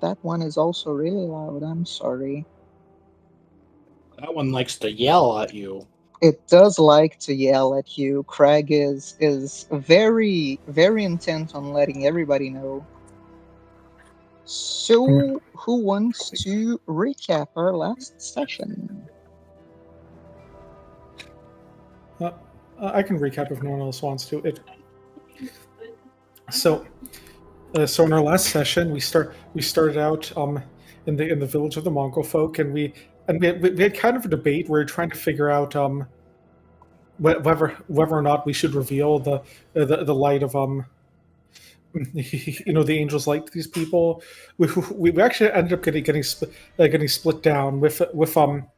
That one is also really loud. I'm sorry. That one likes to yell at you. It does like to yell at you. Craig is very intent on letting everybody know. I'm- So, who wants to recap our last session? Uh, I can recap if no one else wants to. So, so in our last session, we started out in the village of the Mongol folk, and we had kind of a debate where we are trying to figure out whether or not we should reveal the light of the angels light to these people. We actually ended up getting split down with Dale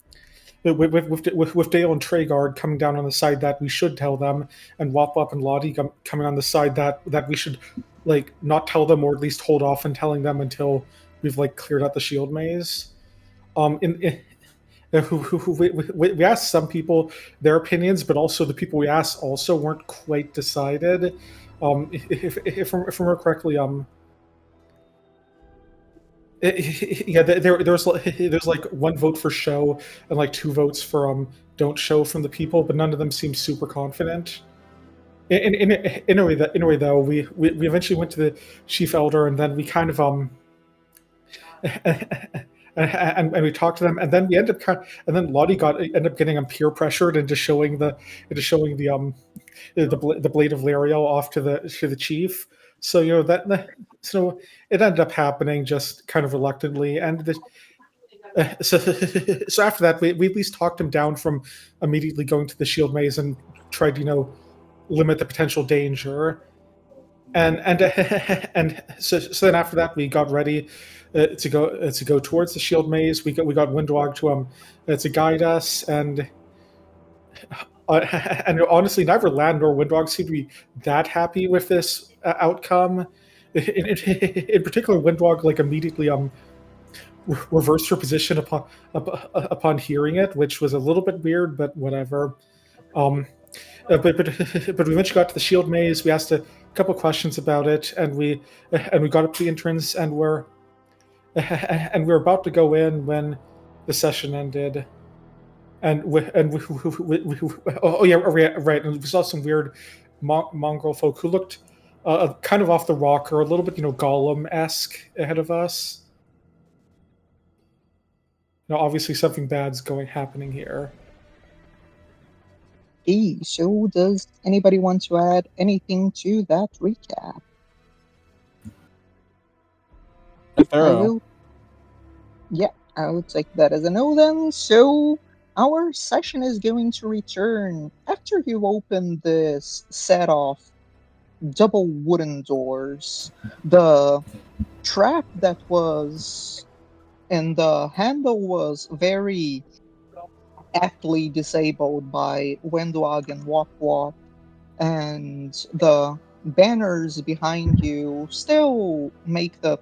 and Tragard coming down on the side that we should tell them, and Wop Wop and Lottie coming on the side that we should not tell them, or at least hold off on telling them until we've cleared out the shield maze. In we asked some people their opinions, but also the people we asked also weren't quite decided. If I remember correctly, yeah, there's one vote for show and two votes for don't show from the people, but none of them seem super confident. In a way though, we eventually went to the chief elder, and then we kind of and we talked to them, and then we ended up and then Lottie ended up getting peer pressured into showing the blade of Lariel off to the chief. So so it ended up happening just kind of reluctantly, and so after that, we at least talked him down from immediately going to the shield maze and tried limit the potential danger. And and so then after that, we got ready to go towards the shield maze. We got Windwog to guide us, and honestly, neither Land nor Windwog seemed to be that happy with this outcome. In particular, Windwog immediately reversed her position upon hearing it, which was a little bit weird, but whatever. Um, but we eventually got to the shield maze. We asked a couple questions about it, and we got up to the entrance, and we were about to go in when the session ended. Oh yeah, right. And we saw some weird mongrel folk who looked kind of off the rocker, a little bit Gollum esque ahead of us. Obviously something bad's happening here. So does anybody want to add anything to that recap? I Thorough. will. Yeah, I will take that as a no then. So our session is going to return after you open this set of double wooden doors. The trap that was in the handle was very aptly disabled by Wendwag and Wop Wop, and the banners behind you still make the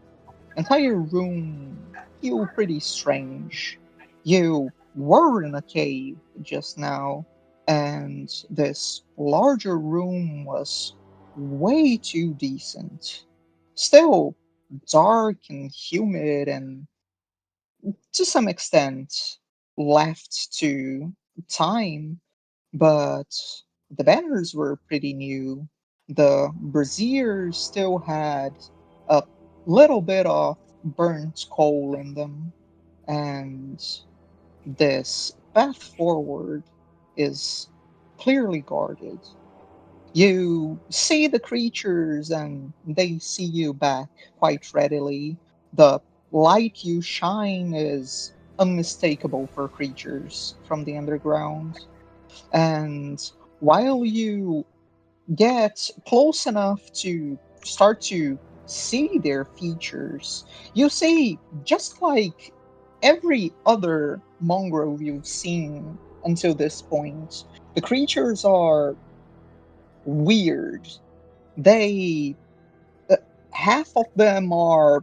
entire room feel pretty strange. You were in a cave just now, and this larger room was way too decent. Still dark and humid, and to some extent left to time, but the banners were pretty new. The braziers still had a little bit of burnt coal in them, and this path forward is clearly guarded. You see the creatures and they see you back quite readily. The light you shine is unmistakable for creatures from the underground. And while you get close enough to start to see their features, you see, just like every other mongrel you've seen until this point, the creatures are weird. They, uh, half of them are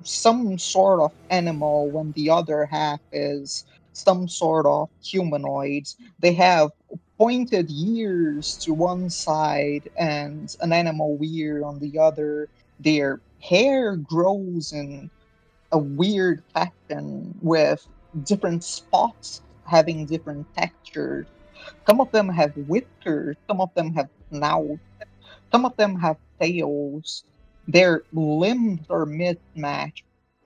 some sort of animal, when the other half is some sort of humanoid. They have pointed ears to one side and an animal ear on the other. Their hair grows in a weird pattern with different spots having different textures. Some of them have whiskers, some of them have snouts, some of them have tails. Their limbs are mismatched.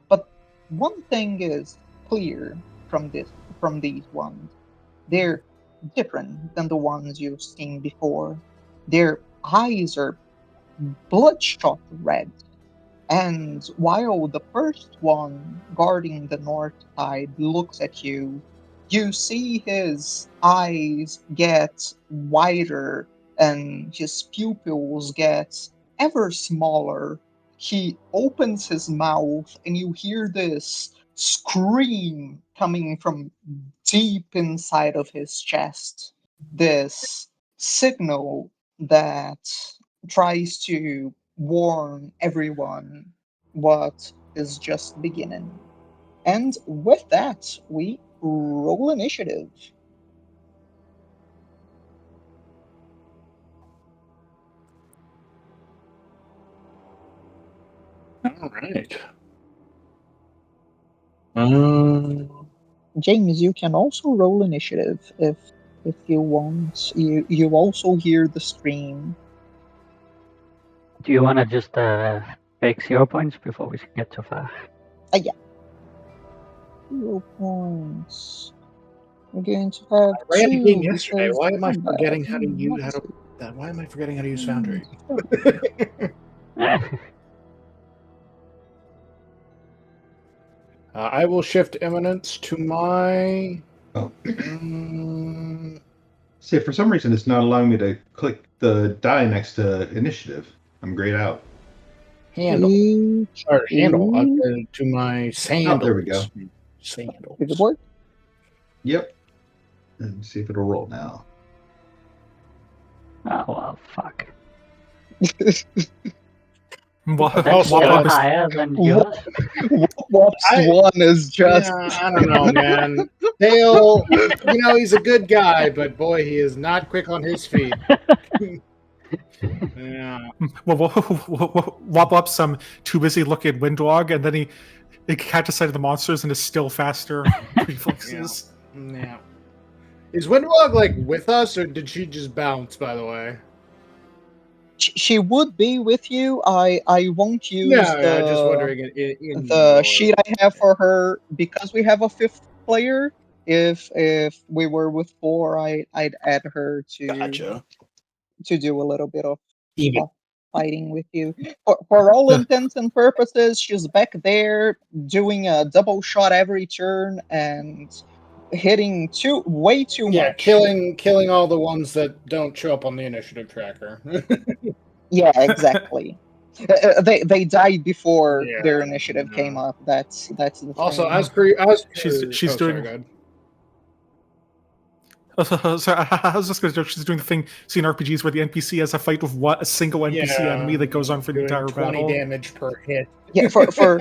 But one thing is clear from these ones. They're different than the ones you've seen before. Their eyes are bloodshot red. And while the first one guarding the north side looks at you, you see his eyes get wider and his pupils get ever smaller. He opens his mouth and you hear this scream coming from deep inside of his chest. This signal that tries to warn everyone what is just beginning. And with that, we roll initiative. All right. Um, James, you can also roll initiative if you want. You also hear the stream. Do you want to just take 0 points before we get too far? Yeah. 0 points. We're going to have I ran a two game yesterday. because Why am I combat. forgetting how to use Let's see. Why am I forgetting how to use Foundry? I will shift eminence to my. Oh. um, See, for some reason, it's not allowing me to click the die next to initiative. I'm grayed out. handle. Or handle. To my sandals. Oh, there we go. Sandals. Did it work? Yep. Let me see if it'll roll now. Oh, well, fuck. That's still higher than yours. Whoops, one is just. Yeah, I don't know, man. Dale, he's a good guy, but boy, he is not quick on his feet. Yeah. Wop up some too busy looking Windwog, and then he catches sight of the monsters and is still faster reflexes. Yeah. Is Windwog with us, or did she just bounce? By the way, She would be with you. I won't use I'm just wondering. The sheet I have for her, because we have a fifth player. If we were with four, I'd add her to do a little bit of fighting with you. For all intents and purposes, she's back there doing a double shot every turn and hitting way too much. killing all the ones that don't show up on the initiative tracker. Yeah, exactly. They died before their initiative came up. That's the also thing. She's doing. So I was just going to joke. She's doing the thing seen RPGs where the NPC has a fight with a single NPC enemy that goes on for the entire 20 battle. damage per hit. Yeah, for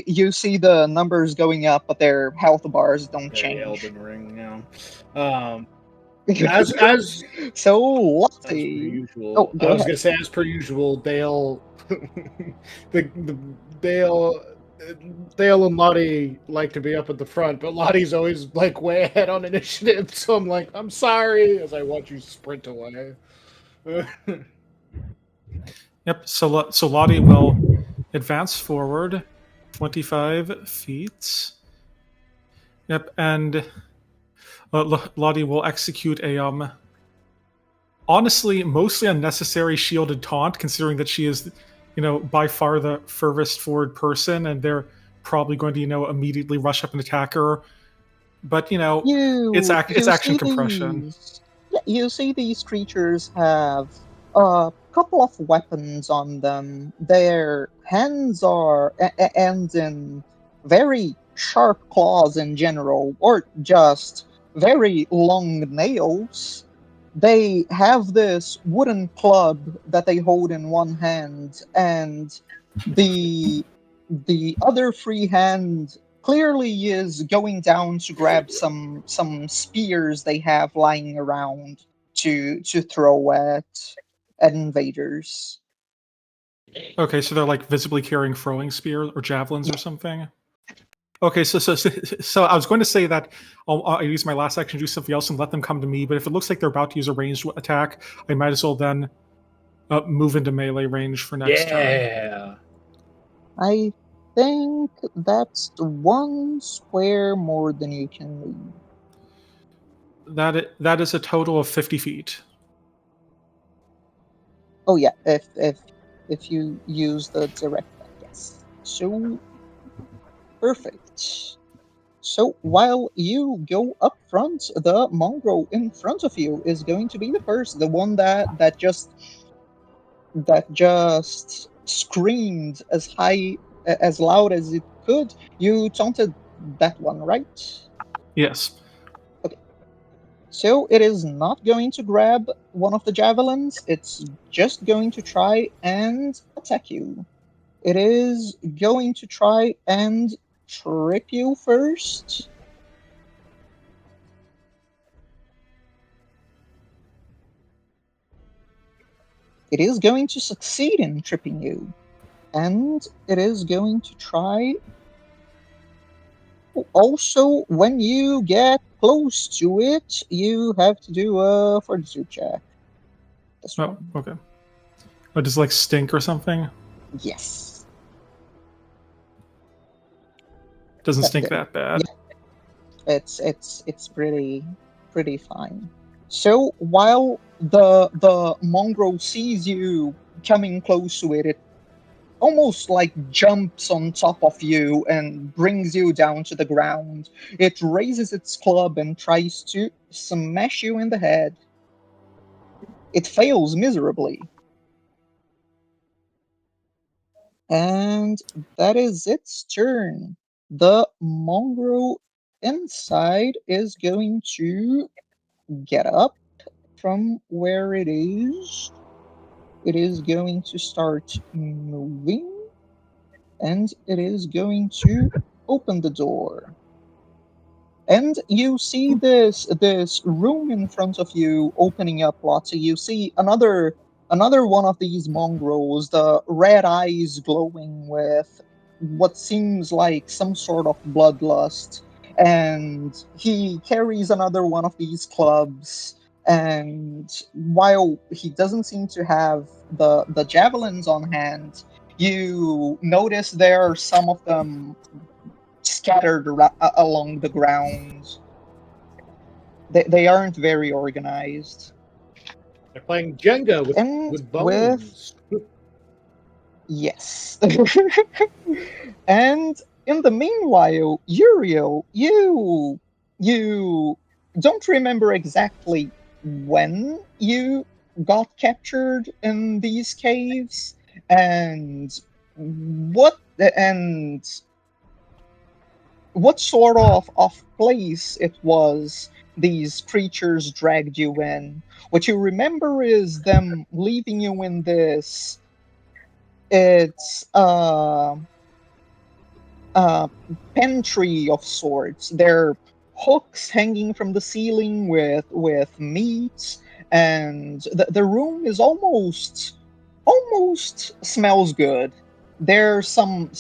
you see the numbers going up, but their health bars don't change. Elden Ring, as so Lottie. Usual. I was gonna say, as per usual, Dale, Dale and Lottie like to be up at the front, but Lottie's always way ahead on initiative. So I'm like, I'm sorry, as I watch you sprint away. Yep. So Lottie will advance forward 25 feet. Yep, and Lottie will execute a honestly mostly unnecessary shielded taunt, considering that she is, by far the furthest forward person, and they're probably going to, immediately rush up and attack her. But it's action compression. You see these creatures have a couple of weapons on them. Their hands are end in very sharp claws in general, or just very long nails. They have this wooden club that they hold in one hand, and the other free hand clearly is going down to grab some spears they have lying around to throw at invaders. Okay, so they're like visibly carrying throwing spears or javelins or something. Okay, so I was going to say that I'll use my last action to do something else and let them come to me. But if it looks like they're about to use a ranged attack, I might as well then move into melee range for next turn. Yeah. I think that's 1 square more than you can move. That is a total of 50 feet. Oh yeah, if you use the direct one, yes. So perfect. So while you go up front, the mongrel in front of you is going to be the first, the one that just screamed as loud as it could. You taunted that one, right? Yes. Okay. So it is not going to grab one of the javelins. It's just going to try and attack you. It is going to try and trip you first. It is going to succeed in tripping you. And it is going to try. Also, when you get close to it, you have to do a fortitude check. This Oh, one. okay. Oh, does it like stink or something? Yes. Doesn't Yeah, stink that bad. it's pretty fine. So while the mongrel sees you coming close to it, it almost like jumps on top of you and brings you down to the ground. It raises its club and tries to smash you in the head. It fails miserably. And that is its turn. The mongrel inside is going to get up from where it is. It is going to start moving. And it is going to open the door. And you see this room in front of you opening up, Lottie. You see another one of these mongrels, the red eyes glowing with what seems like some sort of bloodlust. And he carries another one of these clubs. And while he doesn't seem to have the javelins on hand, you notice there are some of them scattered along the ground. They aren't very organized. They're playing Jenga And with with bones. yes. And in the meanwhile, Uriel, you don't remember exactly when you got captured in these caves and what and what sort of place it was these creatures dragged you in. What you remember is them leaving you in this. It's uh, pantry of sorts. There are hooks hanging from the ceiling with meat, and the room is almost smells good. There are some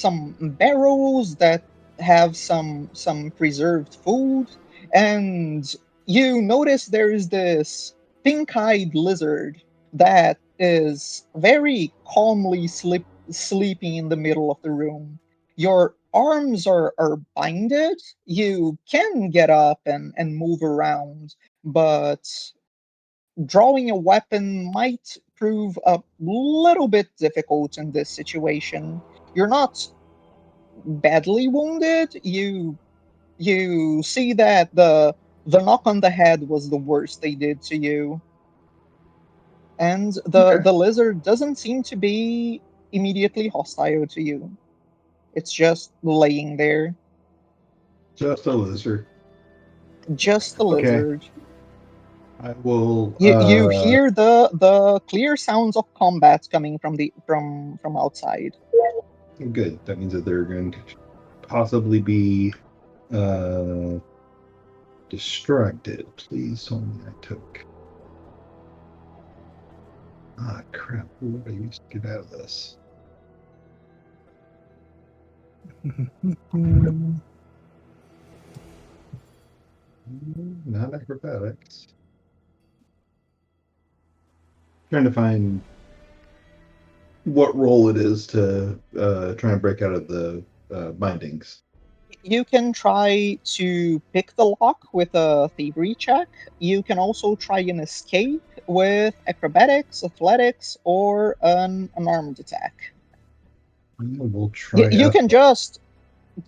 barrels that have some preserved food, and you notice there is this pink-eyed lizard that is very calmly sleeping in the middle of the room. Your arms are binded. You can get up and move around, but drawing a weapon might prove a little bit difficult in this situation. You're not badly wounded. You see that the knock on the head was the worst they did to you. And Okay. the lizard doesn't seem to be immediately hostile to you. It's just laying there. Just a lizard. Just the Okay. lizard. I will. You hear the clear sounds of combat coming from outside. Good. That means that they're going to possibly be distracted. Please tell me I took. Ah, crap. What did I use to get out of this? Not acrobatics. Trying to find what role it is to try and break out of the bindings. You can try to pick the lock with a thievery check. You can also try an escape with acrobatics, athletics, or an unarmed attack. We'll try. You can just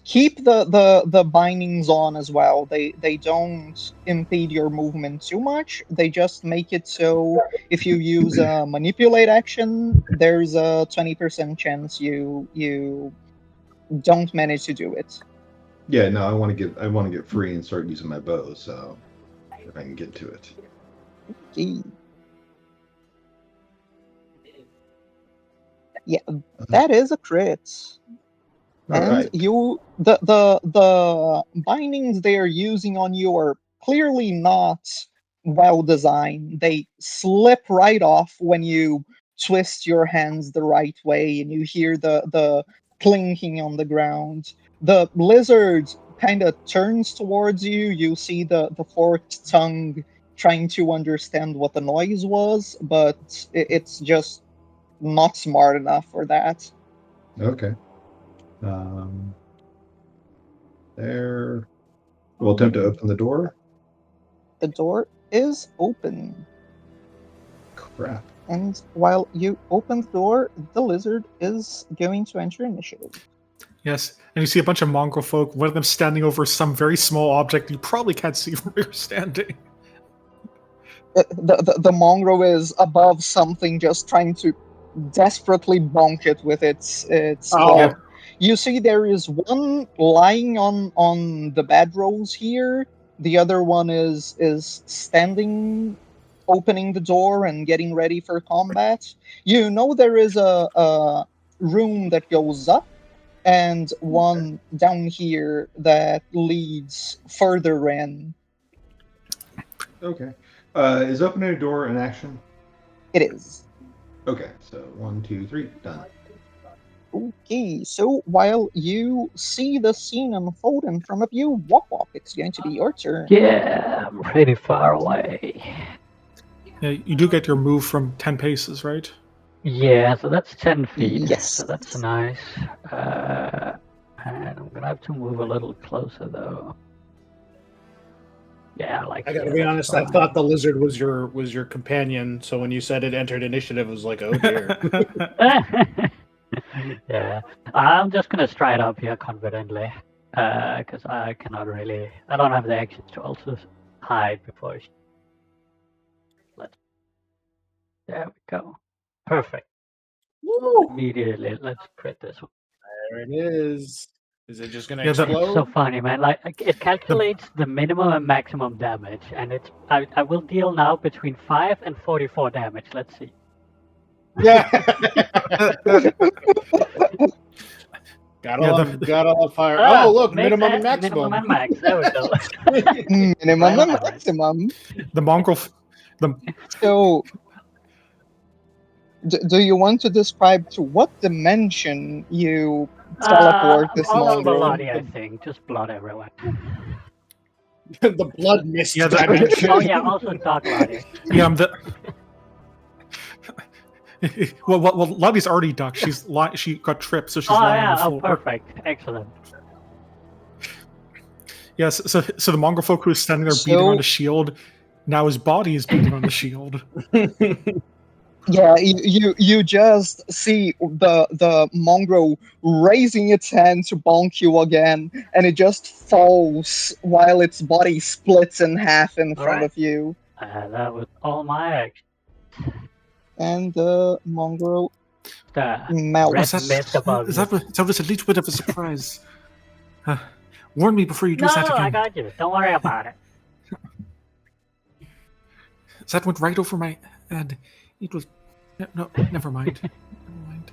keep the bindings on as well. They don't impede your movement too much. They just make it so if you use a manipulate action, there's a 20% chance you don't manage to do it. Yeah, no, I want to get free and start using my bow. So if I can get to it. Okay. Yeah, that is a crit. And right. the bindings they are using on you are clearly not well designed. They slip right off when you twist your hands the right way, and you hear the clinking on the ground. The lizard kind of turns towards you. You see the forked tongue trying to understand what the noise was, but it's just not smart enough for that. Okay. There. We'll attempt to open the door. The door is open. Crap. And while you open the door, the lizard is going to enter initiative. Yes, and you see a bunch of mongrel folk, one of them standing over some very small object you probably can't see from where you're standing. The mongrel is above something, just trying to desperately bonk it with its club. You see there is one lying on the bedrolls here. The other one is standing, opening the door and getting ready for combat. You know there is a room that goes up and one down here that leads further in. Okay. Is opening a door an action? It is. Okay, so 1, 2, 3, done. Okay, so while you see the scene unfold in front of you, Wop Wop, it's going to be your turn. Yeah, I'm pretty far away. Yeah, you do get your move from 10 paces, right? Yeah, so that's 10 feet. Yes. So that's nice. And I'm gonna have to move a little closer though. Yeah, I gotta be honest. I thought the lizard was your companion. So when you said it entered initiative, I was like, oh dear. Yeah, I'm just gonna stride up here confidently, because I cannot really. I don't have the actions to also hide before. There we go. Perfect. Woo! Immediately, let's crit this one. There it is. Is it just gonna Yeah, explode? It's so funny, man. Like it calculates the minimum and maximum damage, and it's I will deal now between 5 and 44 damage. Let's see. Yeah. Got all the fire. Oh, look, minimum and maximum. Minimum and max. There we go. Minimum and maximum. The mongrel. So, do you want to describe to what dimension you teleport this all mongrel? bloody, I think. Just blood everywhere. The blood mist Yeah, dimension. Oh yeah, also dark bloody. Yeah, I'm the. well, Lottie's already ducked. She got tripped, so she's lying on the floor. Oh, perfect, excellent. Yes, so the mongrel folk who is standing there beating on the shield, now his body is beating on the shield. Yeah, you just see the mongrel raising its hand to bonk you again, and it just falls while its body splits in half in front of you. That was all my action. And the mongrel Is melts. that was a little bit of a surprise. Warn me before you do that again. No, I got you. Don't worry about it. That went right over my head. It was... No, never mind. Never mind.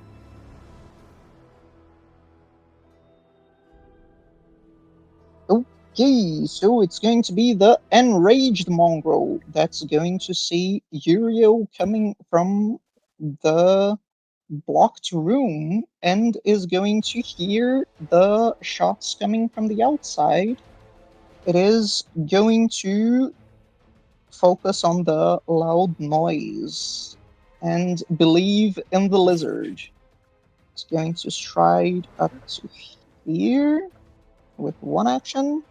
Okay, so it's going to be the enraged mongrel that's going to see Uriel coming from the blocked room and is going to hear the shots coming from the outside. It is going to focus on the loud noise and believe in the lizard. It's going to stride up to here with one action.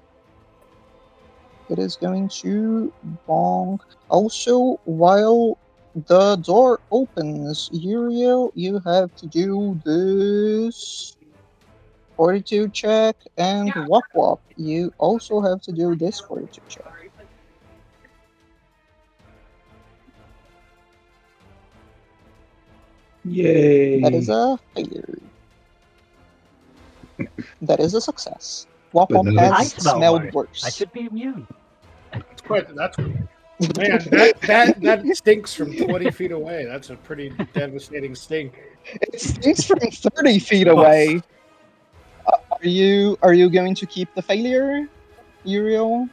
It is going to bonk. Also, while the door opens, Uriel, you have to do this fortitude check, and Wop Wop, you also have to do this fortitude check. Yay! That is a failure. That is a success. Wop But Wop no, has I smell smelled worse. I worse. should be immune. That's man, that stinks from 20 feet away. That's a pretty devastating stink. It stinks from 30 feet away. Are you going to keep the failure, Uriel?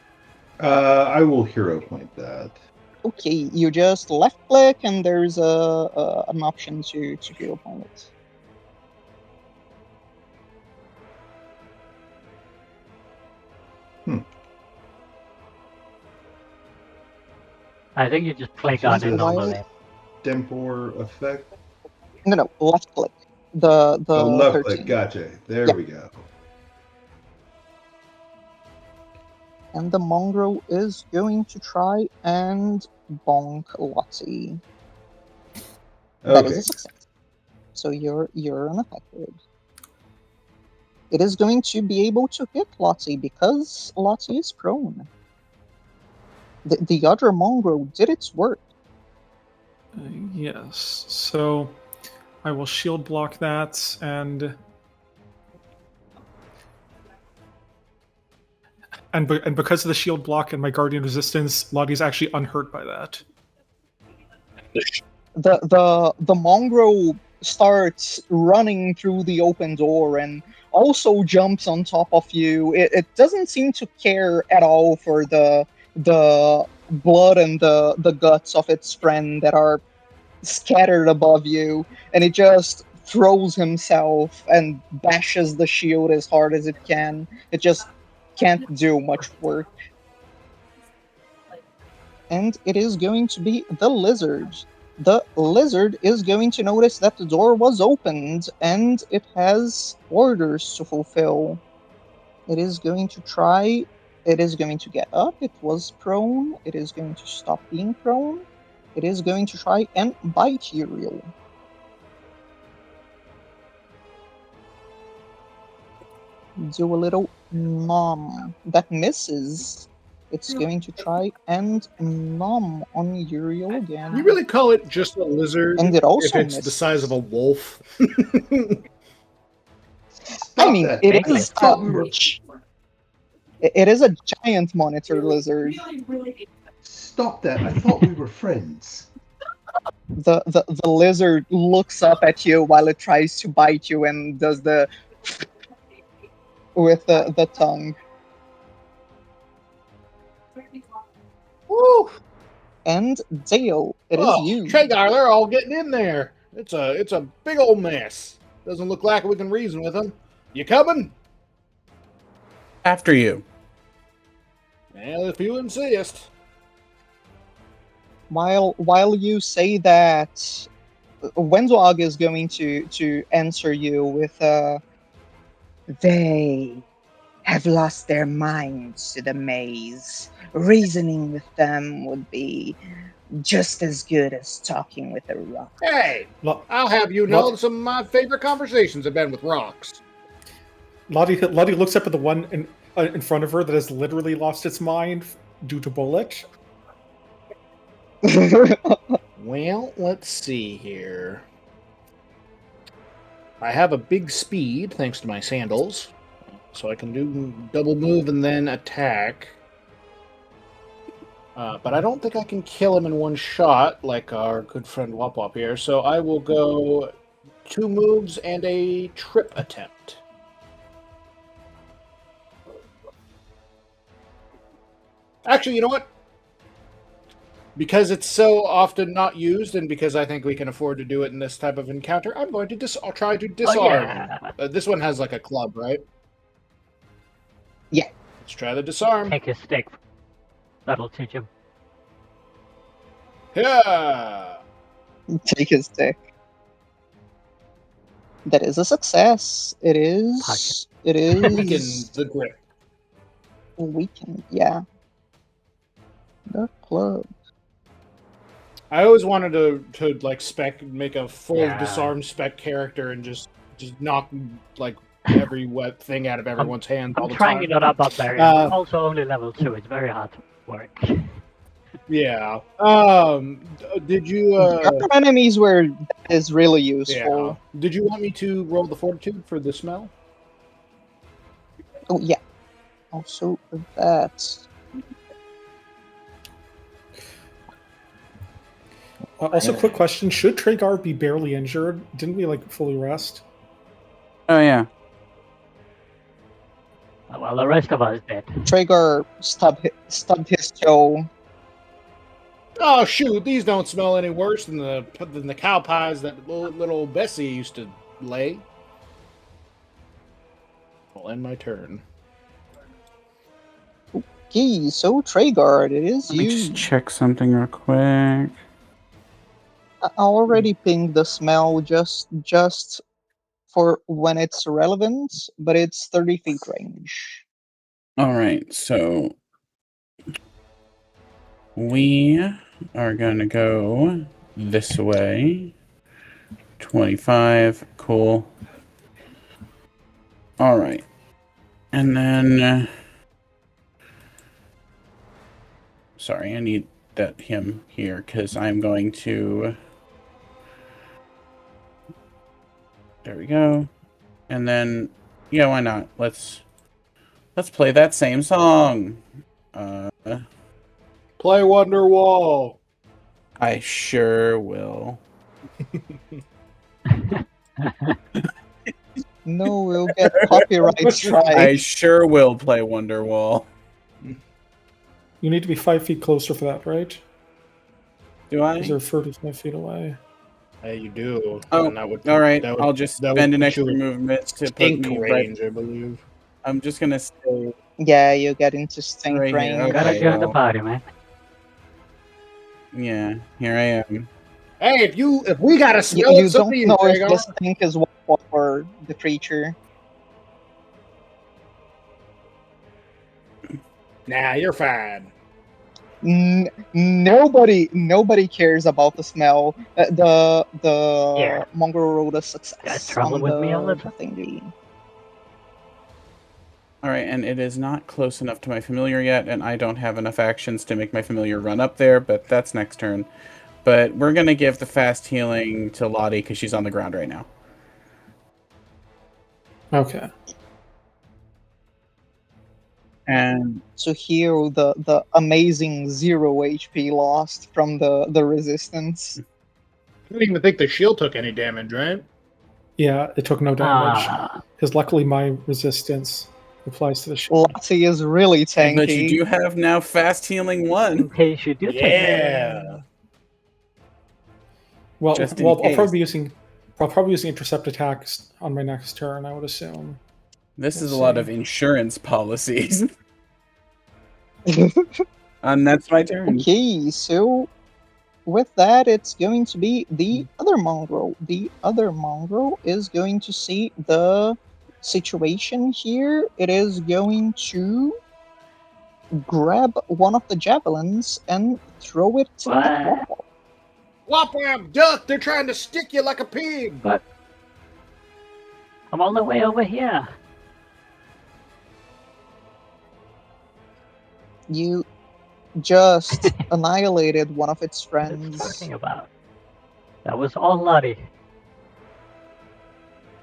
I will hero point that. Okay, you just left click and there's an option to hero point it. I think you just click on it Wild. normally. Tempor effect. No, left click. The left 13. click. Gotcha. There Yep. we go. And the mongrel is going to try and bonk Lottie. That is Okay. a success. So you're unaffected. It is going to be able to hit Lottie because Lottie is prone. The other mongrel did its work. Yes. So I will shield block that, and because of the shield block and my guardian resistance, Lottie's actually unhurt by that. The mongrel starts running through the open door and also jumps on top of you. It doesn't seem to care at all for the blood and the guts of its friend that are scattered above you, and it just throws himself and bashes the shield as hard as it can. It just can't do much work. And it is going to be the lizard. The lizard is going to notice that the door was opened and it has orders to fulfill. It is going to try. It is going to get up. It was prone. It is going to stop being prone. It is going to try and bite Uriel. Do a little nom. That misses. It's going to try and nom on Uriel again. You really call it just a lizard And it also if it's missed. the size of a wolf? I mean, that. it I is thought we were. it is a giant monitor lizard. Stop that! I thought we were friends. The lizard looks up at you while it tries to bite you and does the with the tongue. Woo! And Dale, it is you. Tragar, they're all getting in there. It's a big old mess. Doesn't look like we can reason with them. You coming? After you. Well, if you insist. While you say that, Wendog is going to answer you with they have lost their minds to the maze. Reasoning with them would be just as good as talking with a rock. Hey, I'll have you know some of my favorite conversations have been with rocks. Lottie looks up at the one in front of her that has literally lost its mind due to bullet. Well, let's see here. I have a big speed thanks to my sandals, so I can do double move and then attack. But I don't think I can kill him in one shot like our good friend Wop Wop here, so I will go 2 moves and a trip attempt. Actually, you know what? Because it's so often not used, and because I think we can afford to do it in this type of encounter, I'm going to I'll try to disarm. yeah. This one has like a club, right? Yeah. Let's try the disarm. Take his stick. That'll teach him. Yeah. Take his stick. That is a success. It is. It Weaken is. the grip. Weaken. Yeah. The club. I always wanted to like make a full Yeah. disarm spec character and just knock like every wet thing out of everyone's hand all I'm the trying time. it on a barbarian. I'm also only level 2. It's very hard to work. Yeah. Did you? There are enemies where that is really useful. Yeah. Did you want me to roll the fortitude for the smell? Oh yeah. Also that. Also, quick question: should Tragar be barely injured? Didn't we like fully rest? Oh yeah. Well, the rest of us did. Traeger stubbed his toe. Oh shoot! These don't smell any worse than the cow pies that little Bessie used to lay. I'll end my turn. Okay, so Traegar, it is Let me you. just check something real quick. I already pinged the smell just for when it's relevant, but it's 30 feet range. All right, so we are going to go this way. 25, cool. All right. And then sorry, I need him here cuz I'm going to there we go. And then yeah, why not? Let's play that same song. Play Wonderwall. I sure will. No, we'll get copyright strike. I sure will play Wonderwall. You need to be 5 feet closer for that, right? Do I? Because they're 35 feet away. Hey, you do. Oh, And that would, all right. that would- I'll just that would spend an put extra you in movement to put Stink me range, right. I believe. I'm just gonna stay. Yeah, you get into stink Right here, range. okay. Gotta join the well. party, man. Yeah, here I am. Hey, if we gotta You, smell you it, so don't be know it, if the stink is what for the creature. Nah, you're fine. Nobody cares about the smell. The Yeah. mongrel rolled a Guys success travel on with me all the the time. thingy. All right, and it is not close enough to my familiar yet, and I don't have enough actions to make my familiar run up there, but that's next turn. But we're gonna give the fast healing to Lottie because she's on the ground right now. Okay. And So here the amazing 0 HP lost from the resistance. I didn't even think the shield took any damage, right? Yeah, it took no damage. Ah, Because luckily my resistance applies to the shield. Lottie is really tanky. but you do have now fast healing 1. in case you do take Yeah. Well, Just in I'll case. probably be using intercept attacks on my next turn, I would assume. This is Let's a lot see. of insurance policies. And that's my turn. Okay, so with that, it's going to be the other mongrel. The other mongrel is going to see the situation here. It is going to grab one of the javelins and throw it to What? wall. Whop wham, duck! They're trying to stick you like a pig. But I'm all the way over here. You just annihilated one of its What are you friends. talking about? That was all Lottie.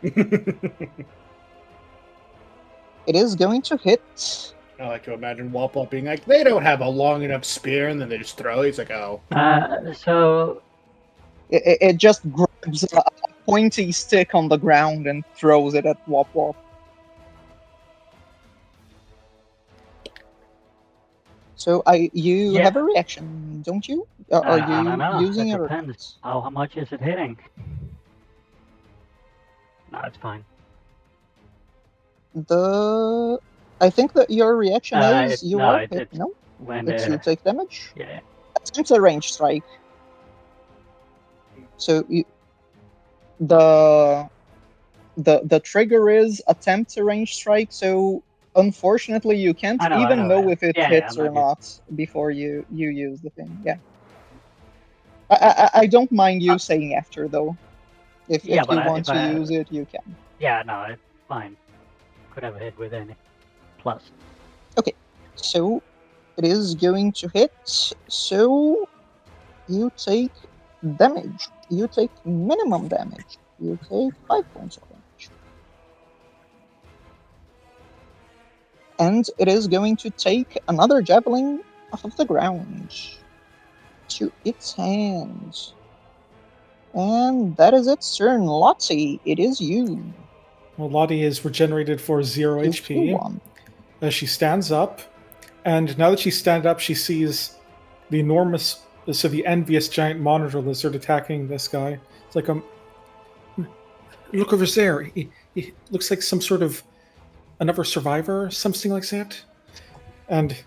It is going to hit. I like to imagine Wop Wop being like, they don't have a long enough spear, and then they just throw it. He's like, oh. So It just grabs a pointy stick on the ground and throws it at Wop Wop. So you Yeah. have a reaction, don't you? Are I don't you know. using It it or depends. not? How much is it hitting? No, it's fine. I think that your reaction is you are hit. It's No, when it's you take damage. yeah. It's a range strike. So the trigger is attempt to range strike. So unfortunately, you can't I even know. know if it Yeah, hits I'm or not not before you use the thing. Yeah. I don't mind you saying after though. If Yeah, but you if want to use it, you can. Yeah, no, it's fine. Could have hit with any plus. Okay, so it is going to hit. So you take damage. You take minimum damage. You take 5 points of damage. And it is going to take another javelin off of the ground to its hand. And that is its turn. Lottie, it is you. Well, Lottie is regenerated for 0 HP 2-1. as she stands up. And now that she's standing up, she sees the enormous, so the envious giant monitor lizard attacking this guy. It's like, look over there. He looks like some sort of another survivor, something like that. And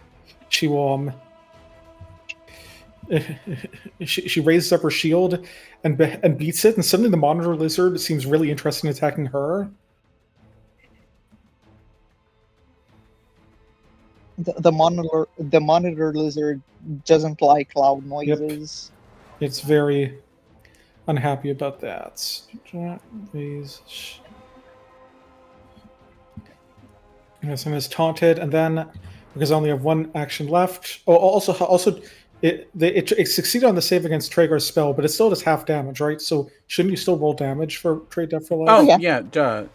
she will, she raises up her shield and beats it, and suddenly the monitor lizard seems really interested in attacking her. The monitor lizard doesn't like loud noises. Yep. It's very unhappy about that. Yes, I'm as taunted, and then because I only have one action left. Oh, also, it succeeded on the save against Traeger's spell, but it still does half damage, right? So shouldn't you still roll damage for Trade Death for Life? Oh, yeah. yeah, duh.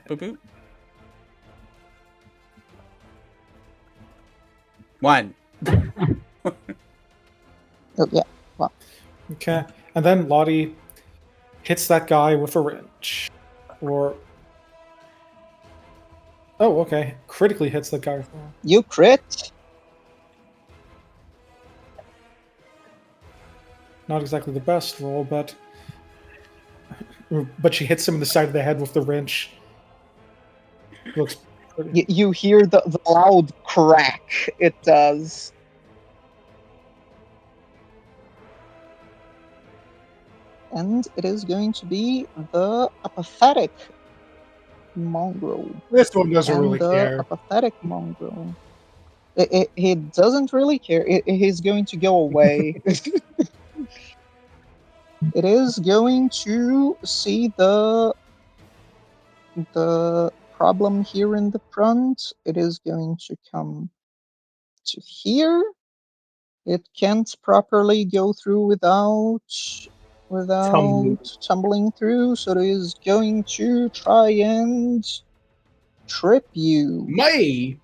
Boop boop. 1. Oh, yeah. Well, Okay, and then Lottie hits that guy with a wrench, or oh, okay, critically hits that guy. you crit. Not exactly the best roll, but she hits him in the side of the head with the wrench. Looks pretty. You hear the loud crack it does. And it is going to be the apathetic mongrel. This one doesn't And really the care. apathetic mongrel. He doesn't really care. He's going to go away. It is going to see the problem here in the front. It is going to come to here. It can't properly go through without tumbling through, so it is going to try and trip you. May.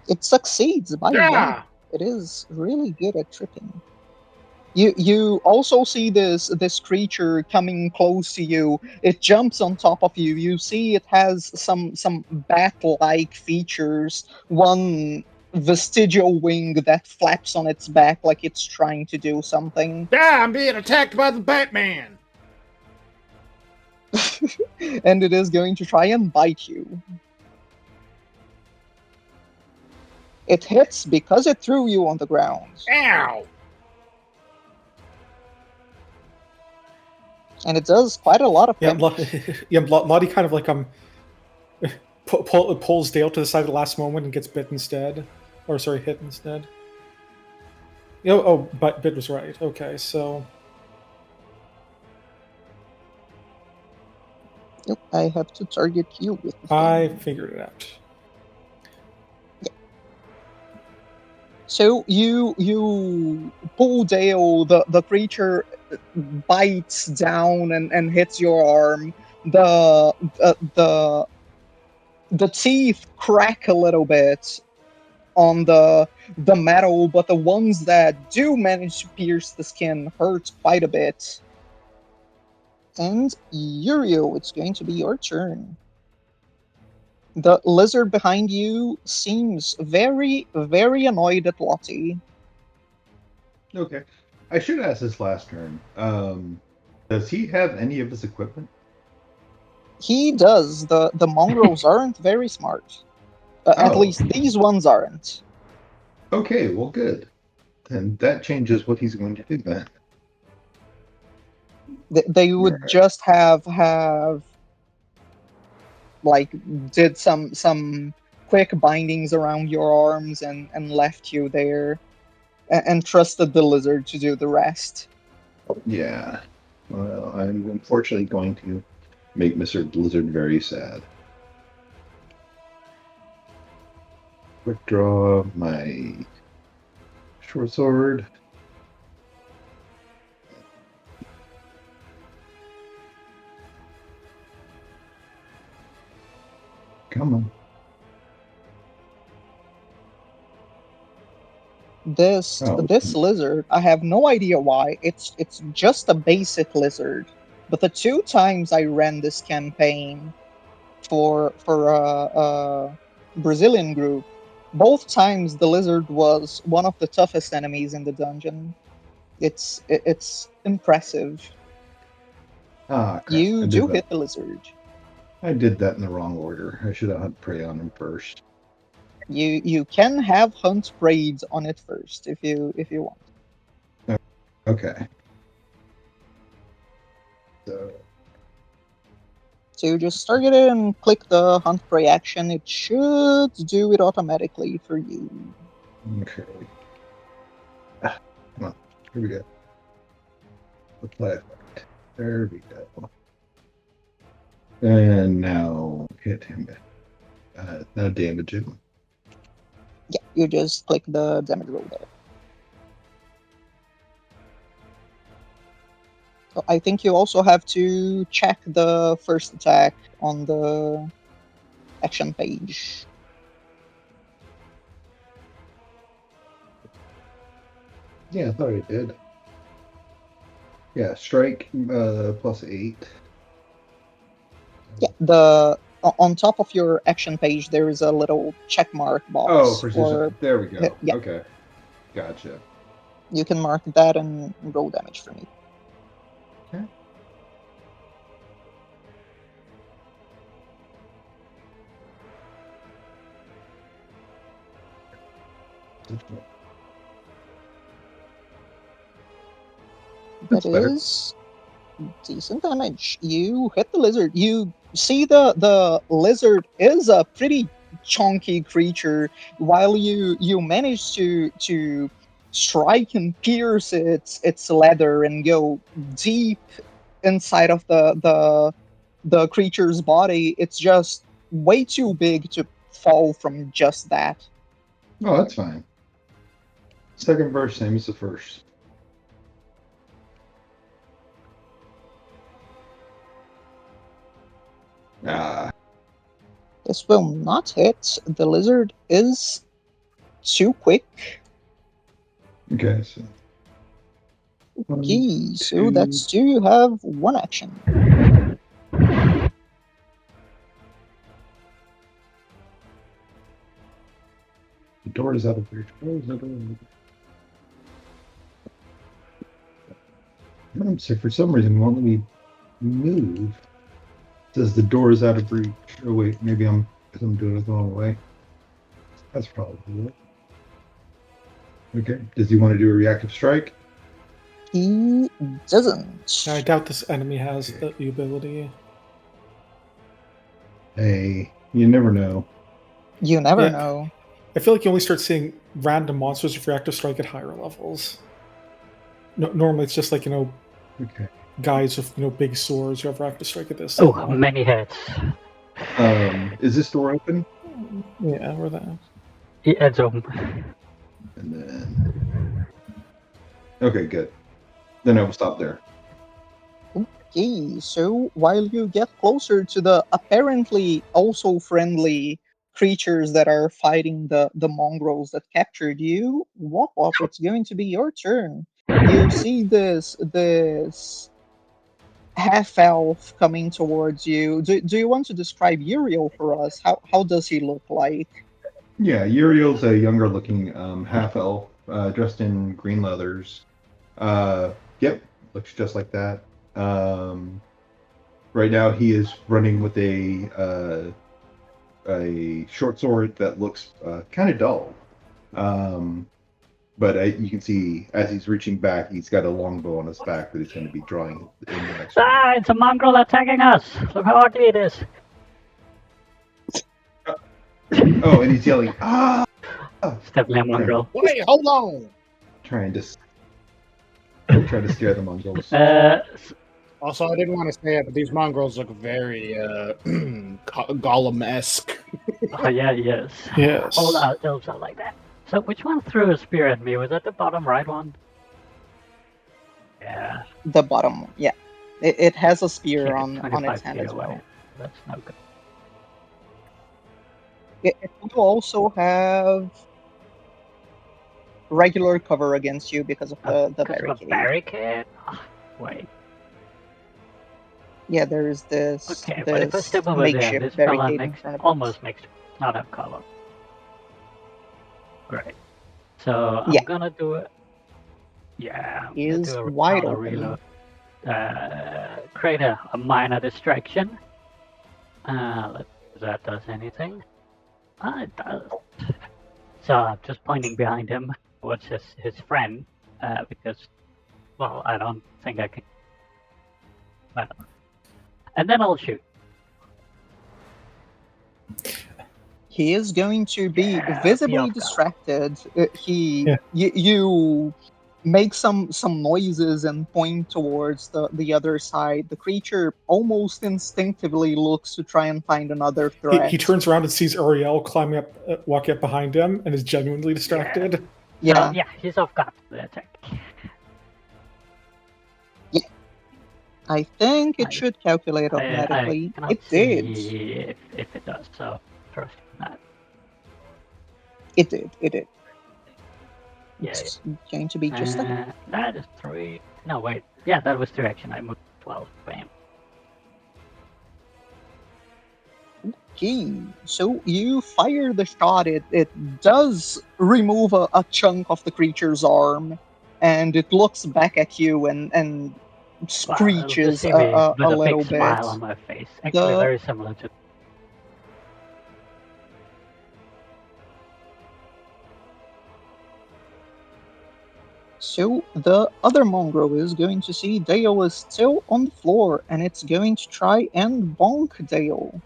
It succeeds by Yeah. one. It is really good at tripping. You also see this creature coming close to you. It jumps on top of you. You see it has some bat-like features. One vestigial wing that flaps on its back like it's trying to do something. Yeah, I'm being attacked by the Batman. And it is going to try and bite you. It hits because it threw you on the ground. Ow. And it does quite a lot of damage. Lottie kind of like pulls Dale to the side at the last moment and gets bit instead, or sorry, hit instead. But bit was right. Okay, so Yep, I have to target you with the I thing. figured it out. So you pull Dale, the creature bites down and hits your arm. The teeth crack a little bit on the metal, but the ones that do manage to pierce the skin hurt quite a bit. And Uriel, it's going to be your turn. The lizard behind you seems very, very annoyed at Lottie. Okay. I should ask this last turn. Does he have any of his equipment? He does. The mongrels aren't very smart. At Oh. least these ones aren't. Okay, well, good. Then that changes what he's going to do then. They would Right. just have like did some quick bindings around your arms and left you there and trusted the lizard to do the rest. Yeah. Well, I'm unfortunately going to make Mr. Blizzard very sad. Quick draw my short sword. Come on. This lizard, I have no idea why. It's just a basic lizard. But the 2 times I ran this campaign for a Brazilian group, both times the lizard was one of the toughest enemies in the dungeon. It's impressive. Ah, crap. You do hit the lizard. I did that in the wrong order. I should have had prey on him first. You can have hunt preyed on it first if you want. Okay. So you just target it and click the hunt prey action. It should do it automatically for you. Okay. Come on. Here we go. Apply effect. There we go. And now hit him. Now damage him. Yeah, you just click the damage roll there. So I think you also have to check the first attack on the action page. Yeah, I thought I did. Yeah, strike +8. Yeah, on top of your action page, there is a little check mark box. Oh, precision. There we go. Yeah. Okay. Gotcha. You can mark that and roll damage for me. Okay. That is decent damage. You hit the lizard. You see the lizard is a pretty chunky creature. While you manage to strike and pierce its leather and go deep inside of the creature's body, it's just way too big to fall from just that. Oh, that's fine. Second verse, same as the first. Ah. This will not hit. The lizard is too quick. Okay, so. Okay, so that's 2. You have 1 action. The door is out of reach. So for some reason, it won't let me move. It says the door is out of reach. Oh wait, maybe I'm doing it the wrong way. That's probably it. Okay. Does he want to do a reactive strike? He doesn't. I doubt this enemy has the ability. Hey, you never know. You never know. I feel like you only start seeing random monsters with reactive strike at higher levels. Normally, it's just like Okay. guys with big swords who have reactive strike at this. Oh, many hits. Is this door open? Yeah, we're that. Yeah, it's open. And then. Okay, good. Then I will stop there. Okay, so while you get closer to the apparently also friendly creatures that are fighting the mongrels that captured you, Wop Wop, it's going to be your turn. You see this half elf coming towards you. Do you want to describe Uriel for us? How does he look like? Yeah, Uriel's a younger looking half elf, dressed in green leathers. Yep, looks just like that. Right now he is running with a short sword that looks kind of dull. But you can see as he's reaching back, he's got a longbow on his back that he's going to be drawing in the next. Ah, it's a mongrel attacking us! Look how ugly it is! Oh, and he's yelling, "Ah!" It's definitely a mongrel. Wait, hold on. Trying to scare the mongrels. Also, I didn't want to say it, but these mongrels look very Gollum-esque. Oh yeah, yes. Yes. All elves are like that. So which one threw a spear at me? Was that the bottom right one? Yeah. The bottom one, yeah. It has a spear Okay, on 25 its hand feet as away. well. That's no good. It will also have regular cover against you because of the Because of a barricade. barricade? Oh, wait. Yeah, there's this, Okay, but if I this step over there, makeshift this fella barricade in makes front of almost makes not have cover. Great. So I'm Yeah. gonna do it. Yeah, I'm He gonna is do a wide counter open. reload. Create a minor distraction. Let's see if that does anything. It does. So I'm just pointing behind him towards his friend, because, well, I don't think I can. Well, and then I'll shoot. He is going to be Yeah, visibly be off guard. distracted. Yeah. You make some noises and point towards the other side. The creature almost instinctively looks to try and find another threat. He turns around and sees Ariel climbing up, walking up behind him, and is genuinely distracted. Yeah. So, yeah, he's off guard for the attack. I think it I- should calculate I automatically. cannot It did. see if it does. So trust that. It did. It did. Yeah. It's going to be just a That is 3. No, wait. Yeah, that was 3 action. I moved 12. Bam. key. So you fire the shot. It does remove a chunk of the creature's arm, and it looks back at you and screeches Just see me a with a little big bit. smile on my face. Actually, The- very similar to. So the other mongrel is going to see Dale is still on the floor, and it's going to try and bonk Dale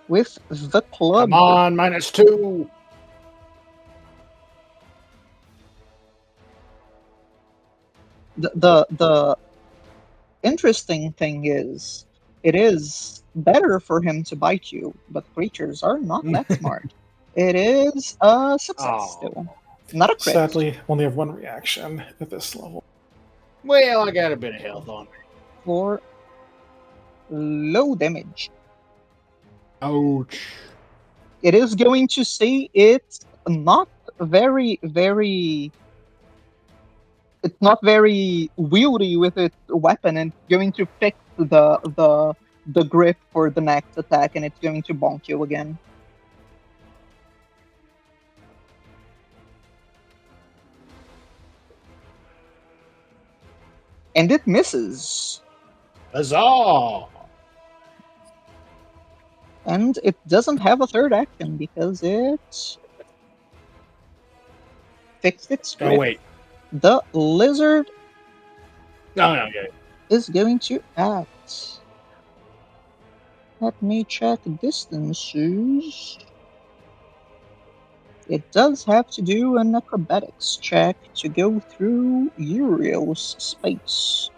with the club. Come on, -2. The interesting thing is, it is better for him to bite you, but creatures are not that smart. It is a success Oh. still, not a crit. Sadly, only have one reaction at this level. Well, I got a bit of health on me. For low damage. Ouch. It is going to see it's not very wieldy with its weapon, and going to fix the grip for the next attack, and it's going to bonk you again. And it misses. Huzzah! And it doesn't have a third action because it fixed its grip. Oh, wait. The lizard No, yeah. is going to act. Let me check distances. It does have to do an acrobatics check to go through Uriel's space.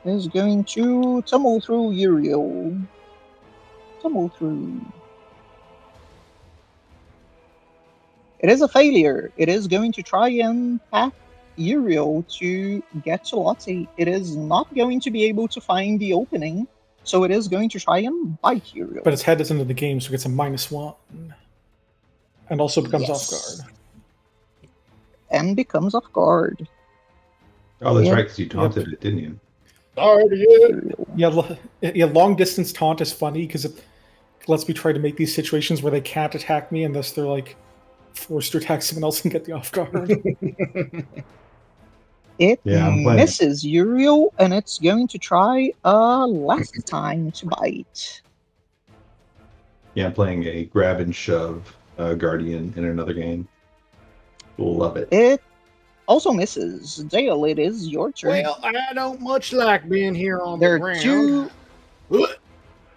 It is going to tumble through Uriel. Tumble through. It is a failure. It is going to try and path Uriel to get to Lottie. It is not going to be able to find the opening, so it is going to try and bite Uriel. But its head is into the game, so it gets a -1. And also becomes Yes. off guard. And becomes off guard. Oh, that's Yeah. right, because you taunted it, didn't you? Sorry to you. Yeah, long distance taunt is funny because it lets me try to make these situations where they can't attack me, and thus they're like forced to attack someone else and get the off guard. It Yeah, I'm playing. misses Uriel, and it's going to try a last time to bite. Yeah, I'm playing a grab and shove guardian in another game. Love it. It also misses. Dale, it is your turn. Well, I don't much like being here on There the are ground.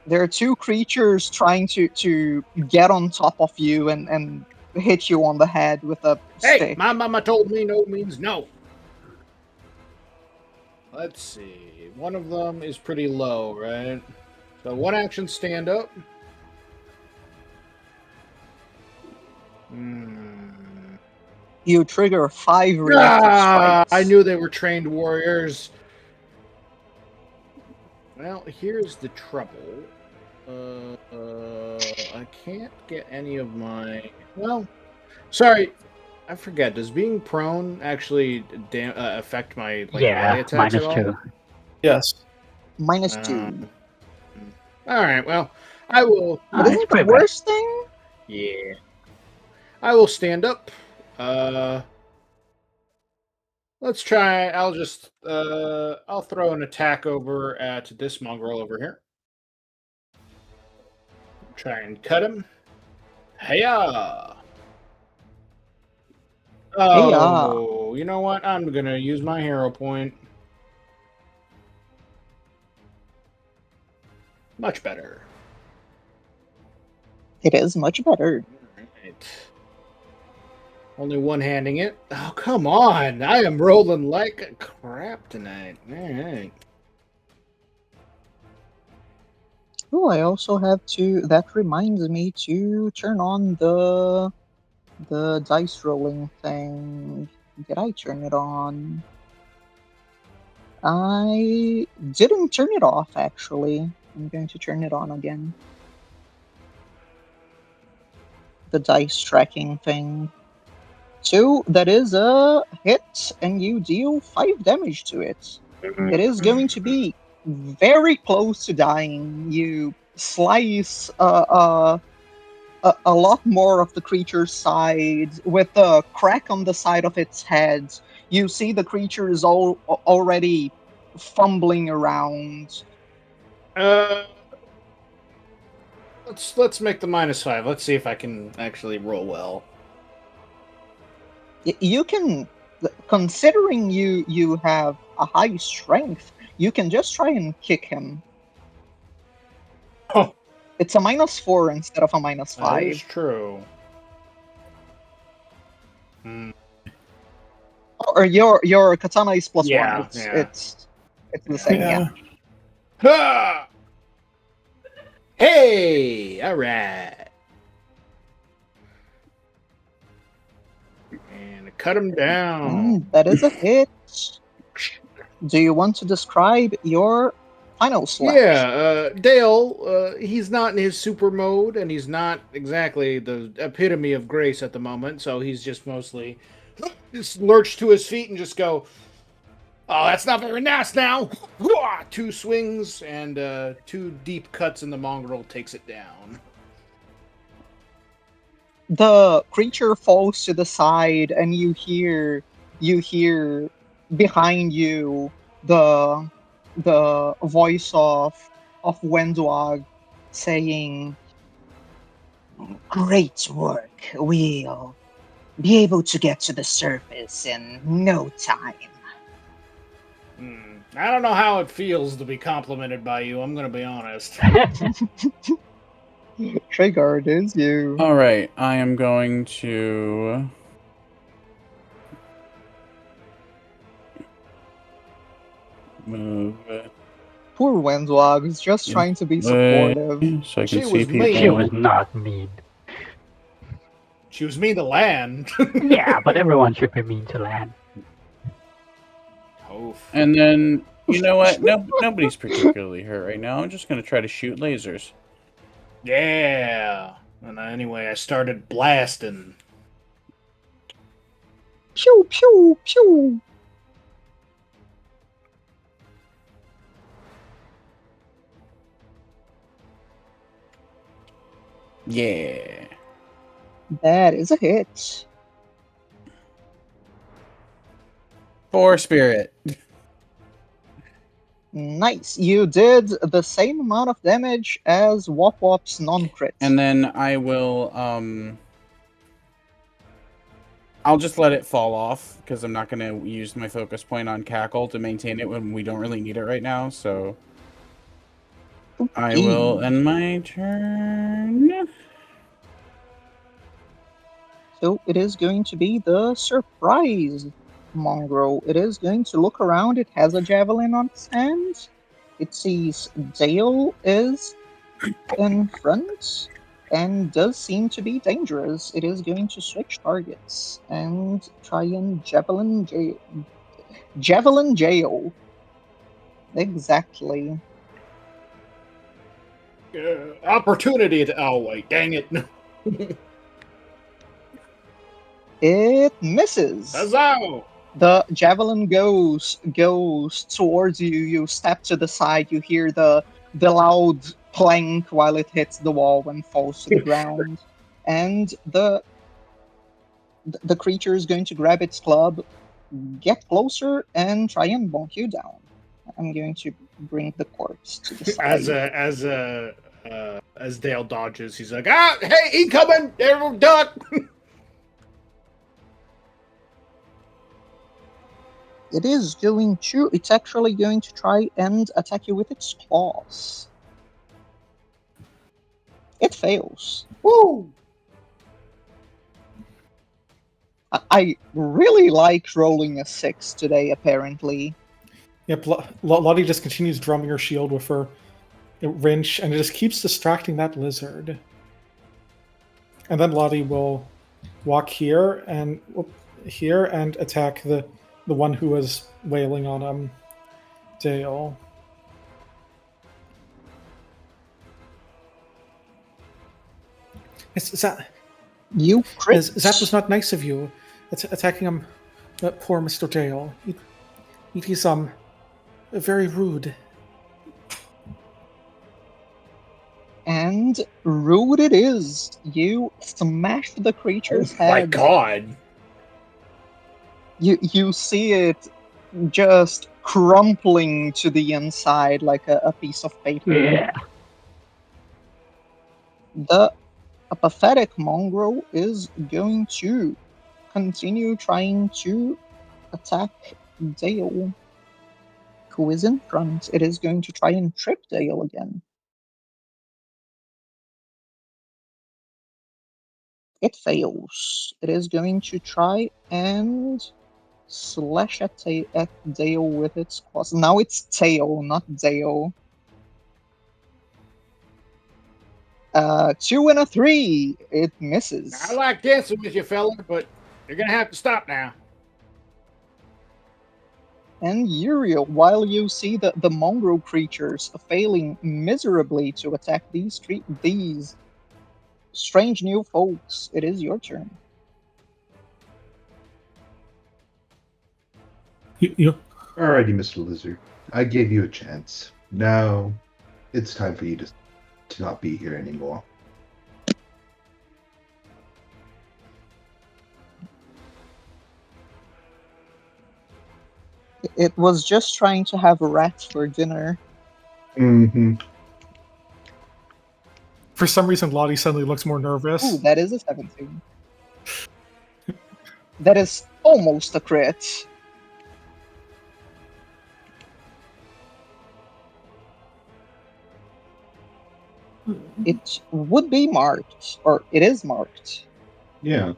There are two creatures trying to get on top of you and hit you on the head with a Hey, stick. my mama told me no means no. Let's see. One of them is pretty low, right? So one action stand up. You trigger 5 reactive strikes. I knew they were trained warriors. Well, here's the trouble. I can't get any of my... Well, sorry. I forget. Does being prone actually affect my melee attacks minus at all? 2. Yes. -2. All right. Well, I will. But isn't the worst thing? Yeah. I will stand up. Let's try. I'll just. I'll throw an attack over at this mongrel over here. Try and cut him. Hey-ya! Oh, you know what? I'm gonna use my hero point. Much better. It is much better. Right. Only one-handing it. Oh, come on! I am rolling like crap tonight. All right. Oh, I also have to. That reminds me to turn on the dice rolling thing. Did I turn it on? I didn't turn it off, actually. I'm going to turn it on again. The dice tracking thing. So that is a hit, and you deal 5 damage to it. It is going to be very close to dying. You slice a lot more of the creature's side with a crack on the side of its head. You see the creature is already fumbling around. Let's make the -5. Let's see if I can actually roll well. You can, considering you have a high strength, you can just try and kick him. Oh. It's a -4 instead of a -5. That is true. Or your katana is +1. Yeah, It's the same. Yeah. Ha! Hey! All right. And cut him down. That is a hit. Do you want to describe your final slash? Yeah, Dale, he's not in his super mode, and he's not exactly the epitome of grace at the moment, so he's just mostly just lurch to his feet and just go, oh, that's not very nice now. 2 swings and 2 deep cuts in the mongrel takes it down. The creature falls to the side, and you hear behind you the voice of Wendwag saying, "Great work. We'll be able to get to the surface in no time." I don't know how it feels to be complimented by you, I'm going to be honest. Trigger, it is you. All right, I am going to... move Poor Wendwag is just trying to be supportive. so I can She see was people. mean. She was not mean. She was mean to land. Yeah, but everyone should be mean to land. Oof. And then, you know what? Nobody's particularly hurt right now. I'm just going to try to shoot lasers. Yeah. And anyway, I started blasting. Pew, pew, pew. Yeah. That is a hit. 4 spirit. Nice. You did the same amount of damage as Wop Wop's non-crit. And then I will, I'll just let it fall off, because I'm not going to use my focus point on Cackle to maintain it when we don't really need it right now, so... I will end my turn. So it is going to be the surprise mongrel. It is going to look around. It has a javelin on its hand. It sees Dale is in front and does seem to be dangerous. It is going to switch targets and try and javelin jail. Exactly. Opportunity to. Oh wait, dang it! It misses. Huzzah! The javelin goes towards you. You step to the side. You hear the loud clank while it hits the wall and falls to the ground. And the creature is going to grab its club, get closer, and try and bonk you down. I'm going to bring the corpse to the side. As Dale dodges, he's like, "Ah, hey, incoming! There, duck!" It is going to. It's actually going to try and attack you with its claws. It fails. Woo! I really like rolling a 6 today, apparently. Yep, Lottie just continues drumming her shield with her wrench, and it just keeps distracting that lizard. And then Lottie will walk here and attack the one who was wailing on Dale. Is that You crit? that was not nice of you, attacking poor Mr. Dale. It is very rude. And rude it is. You smash the creature's head. My God! You see it just crumpling to the inside like a piece of paper. Yeah. A pathetic mongrel is going to continue trying to attack Dale, who is in front. It is going to try and trip Dale again. It fails. It is going to try and slash at Dale with its claws. Now it's tail, not Dale. 2 and a 3. It misses. I like dancing with you, fella, but you're gonna have to stop now. And Uriel, while you see the mongrel creatures failing miserably to attack these strange new folks, it is your turn. You Alrighty, Mr. Lizard. I gave you a chance. Now it's time for you to not be here anymore. It was just trying to have a rat for dinner. Mm-hmm. For some reason, Lottie suddenly looks more nervous. Ooh, that is a 17. That is almost a crit. It would be marked, or it is marked. Yeah.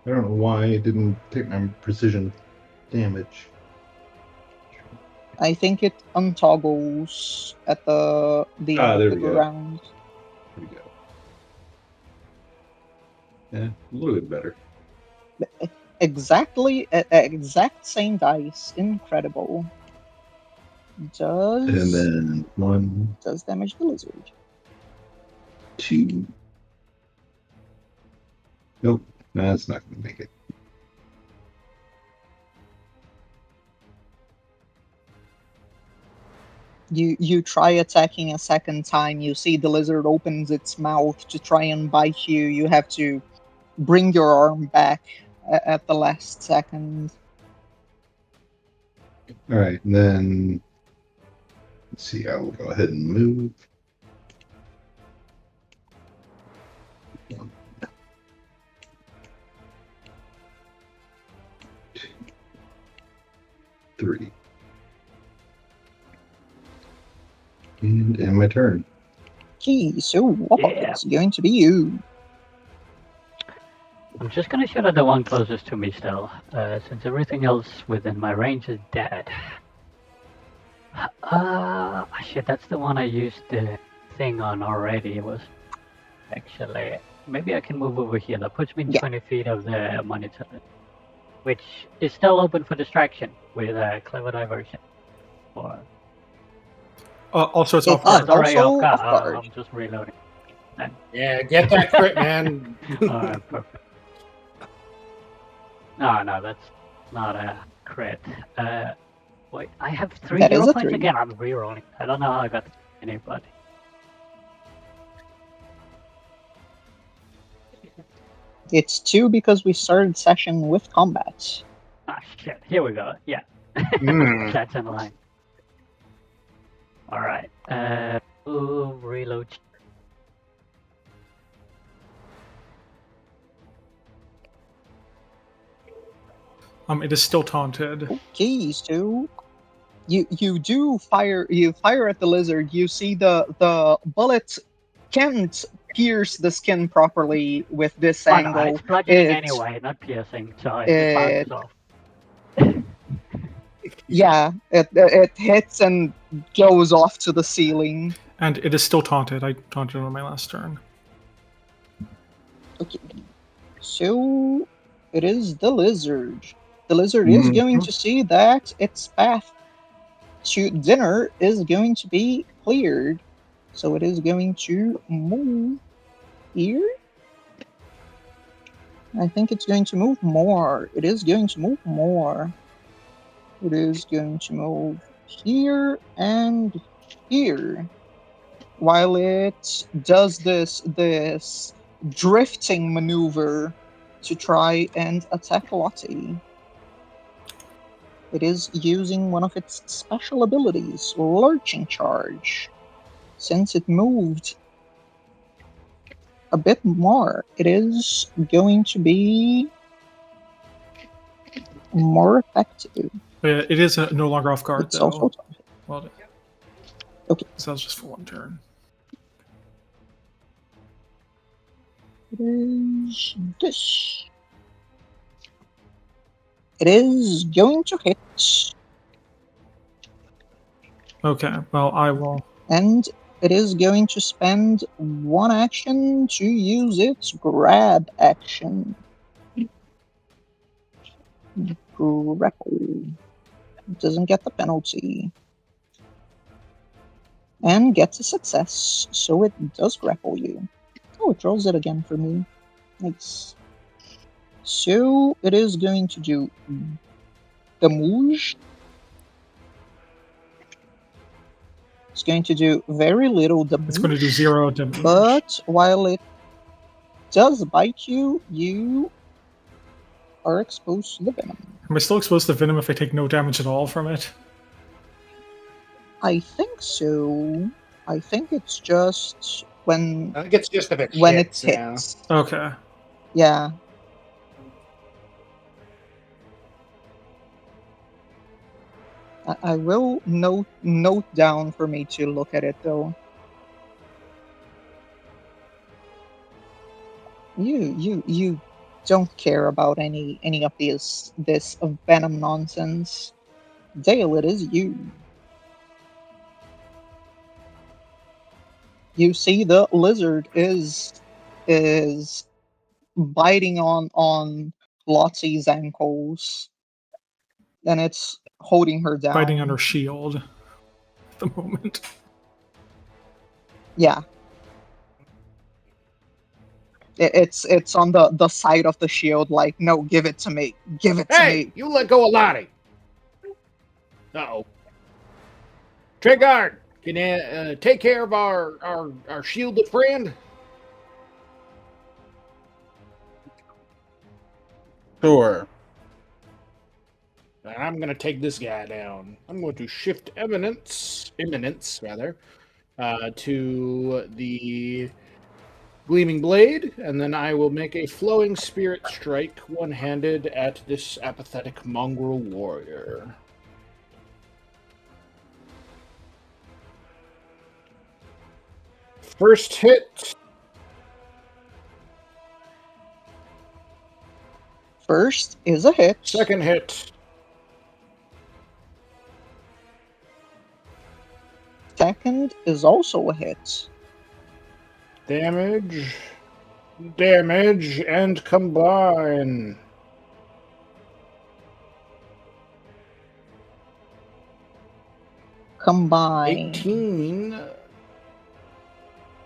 I don't know why it didn't take my precision damage. I think it untoggles at the end there of we the go. round. There we go. Yeah, a little bit better. Exact same dice. Incredible. And then 1, Does damage the lizard. 2. Nope, that's not going to make it. You try attacking a second time. You see the lizard opens its mouth to try and bite you. You have to bring your arm back at the last second. All right, and then let's see. I will go ahead and move. 1, 2, 3, and end my turn. Okay, so it's going to be you. I'm just gonna shoot at the one closest to me still, since everything else within my range is dead. Shit, that's the one I used the thing on already. It was actually... Maybe I can move over here. That puts me in 20 feet of the monitor, which is still open for distraction with a clever diversion. Or... Also, it's off guard. Sorry, off guard. I'm just reloading. Yeah, get that crit, man. Alright, perfect. No, that's not a crit. Wait, I have 3 hero points again. I'm rerolling. I don't know how I got anybody. It's 2 because we started session with combat. Ah, shit. Here we go. Yeah. That's in line. Alright. Reload. It is still taunted. Okay, so you do fire. You fire at the lizard. You see the bullet can't pierce the skin properly with this angle. No, it's bludgeoning anyway, not piercing. So it bounces off. Yeah, it hits and goes off to the ceiling. And it is still taunted. I taunted on my last turn. Okay, so it is the lizard. The lizard is going to see that its path to dinner is going to be cleared. So it is going to move here. I think it's going to move more. It is going to move more. It is going to move here and here. While it does this drifting maneuver to try and attack Lottie. It is using one of its special abilities, Lurching Charge. Since it moved a bit more, it is going to be more effective. It is no longer off guard, it's though. Also well, okay. So that's just for 1 turn. It is this. It is going to hit. Okay, well, I will... And it is going to spend 1 action to use its grab action. Grapple. Doesn't get the penalty. And gets a success, so it does grapple you. Oh, it rolls it again for me. Nice. So it is going to do damage. It's going to do very little damage. It's going to do 0 damage. But while it does bite you, you are exposed to the venom. Am I still exposed to venom if I take no damage at all from it? I think so. I think it's just when... I think it's just if it when hits, it hits. Yeah. Okay. Yeah. I will note down for me to look at it, though. You don't care about any of this venom nonsense. Dale, it is you. You see the lizard is biting on Lottie's ankles, and it's holding her down. Biting on her shield at the moment. Yeah. It's on the side of the shield, like, no, give it to me. Give it to me. Hey, you let go of Lottie. Uh-oh. Trigard, can you take care of our shielded friend? Sure. I'm going to take this guy down. I'm going to shift eminence rather, to the Gleaming Blade, and then I will make a Flowing Spirit strike one-handed at this apathetic mongrel warrior. First hit. First is a hit. Second hit. Second is also a hit. Damage, and combine. Combine. 18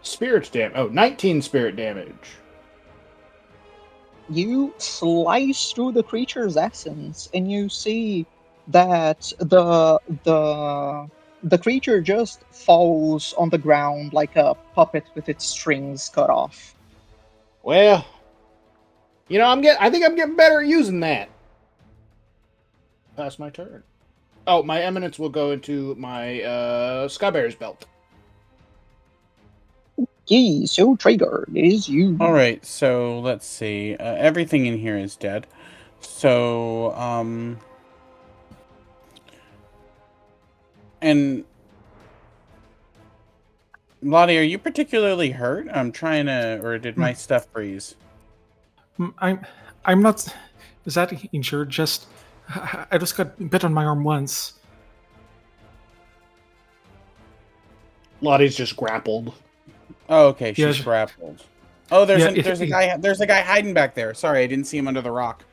spirit damage. Oh, 19 spirit damage. You slice through the creature's essence, and you see that the creature just falls on the ground like a puppet with its strings cut off. Well, you know, I think I'm getting better at using that. Pass my turn. Oh, my eminence will go into my Skybearer's belt. Yee, so Traeger, it is you. All right, so let's see. Everything in here is dead. So, and Lottie, are you particularly hurt? I'm trying to, or did my stuff freeze? I'm not that injured. Just I just got bit on my arm once. Lottie's just grappled. Oh, okay, she's Yeah. grappled. Oh, there's Yeah, there's a guy hiding back there. Sorry, I didn't see him under the rock.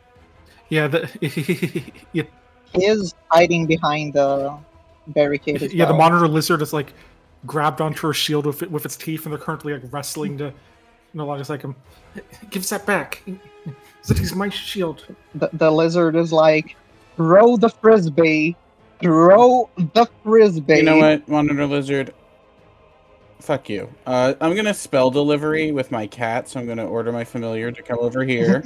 Yeah, He is hiding behind the barricade as yeah. The well. monitor lizard is like grabbed onto her shield with its teeth, and they're currently like wrestling to. Lotie's like, give us that back. He's my shield. The lizard is like, throw the frisbee. Throw the frisbee. You know what, Monitor Lizard? Fuck you. I'm gonna spell delivery with my cat, so I'm gonna order my familiar to come over here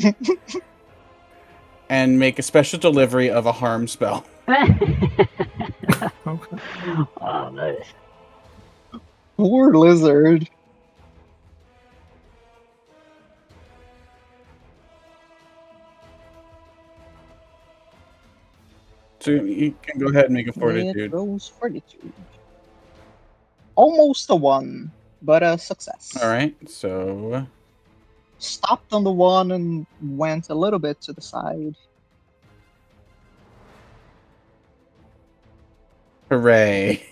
and make a special delivery of a harm spell. Okay. Oh, nice. Poor lizard. So you can go ahead and make a It fortitude. rolls fortitude. Almost a 1, but a success. All right, so Stopped on the 1 and went a little bit to the side. hooray!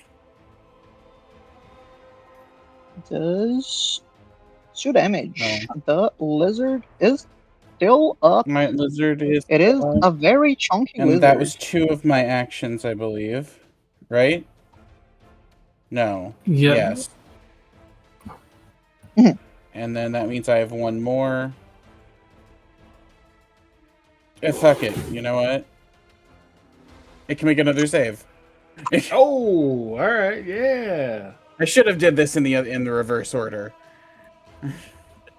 Does 2 damage. Oh. The lizard is still up. My lizard is. It is a very chunky And lizard. that was 2 of my actions, I believe. Right? No. Yeah. Yes. Mhm. And then that means I have 1 more. Fuck it. You know what? It can make another save. Oh, all right, yeah. I should have did this in the reverse order.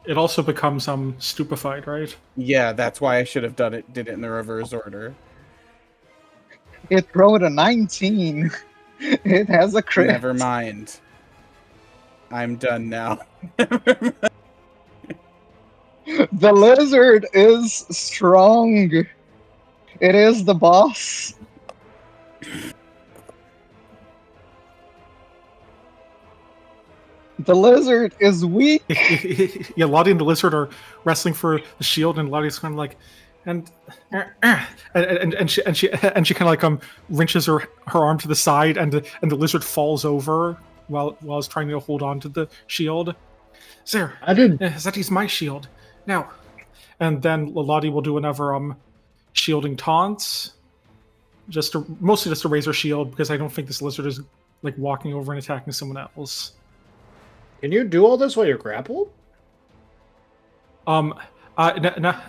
It also becomes stupefied, right? Yeah, that's why I should have did it in the reverse order. It rolled a 19. It has a crit. Never mind. I'm done now. The lizard is strong. It is the boss. The lizard is weak. Yeah, Lottie and the lizard are wrestling for the shield, and Lottie's kind of like, and she kind of like wrenches her arm to the side, and the lizard falls over while it's trying to hold on to the shield. There, I did. that is my shield now. And then Lottie will do another shielding taunts, mostly just to raise her shield, because I don't think this lizard is like walking over and attacking someone else. Can you do all this while you're grappled? Now that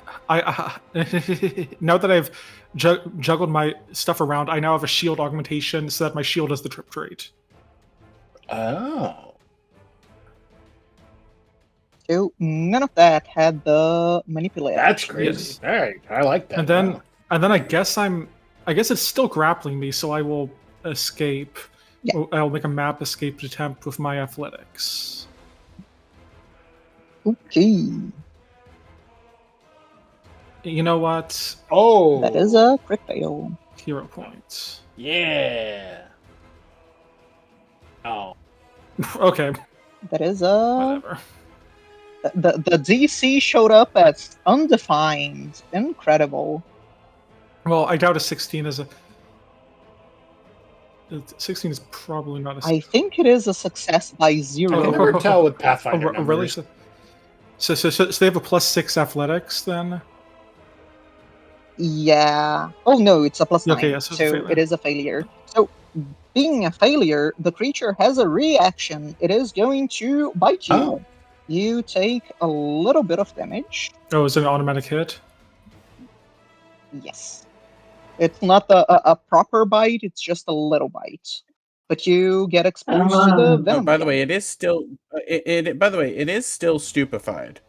I've juggled my stuff around, I now have a shield augmentation so that my shield has the trip trait. Oh. So none of that had the manipulate. That's action. crazy. Yes. All right, I like that. And then Wow. I guess it's still grappling me, so I will escape. Yeah. I'll make a map escape attempt with my athletics. Okay. You know what? Oh, That is a crit fail. Hero points. yeah. Oh, Okay, That is a... whatever. The DC showed up as undefined. Incredible. Well, I doubt a 16 is a. 16 is probably not a. I think it is a success by I 0. can never tell with Pathfinder Oh, really? numbers. So they have a +6 athletics then? Yeah. Oh no, it's a +9. Okay, yeah, so it's a so failure. it is a failure. So being a failure, the creature has a reaction. It is going to bite you. Oh. You take a little bit of damage. Oh, is it an automatic hit? Yes. It's not a proper bite, it's just a little bite. But you get exposed to the venom. Oh, by the again. way, it is still. By the way, it is still stupefied.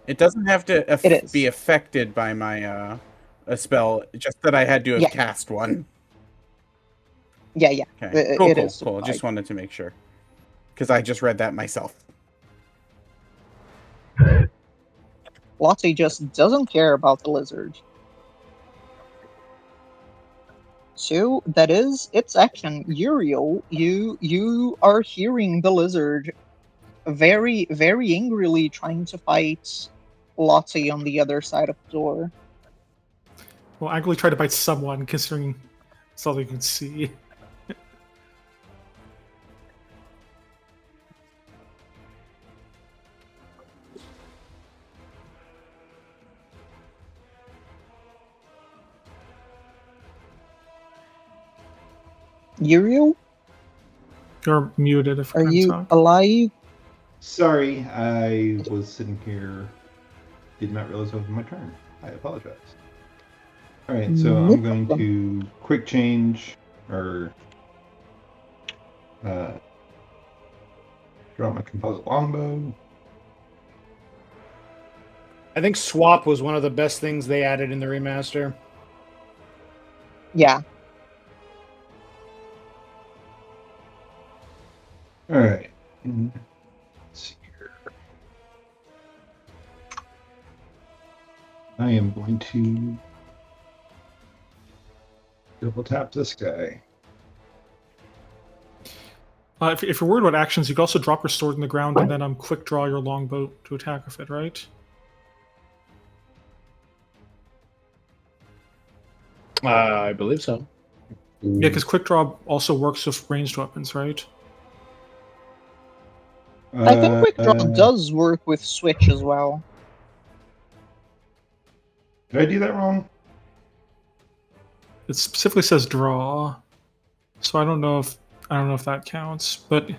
It doesn't have to It is. be affected by my a spell. Just that I had to have Yeah. cast one. Yeah. Okay. It Cool. is Cool. stupefied. Just wanted to make sure because I just read that myself. Lottie just doesn't care about the lizard. So that is its action. Uriel, you are hearing the lizard very, very angrily trying to fight Lottie on the other side of the door. Well, I actually try to bite someone, considering that's all you can see. Uriel, You're muted if are I'm you talking. alive? Sorry, I was sitting here. Did not realize it was my turn. I apologize. All right, so No I'm going problem. to quick change or draw my composite longbow. I think swap was one of the best things they added in the remaster. Yeah. All right. Let's see here. I am going to double tap this guy. If you're worried about actions, you can also drop your sword in the ground and then quick draw your longbow to attack with it, right? I believe so. Yeah, because quick draw also works with ranged weapons, right? I think Quick Draw does work with Switch as well. Did I do that wrong? It specifically says draw, so I don't know if that counts, but yeah,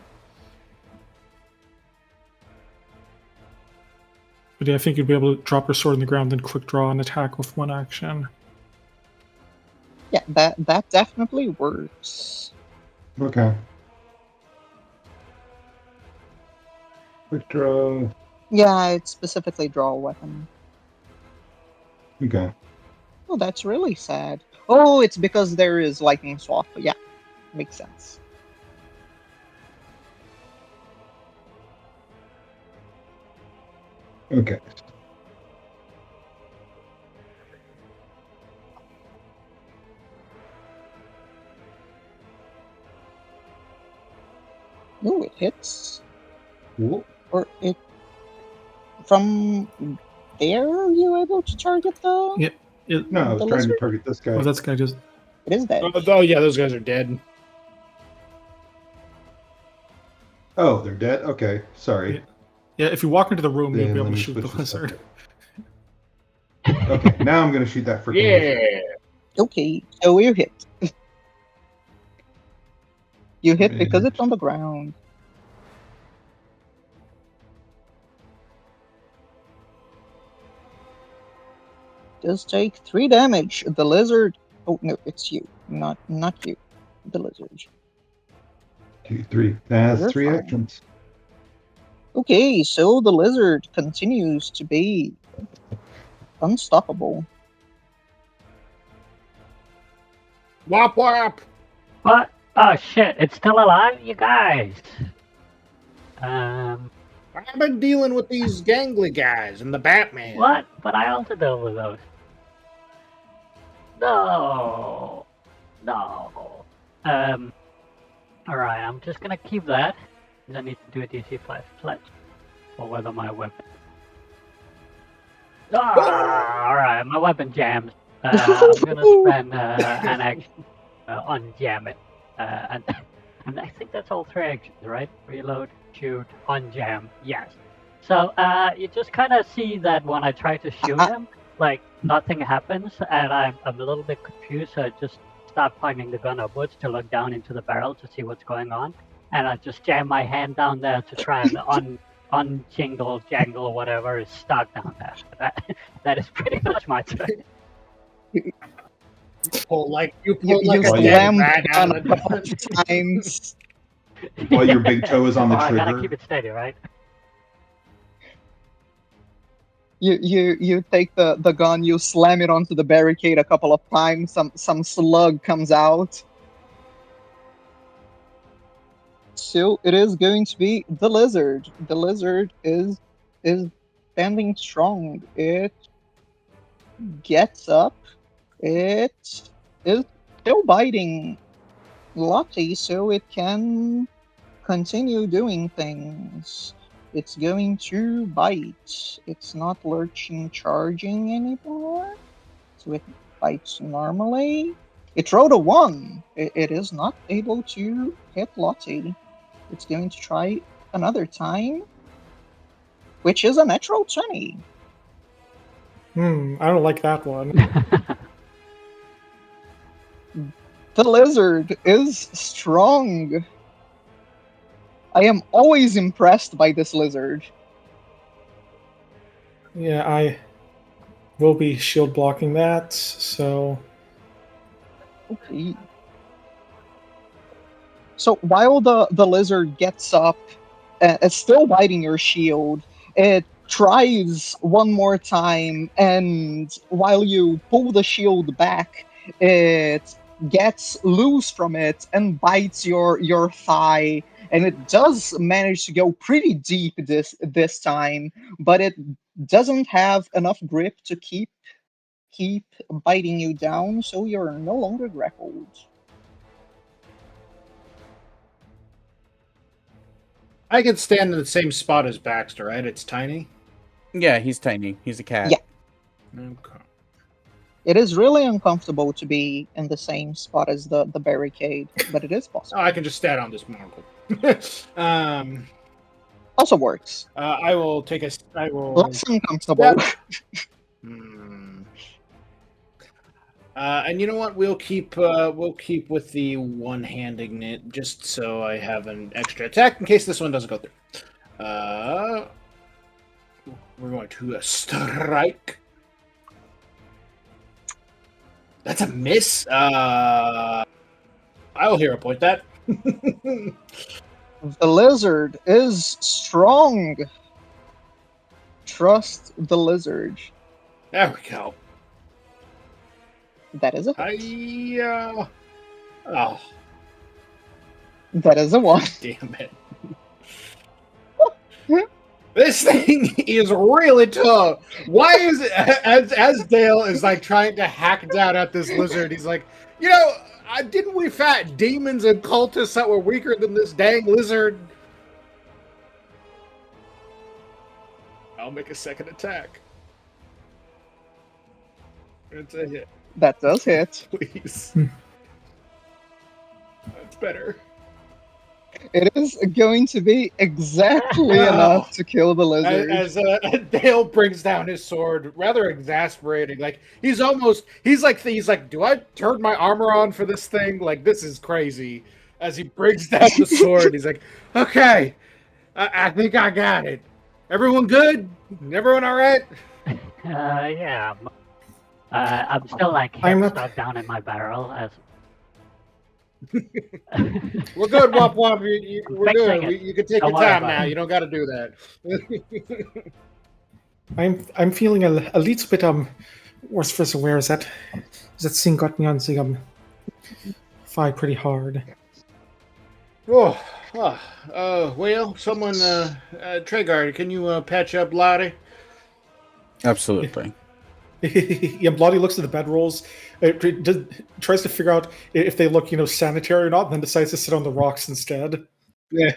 I think you'd be able to drop your sword in the ground, then quick draw and attack with one action. Yeah, that definitely works. Okay. Quick draw. Yeah, it's specifically draw a weapon. Okay. Oh, that's really sad. Oh, it's because there is lightning swap. Yeah, makes sense. Okay. Oh, it hits. Cool. Or it... From there, are you able to target the... Yeah. No, I was The trying lizard? to target this guy. Oh, this guy just. It is dead. Oh, yeah, those guys are dead. Oh, they're dead? Okay, sorry. Yeah, if you walk into the room, you'll Then be able let to me shoot the switch this up lizard. here. Okay, now I'm going to shoot that freaking lizard. Yeah. Okay, so you hit. You hit because it's on the ground. Just take 3 damage. The lizard... Oh, no, it's you. Not you. The lizard. 2, 3. That's You're 3 fine. actions. Okay, so the lizard continues to be unstoppable. Wop wop. What? Oh shit! It's still alive, you guys. I've been dealing with these gangly guys and the Batman. What? But I also deal with those. No. No. Alright, I'm just gonna keep that. I need to do a DC 5 pledge. Or whether my weapon. Alright, my weapon jams. I'm gonna spend an action unjam it. And I think that's all 3 actions, right? Reload, shoot, unjam. Yes. So you just kind of see that when I try to shoot him, like nothing happens, and I'm a little bit confused. So I just start pointing the gun upwards to look down into the barrel to see what's going on, and I just jam my hand down there to try and unjingle, jangle, whatever is stuck down there. That is pretty much my turn. You pull like You a dead slam rat out on of a the couple of times. While your big toe is on the I gotta trigger. keep it steady, right? You take the gun, you slam it onto the barricade a couple of times, some slug comes out. So it is going to be the lizard. The lizard is standing strong. It gets up. It is still biting Lottie, so it can continue doing things. It's going to bite. It's not lurching, charging anymore. So it bites normally. It rolled a 1. It is not able to hit Lottie. It's going to try another time, which is a natural 20. I don't like that one. The lizard is strong. I am always impressed by this lizard. Yeah, I will be shield blocking that, so Okay. So while the lizard gets up, it's still biting your shield. It tries one more time, and while you pull the shield back, it gets loose from it and bites your thigh. And it does manage to go pretty deep this time, but it doesn't have enough grip to keep biting you down, so you're no longer grappled. I can stand in the same spot as Baxter, right? It's tiny. Yeah, he's tiny. He's a cat. Yeah. Okay. It is really uncomfortable to be in the same spot as the barricade, but it is possible. Oh, I can just stand on this marble. Also works. I will take a. I will. Less uncomfortable. And you know what? We'll keep with the one-handing it just so I have an extra attack in case this one doesn't go through. We're going to strike. That's a miss. I will hero point that. The lizard is strong. Trust the lizard. There we go. That is a hit. Oh, That is a 1. damn it. This thing is really tough. Why is it, as Dale is like trying to hack down at this lizard, he's like, didn't we fight demons and cultists that were weaker than this dang lizard? I'll make a second attack. It's a hit. That does hit. Please. That's better. It is going to be exactly enough to kill the lizard. As Dale brings down his sword, rather exasperating. Like he's like, do I turn my armor on for this thing? Like this is crazy. As he brings down the sword, he's like, okay, I think I got it. Everyone good? Everyone all right? Yeah. I'm still like I'm not- stuck down in my barrel as We're good, Womp Womp. We're Fixing good. it. You can take Don't your worry time about now. it. You don't got to do that. I'm feeling a little bit worse for the wear. That thing got me on the thigh pretty hard. Oh, well, someone, Treyguard, can you patch up Lottie? Absolutely. Yeah, Bloody looks at the bedrolls, tries to figure out if they look, sanitary or not, and then decides to sit on the rocks instead. Yeah.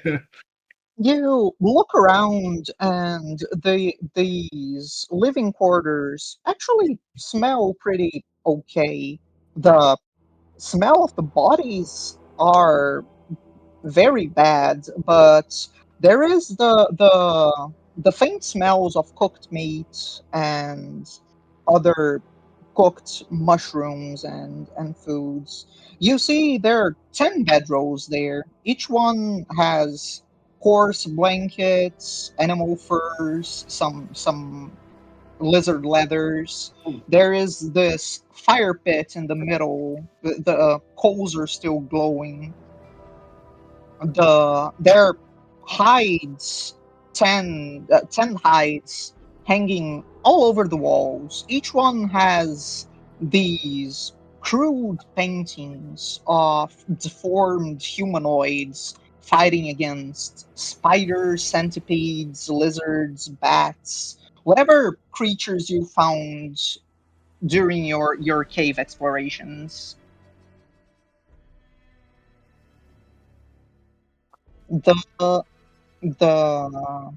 You look around, and these living quarters actually smell pretty okay. The smell of the bodies are very bad, but there is the faint smells of cooked meat and other cooked mushrooms and foods. You see there are 10 bedrolls there. Each one has coarse blankets, animal furs, some lizard leathers. There is this fire pit in the middle. The coals are still glowing. There are hides, 10 hides hanging all over the walls. Each one has these crude paintings of deformed humanoids fighting against spiders, centipedes, lizards, bats, whatever creatures you found during your cave explorations. The the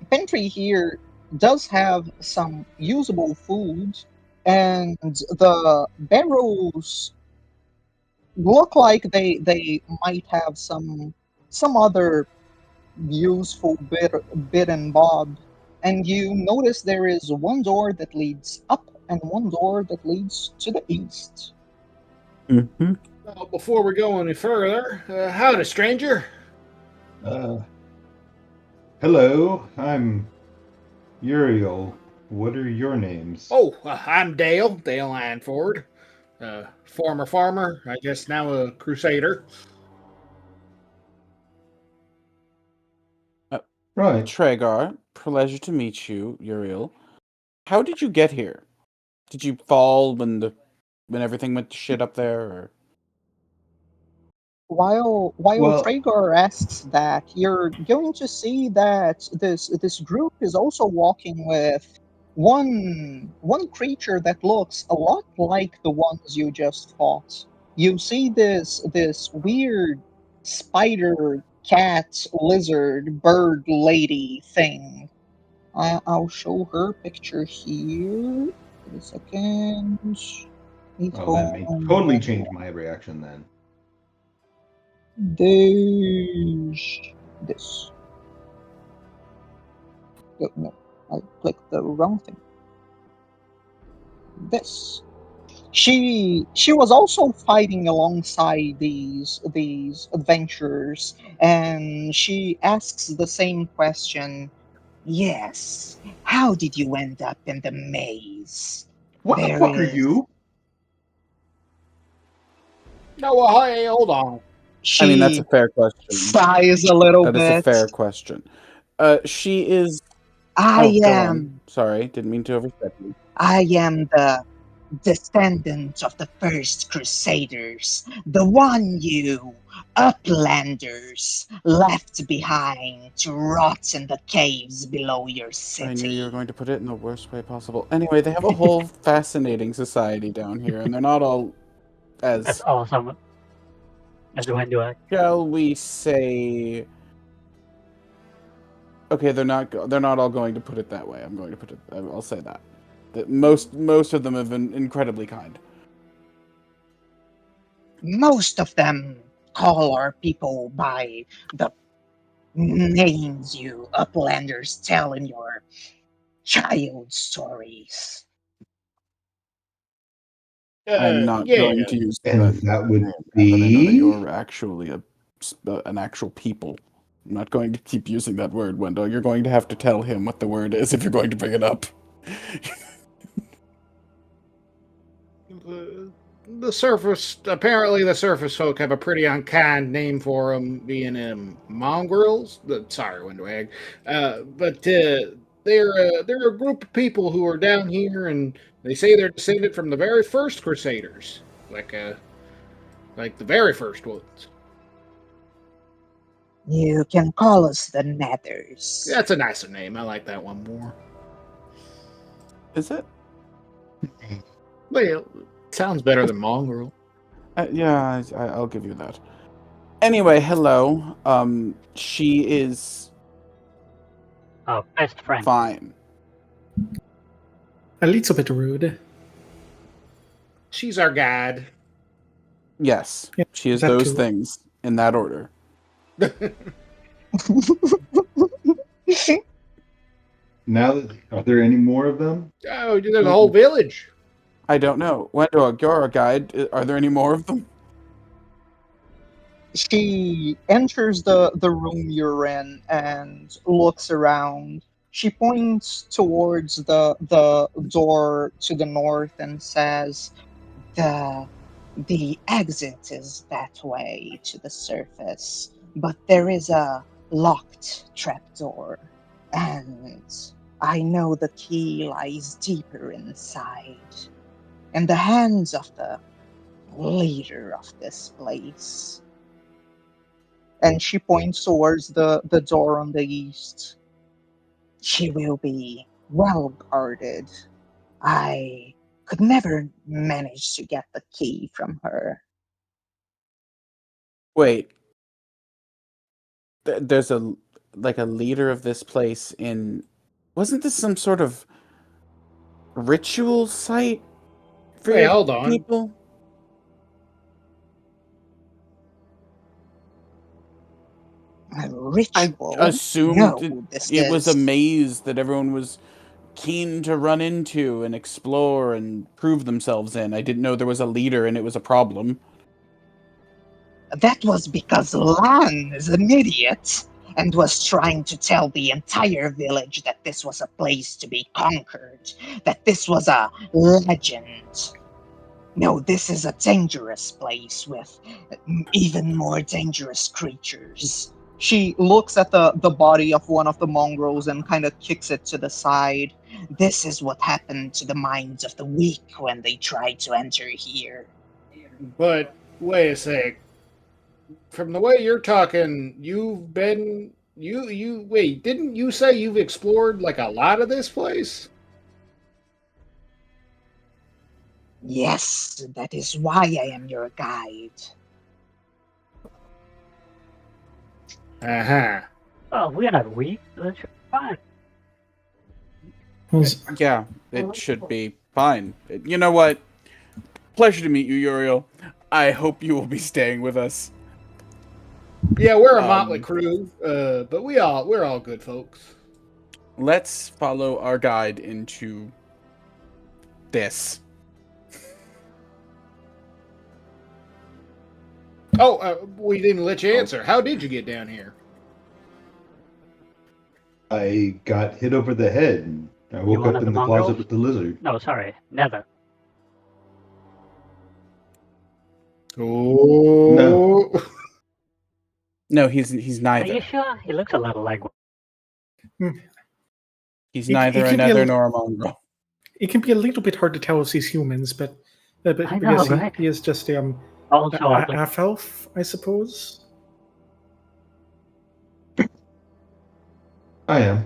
pantry here does have some usable food, and the barrels look like they might have some other useful bit and bob. And you notice there is one door that leads up and one door that leads to the east. Mm-hmm. Well, before we go any further, howdy, stranger. Hello, I'm Uriel. What are your names? Oh, I'm Dale Anford. Former farmer, I guess now a crusader. Right. Treyguard, pleasure to meet you, Uriel. How did you get here? Did you fall when everything went to shit up there? Or? While Well- Traeger asks that, you're going to see that this group is also walking with one creature that looks a lot like the ones you just fought. You see this weird spider, cat, lizard, bird lady thing. I'll show her picture here. Wait a second. Oh, that may totally change my reaction then. This. Oh, no, I clicked the wrong thing. This. She was also fighting alongside these adventurers, and she asks the same question. Yes. How did you end up in the maze? What the fuck are you? No, hey, hold on. She I mean, that's a fair question. sighs a little That bit. is a fair question. She is. I Go am. on. Sorry, didn't mean to overstep you. I am the descendant of the first Crusaders, the one you uplanders left behind to rot in the caves below your city. I knew you were going to put it in the worst way possible. Anyway, they have a whole fascinating society down here, and they're not all That's as, awesome. As when do I? shall we say? Okay, they're not all going to put it that way. I'm going to put it. I'll say that. That most of them have been incredibly kind. Most of them call our people by the names you uplanders tell in your child stories. I'm not yeah. going to use And that would name, but I know that be. you're actually an actual people. I'm not going to keep using that word, Wendell. You're going to have to tell him what the word is if you're going to bring it up. the surface folk have a pretty unkind name for them, being mongrels. Sorry, Windwag, but they're a group of people who are down here, and they say they're descended from the very first Crusaders, like the very first ones. You can call us the Nethers. That's a nicer name. I like that one more. Is it? Well, sounds better than mongrel. Yeah, I'll give you that. Anyway, hello. She is Oh, best friend. fine. A little bit rude. She's our guide. Yes, Yeah, she is that those too. things in that order. Now, are there any more of them? Oh, there's a whole village. I don't know. Wendog, you're our guide. Are there any more of them? She enters the room you're in and looks around. She points towards the door to the north and says, the exit is that way to the surface, but there is a locked trapdoor, and I know the key lies deeper inside, in the hands of the leader of this place. And she points towards the door on the east. She will be well guarded. I could never manage to get the key from her. Wait. There's a leader of this place in. Wasn't this some sort of ritual site for Wait, your hold on. people? A ritual? I assumed No, it was a maze that everyone was keen to run into and explore and prove themselves in. I didn't know there was a leader and it was a problem. That was because Lan is an idiot and was trying to tell the entire village that this was a place to be conquered, that this was a legend. No, this is a dangerous place with even more dangerous creatures. She looks at the body of one of the mongrels and kind of kicks it to the side. This is what happened to the minds of the weak when they tried to enter here. But wait a sec. From the way you're talking, you've been wait, didn't you say you've explored like a lot of this place? Yes, that is why I am your guide. Uh-huh. Oh, we're not weak. That's fine. Yeah, it should be fine. You know what? Pleasure to meet you, Uriel. I hope you will be staying with us. Yeah, we're a motley crew, but we're all good folks. Let's follow our guide into this. Oh, we didn't let you answer. How did you get down here? I got hit over the head, and I woke one up of in the the closet mongrels? with the lizard. No, sorry, Nether. Oh No. No, he's Are neither. you sure? He looks a little like one. He's He neither can a be a nether l- nor a mongrel. It can be a little bit hard to tell if he's humans, but I know, because right? he is just Also ugly. half elf, I suppose. I am.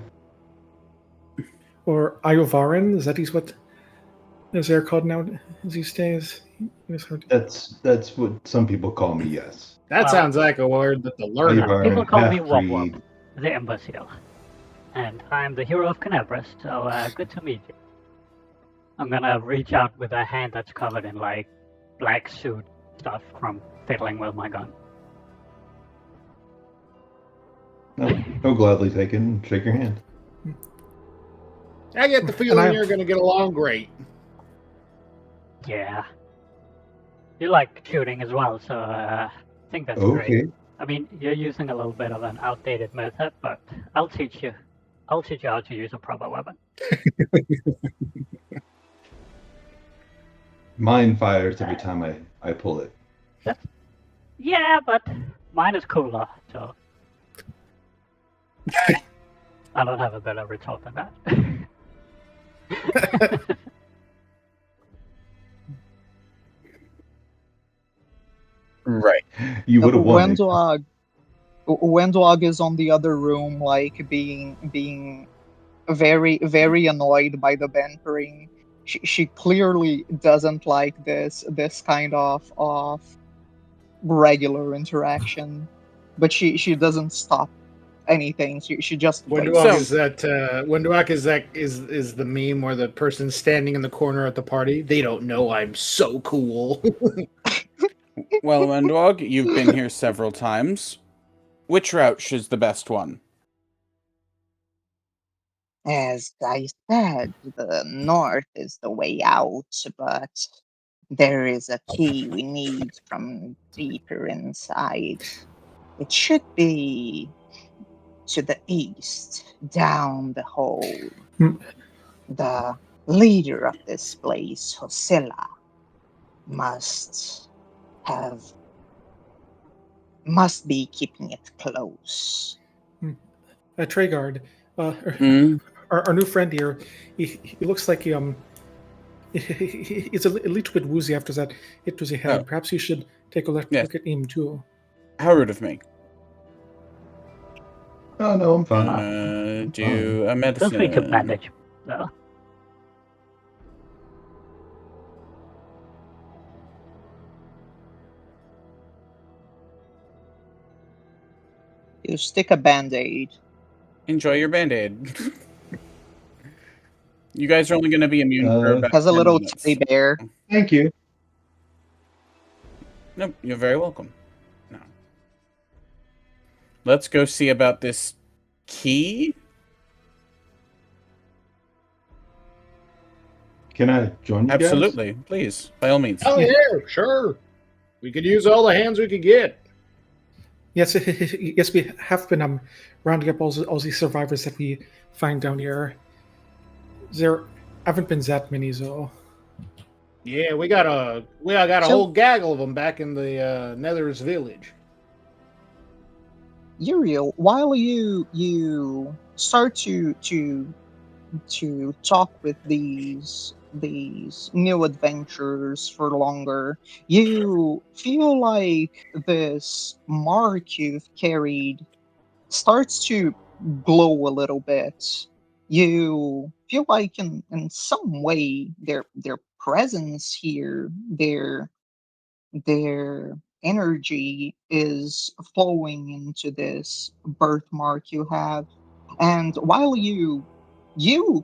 Or Iovaran, is that he's what is there called now these days? That's what some people call me. Yes. that Well, sounds like a word that the learner. Ivar, People call me Wop half-breed. Wop, the imbecile. And I'm the hero of Canabras, so good to meet you. I'm gonna reach out with a hand that's covered in like black suit stuff from fiddling with my gun. I'll gladly take it and shake your hand. I get the feeling I- you're going to get along great. Yeah. You like shooting as well, so I think that's great. Okay. I mean, you're using a little bit of an outdated method, but I'll teach you. I'll teach you how to use a proper weapon. Mine fires every time I pull it. Yeah, but mine is cooler, so I don't have a better result than that. Right. You would have won. Wendog is on the other room, like being very very annoyed by the bantering. She clearly doesn't like this kind of regular interaction, but she doesn't stop anything. She just waits. Windwalk is that Windwalk is the meme where the person's standing in the corner at the party. They don't know I'm so cool. Well, Wendwog, you've been here several times. Which route is the best one? As I said, the north is the way out, but there is a key we need from deeper inside. It should be to the east, down the hole. Hmm. The leader of this place, Hosilla, must be keeping it close. Treyguard, Hmm? our new friend here, he looks like he's a little bit woozy after that hit to the head. Oh. Perhaps you should take a look Yes. at him too. How rude of me. Oh no, I'm fine. Do a Feel free to medicine. bandage, though. You stick a band-aid. Enjoy your band-aid. You guys are only going to be immune for about Has a 10 little minutes. teddy bear. Thank you. Nope, you're very welcome. No. Let's go see about this key. Can I join you guys? Absolutely, please, by all means. Oh yeah, sure. We could use all the hands we could get. Yes, yes, we have been rounding up all the survivors that we find down here. There haven't been that many, though. Yeah, we got a whole gaggle of them back in the Nether's village. Uriel, while you start to talk with these new adventurers for longer, you feel like this mark you've carried starts to glow a little bit. You feel like in some way their presence here, their energy is flowing into this birthmark you have. And while you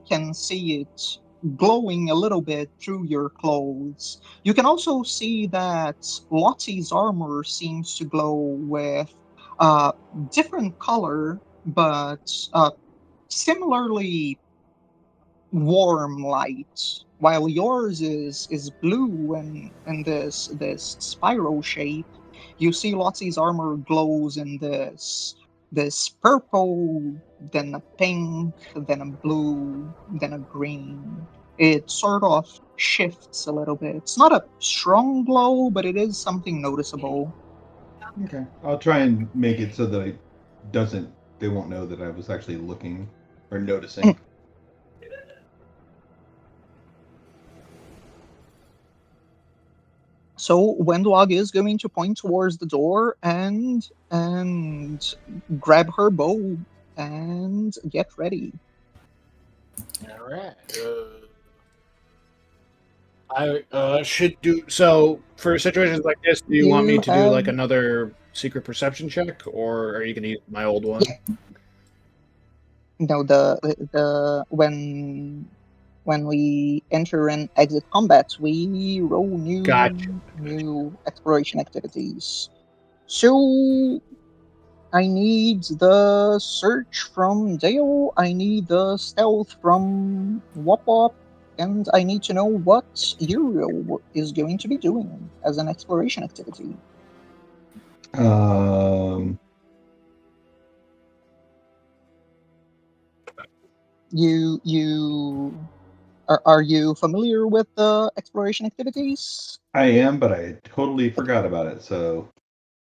can see it glowing a little bit through your clothes, you can also see that Lottie's armor seems to glow with different color, but similarly warm light, while yours is blue and this spiral shape. You see Lottie's armor glows in this purple, then a pink, then a blue, then a green. It sort of shifts a little bit. It's not a strong glow, but it is something noticeable. Okay. I'll try and make it so that they won't know that I was actually looking or noticing. So Wendwag is going to point towards the door and grab her bow and get ready. All right. I should do so for situations like this. Do you want me to do like another secret perception check, or are you going to use my old one? Yeah. No, the when we enter and exit combat, we roll new exploration activities. So I need the search from Dale, I need the stealth from Wop, and I need to know what Uriel is going to be doing as an exploration activity. You Are you familiar with the exploration activities? I am, but I totally forgot about it. So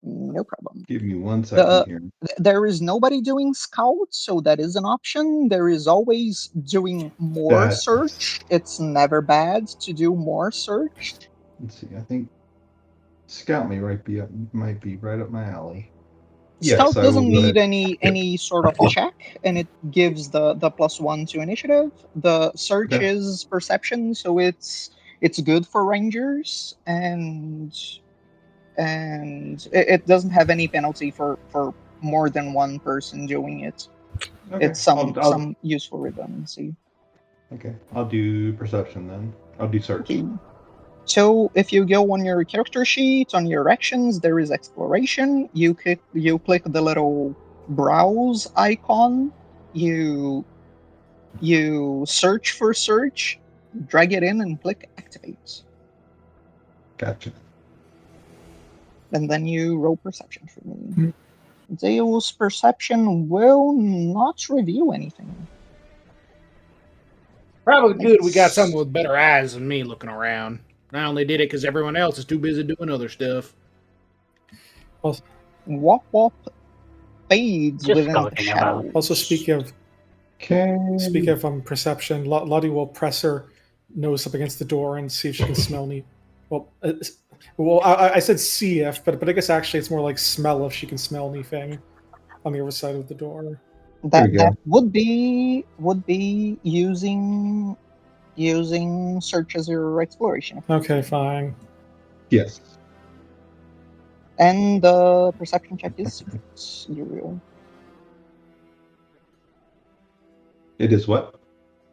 No problem. give me 1 second here. There is nobody doing scout, so that is an option. There is always doing more That- search. It's never bad to do more search. Let's see. I think Scout might be right up my alley. Scout Yes, I will doesn't go need ahead. any sort of check, and it gives the +1 to initiative. The search Okay. is perception, so it's good for rangers, and it doesn't have any penalty for more than one person doing it. Okay. It's some useful redundancy. Okay. I'll do perception then. I'll do search. Okay. So if you go on your character sheet, on your actions, there is exploration. You click the little browse icon. You search for search, drag it in, and click activate. Gotcha. And then you roll perception for me. Dale's perception will not reveal anything. Probably good we got someone with better eyes than me looking around. I only did it because everyone else is too busy doing other stuff. Wop Wop fades Just within the scouting about. shadows. Also, speaking of perception, Lottie will press her nose up against the door and see if she can smell any. Well, I said see if, but I guess actually it's more like smell if she can smell anything on the other side of the door. That would be using search as your exploration. Okay, fine. Yes. And the perception check is secrets. Uriel. It is what?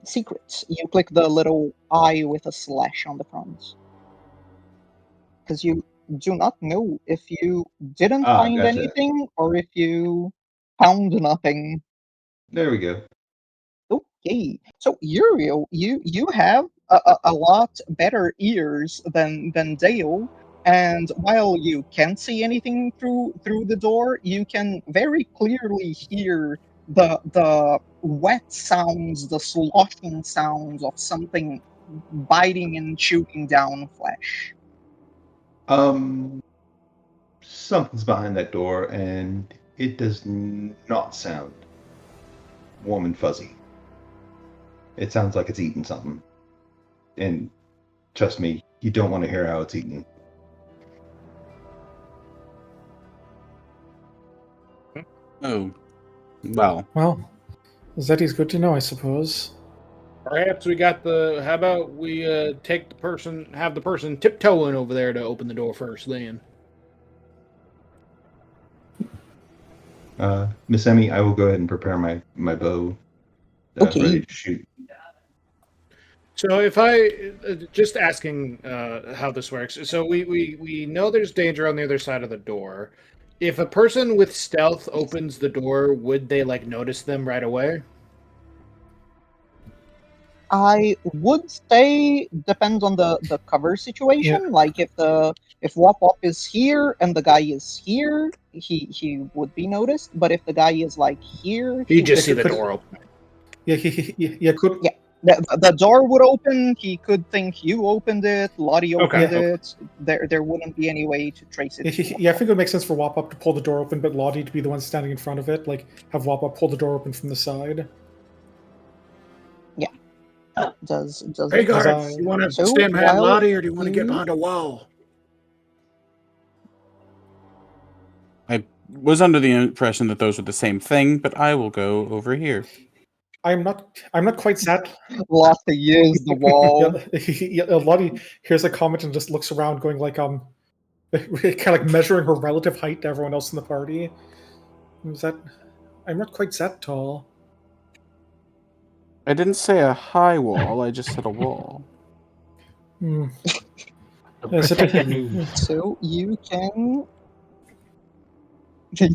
Secrets. You click the little eye with a slash on the front. Because you do not know if you didn't find gotcha. anything or if you found nothing. There we go. Okay, so Uriel, you have a lot better ears than Dale, and while you can't see anything through the door, you can very clearly hear the wet sounds, the sloshing sounds of something biting and chewing down flesh. Something's behind that door, and it does not sound warm and fuzzy. It sounds like it's eating something. And trust me, you don't want to hear how it's eating. Oh, well. Well, Zeddy's good to know, I suppose. Perhaps we got how about we have the person tiptoeing over there to open the door first then. Miss Emmy, I will go ahead and prepare my bow. Okay. Ready to shoot. So if just asking how this works. So we know there's danger on the other side of the door. If a person with stealth opens the door, would they notice them right away? I would say depends on the cover situation. Yeah. Like if Wop Wop is here and the guy is here, he would be noticed. But if the guy is here, You just see the door open. Yeah, could. Yeah. The door would open. He could think you opened it. Lottie opened it. There wouldn't be any way to trace it. Yeah, I think it would make sense for Wop Up to pull the door open, but Lottie to be the one standing in front of it. Have Wop Up pull the door open from the side. Yeah. Does Hey guys, you want to stand behind Lottie or do you want to get behind a wall? I was under the impression that those were the same thing, but I will go over here. I'm not quite sad. Lottie is the wall. Lottie hears a comment and just looks around, going kind of measuring her relative height to everyone else in the party. I'm not quite that tall. I didn't say a high wall. I just said a wall. So you can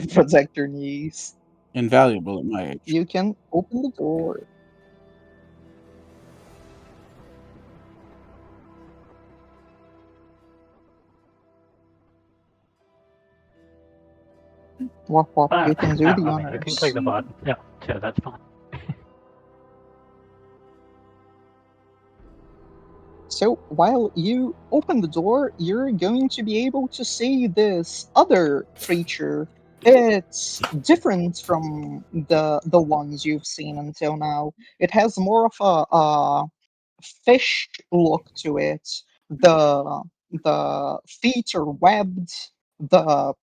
protect your knees. Invaluable at my age. You can open the door. Wop Wop, you can do the honors. You can click the button. Yeah, sure, that's fine. So while you open the door, you're going to be able to see this other creature. It's different from the ones you've seen until now. It has more of a fish look to it. The feet are webbed. The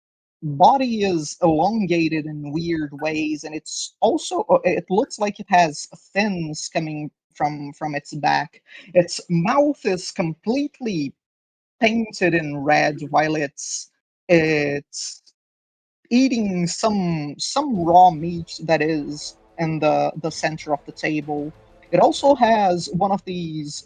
body is elongated in weird ways, and it's also it looks like it has fins coming from its back. Its mouth is completely painted in red, while it's eating some raw meat that is in the center of the table. It also has one of these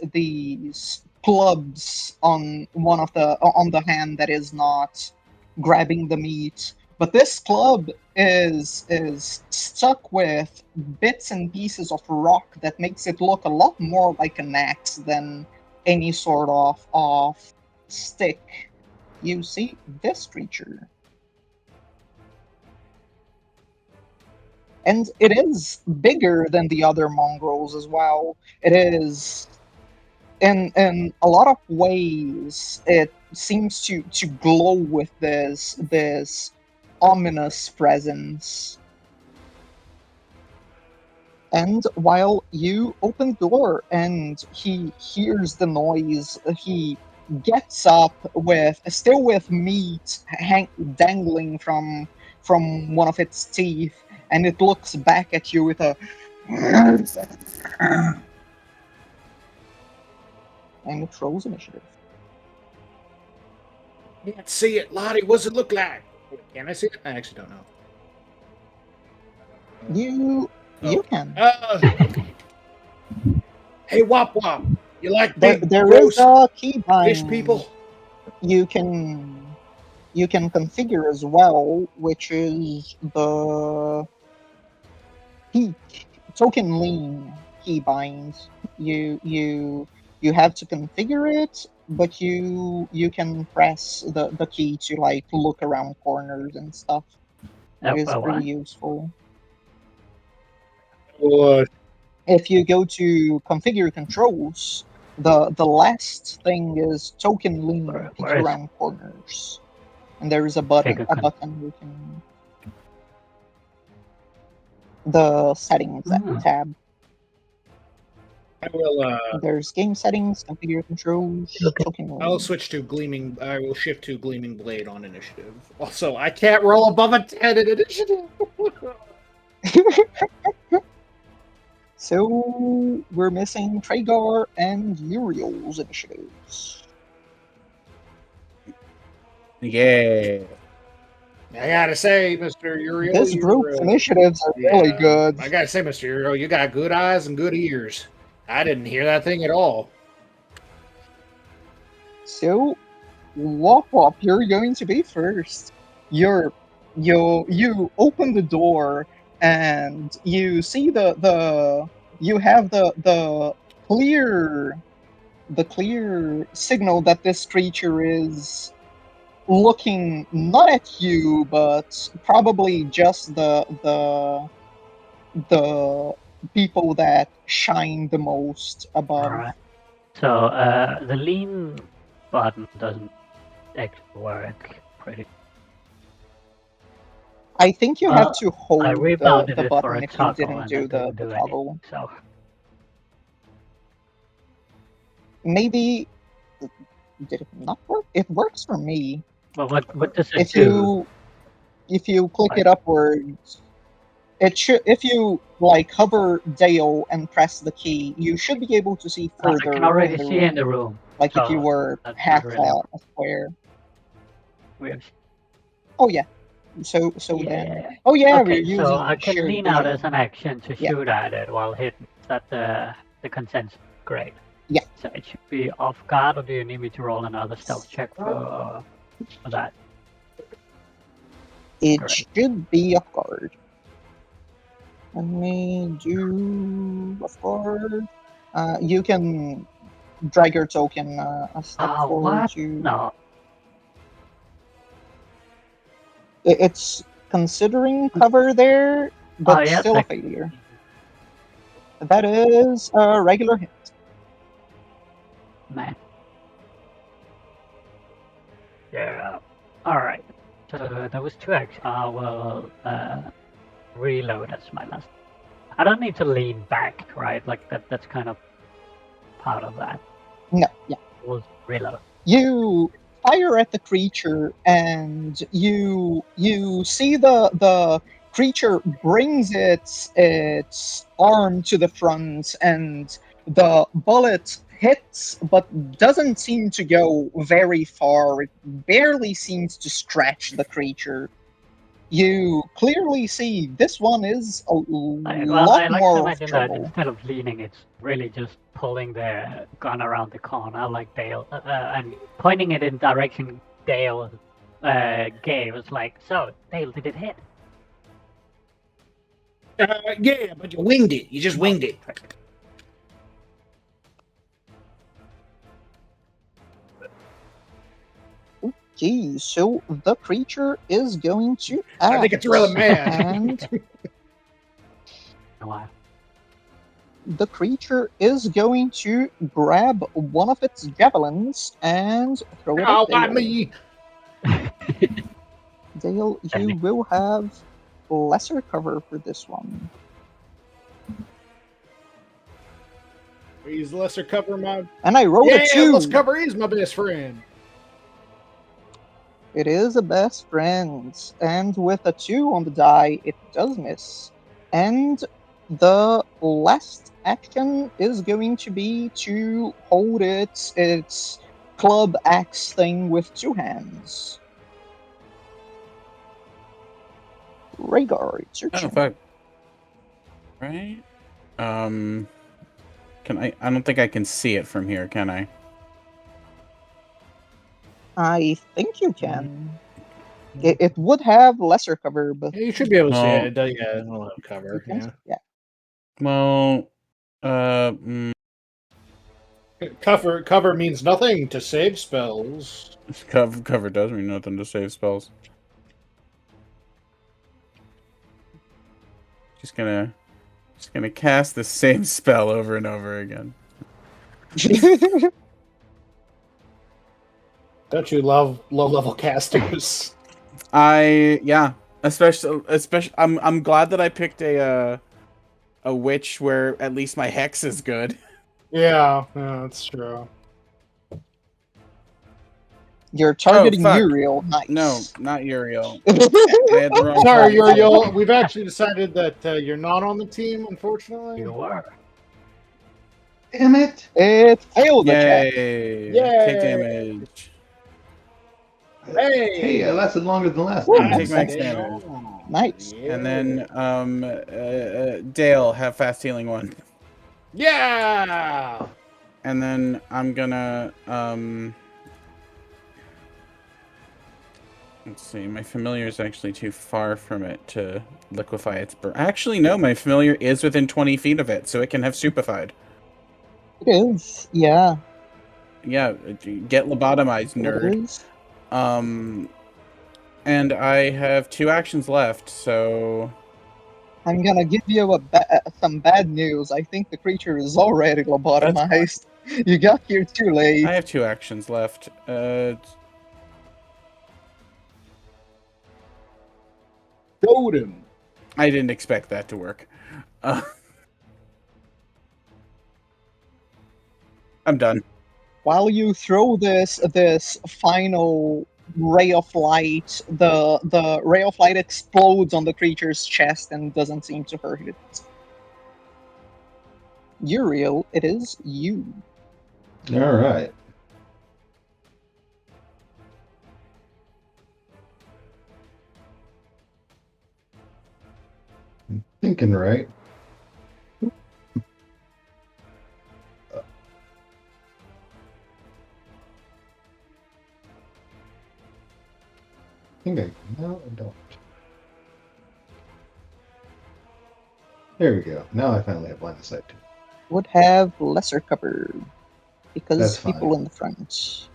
clubs on on the hand that is not grabbing the meat. But this club is stuck with bits and pieces of rock that makes it look a lot more like an axe than any sort of stick. You see this creature. And it is bigger than the other mongrels as well. It is, in a lot of ways, it seems to glow with this ominous presence. And while you open the door and he hears the noise, he gets up still with meat dangling from one of its teeth, and it looks back at you with a and it rolls initiative. Can't see it, Lottie. What's it look like? Can I see it? I actually don't know. You can. Hey, Wop Wop, you like There big, is gross a keybind fish people? you can configure as well, which is the token lean keybind. You have to configure it, but you can press the key to like look around corners and stuff. It is pretty useful. What? If you go to configure controls, the last thing is token lean, peek around corners, and there is a button you can. The settings tab. I will. There's game settings, configure controls. Token lean. I'll switch to gleaming. I will shift to gleaming blade on initiative. Also, I can't roll above a 10 in initiative. So we're missing Tragar and Uriel's initiatives. Yeah. I gotta say, Mr. Uriel, this group's initiatives are really good. I gotta say, Mr. Uriel, you got good eyes and good ears. I didn't hear that thing at all. So, Wop Wop, you're going to be first. You open the door and you see you have the clear signal that this creature is looking not at you, but probably just the people that shine the most above. Right. So the lean button doesn't actually work pretty. I think you have to hold the button if you didn't do the toggle. So maybe did it not work? It works for me. Well, what does it do? If you click it upwards, it should. If you like hover Dale and press the key, you should be able to see further. I can already see in the room. Like if you were half a square. Weird. Oh yeah. So then. Oh yeah. Okay, we're using so I can lean out vision. as an action to shoot at it while hitting. Is that the consensus? Great. Yeah. So it should be off guard, or do you need me to roll another stealth check for that? It should be off guard. Let me do off guard. You can drag your token a step forward what? to. No. It's considering cover there, but still a failure. That is a regular hit. Man. Alright. So there was 2 actions. I will reload as my last. I don't need to lean back, right? Like that's kind of part of that. No, yeah. We'll reload. You fire at the creature, and you see the creature brings its arm to the front, and the bullet hits, but doesn't seem to go very far. It barely seems to scratch the creature. You clearly see this one is a Well, I lot like to more imagine that trouble. instead of leaning, it's really just pulling their gun around the corner, like Dale, and pointing it in direction Dale gave. It's like, so Dale, did it hit? Yeah, but you winged it. You just winged it. Geez, so the creature is going to act. I think it's really mad. And Why? the creature is going to grab one of its javelins and throw it Oh, at why Dale. me? Dale, you will have lesser cover for this one. He's lesser cover my. And I rolled a 2. Lesser cover is my best friend. It is a best friend. And with a 2 on the die, it does miss. And the last action is going to be to hold its club axe thing with 2 hands. Rhaegar, it's your Oh turn. fuck. Right? Can I don't think I can see it from here, can I? I think you can. It would have lesser cover, but Yeah, you should be able to see Oh. it. It does, yeah, it'll have cover. Yeah. Well, Cover means nothing to save spells. cover does mean nothing to save spells. Just gonna cast the same spell over and over again. Don't you love low-level casters? Especially I'm glad that I picked a witch where at least my hex is good. Yeah, that's true. You're targeting fuck. Uriel. Nice. No, not Uriel. I had the wrong Sorry, target. Uriel. We've actually decided that you're not on the team, unfortunately. You were. Damn it! It failed the check. Yay! Yay! Take damage. Hey! It lasted longer than last Woo. time. Take max damage. Nice. And then Dale, have fast healing 1. Yeah! And then I'm gonna let's see, my familiar is actually too far from it to liquefy its Actually, no, my familiar is within 20 feet of it, so it can have stupefied. It is. Yeah. Yeah, get lobotomized, nerd. It is. And I have 2 actions left, so I'm gonna give you some bad news. I think the creature is already lobotomized. You got here too late. I have 2 actions left. Totem. I didn't expect that to work. I'm done. While you throw this final ray of light, the ray of light explodes on the creature's chest and doesn't seem to hurt it. Uriel, it is you. All right. I'm thinking right. No, I don't. There we go. Now I finally have line of sight to it. Would have lesser cover because That's fine. people in the front.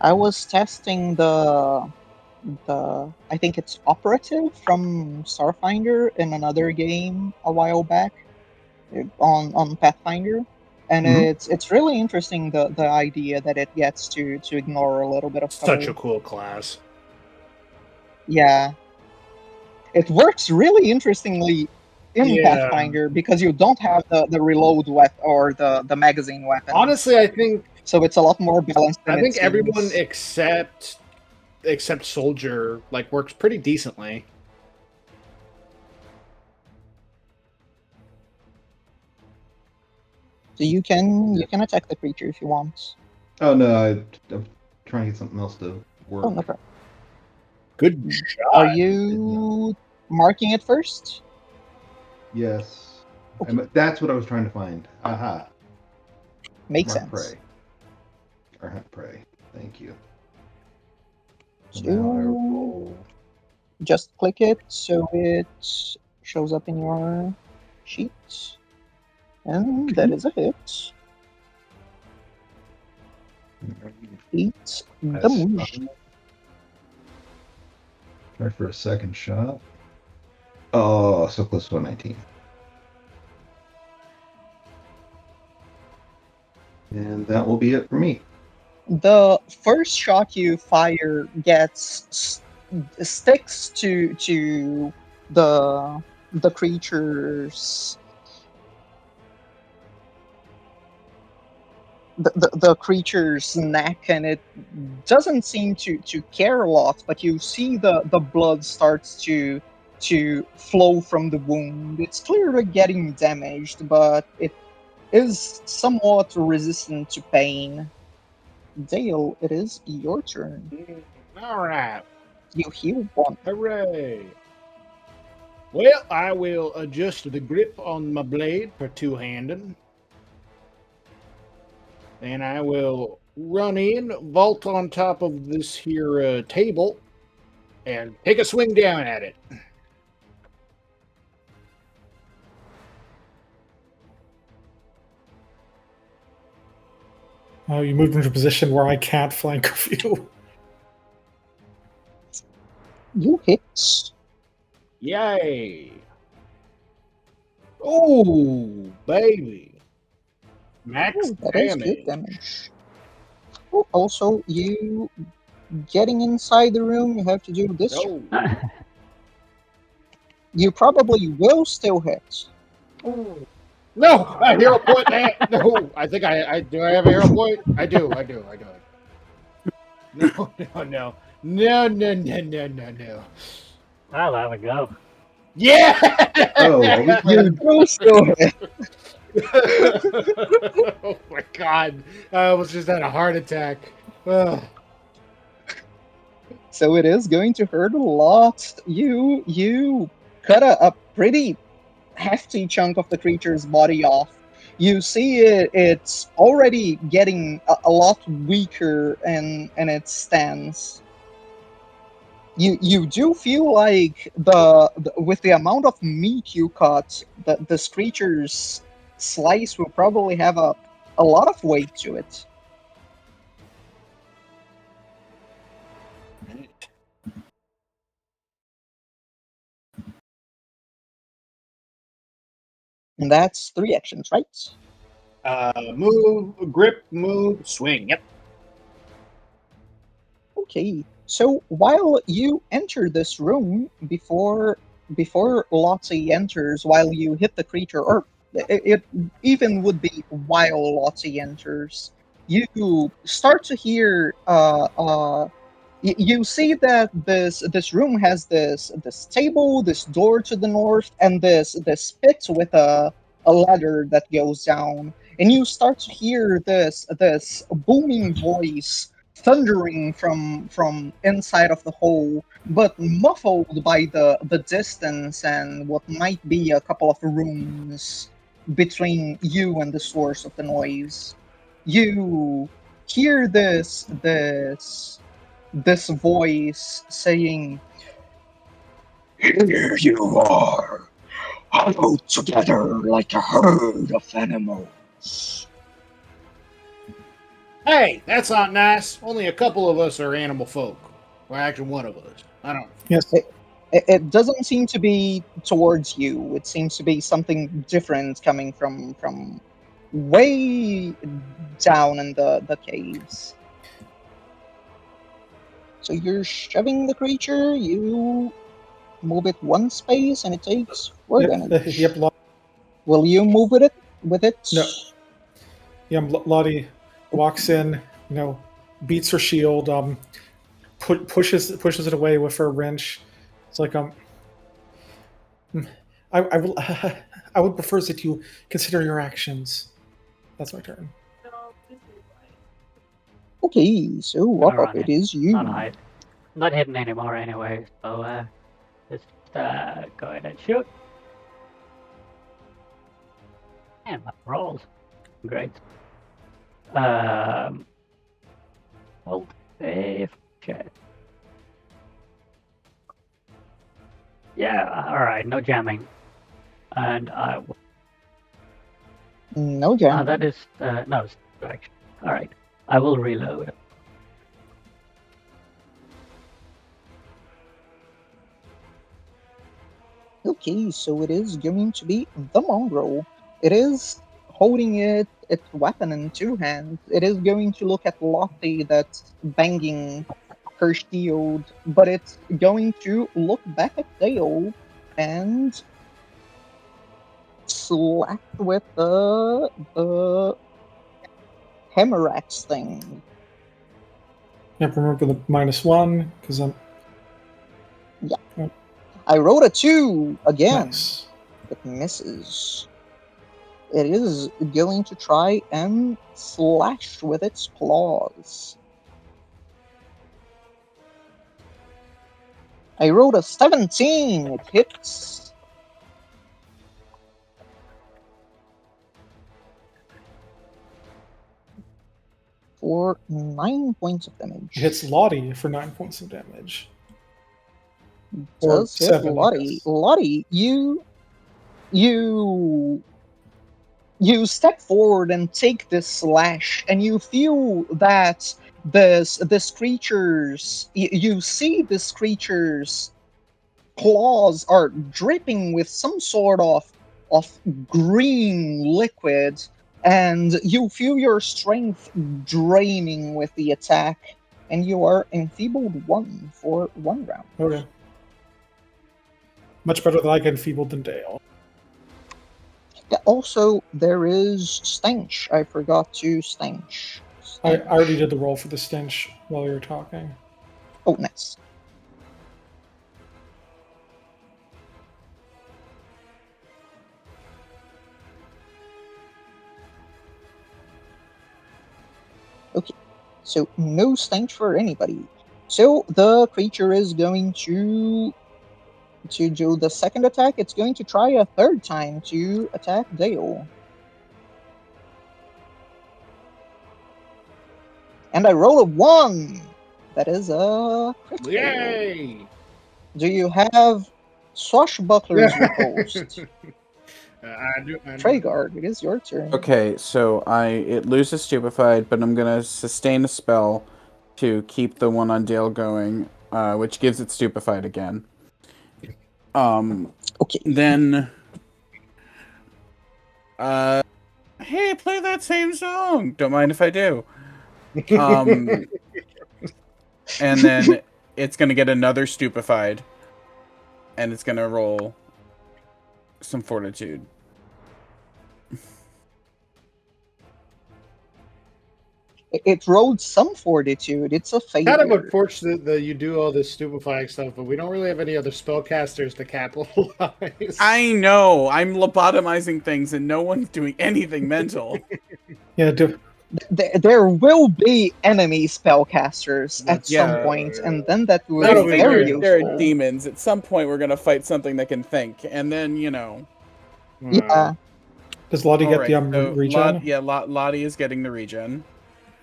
I was testing the I think it's operative from Starfinder in another game a while back. on Pathfinder, and Mhm. it's really interesting the idea that it gets to ignore a little bit of Such a cover. cool class. Yeah, it works really interestingly in Yeah. Pathfinder because you don't have the reload weapon or the magazine weapon. Honestly, I think So it's a lot more balanced than it everyone seems. except Soldier like works pretty decently. So you can attack the creature if you want. Oh no, I'm trying to get something else to work. Oh, no problem. Good Are shot. you marking it first? Yes. Okay. That's what I was trying to find. Aha. Makes Mark sense. prey. Or hunt prey. Thank you. So So now I roll. just click it so it shows up in your sheet. And that is a hit. 8 damage. Try for a second shot. Oh, so close to a 19. And that will be it for me. The first shot you fire sticks to the creature's the creature's neck, and it doesn't seem to care a lot, but you see the blood starts to flow from the wound. It's clearly getting damaged, but it is somewhat resistant to pain. Dale, it is your turn. All right. You heal 1. Hooray. Well, I will adjust the grip on my blade for two-handed. And I will run in, vault on top of this here table, and take a swing down at it. Oh, you moved into a position where I can't flank of you. You hit. Yay! Oh, baby. Max Oh, that is good damage. Oh, also, you getting inside the room, you have to do this. Oh. You probably will still hit. No, a hero point. No, I think I do. I have a hero point. I do. No. Oh, there we go. Yeah. Oh, are we You playing? do still hit. Oh my god! I almost just had a heart attack. Ugh. So it is going to hurt a lot. You cut a pretty hefty chunk of the creature's body off. You see it's already getting a lot weaker in its stance. You do feel like with the amount of meat you cut, this creature's slice will probably have a lot of weight to it. And that's 3 actions, right? Move, grip, move, swing. Yep. Okay. So while you enter this room, before Lottie enters, while you hit the creature, or it even would be while Lottie enters, you start to hear you see that this room has this table, this door to the north, and this pit with a ladder that goes down, and you start to hear this booming voice thundering from inside of the hole, but muffled by the distance and what might be a couple of rooms between you and the source of the noise. You hear this voice saying, "Here you are, huddled together like a herd of animals." Hey, that's not nice. Only a couple of us are animal folk. Well, actually, one of us. I don't. Yes. It doesn't seem to be towards you. It seems to be something different coming from way down in the caves. So you're shoving the creature, you move it one space, and it takes 4 damage. Yep. Will you move with it? No. Lottie walks in, beats her shield, pushes it away with her wrench. It's like I will I would prefer that you consider your actions. That's my turn. Okay, so what up? It is you. Not hide. Not hidden anymore anyway, so just go ahead and shoot. And my rolls. Great. Hold save check. Yeah, alright, no jamming. And I will. No jam. That is no distraction. Alright. I will reload. Okay, so it is going to be the mongrel. It is holding its weapon in 2 hands. It is going to look at Lottie that's banging her shield, but it's going to look back at Dale and slash with the Hemorrhax thing. Yep, remember the -1 because I'm. Yeah. I rolled a 2 again. Nice. It misses. It is going to try and slash with its claws. I rolled a 17. It hits. For 9 points of damage. It hits Lottie for 9 points of damage. Does hit 7, Lottie. Lottie, you step forward and take this slash, and you feel that this creature's you see this creature's claws are dripping with some sort of green liquid, and you feel your strength draining with the attack, and you are enfeebled 1 for 1 round. Okay. Much better that I get enfeebled than Dale. Yeah, also, there is stench. I forgot to stench. I already did the roll for the stench while you were talking. Oh, nice. Okay, so no stench for anybody. So the creature is going to do the second attack. It's going to try a 3rd time to attack Dale. And I roll a 1. That is a critical. Yay! Do you have swashbucklers repulsed? I do. Treyguard, it is your turn. Okay, so it loses stupefied, but I'm gonna sustain a spell to keep the one on Dale going, which gives it stupefied again. Okay. Then, hey, play that same song. Don't mind if I do. And then it's gonna get another stupefied, and it's gonna roll some fortitude. It rolled some fortitude. It's a failure. Kind of unfortunate that you do all this stupefying stuff, but we don't really have any other spellcasters to capitalize. I know. I'm lobotomizing things, and no one's doing anything mental. Yeah, There will be enemy spellcasters at some point, and then that will That'll be be very great. useful. There are demons. At some point, we're gonna fight something that can think, and then Yeah. Does Lottie get the so regen? Lottie is getting the regen.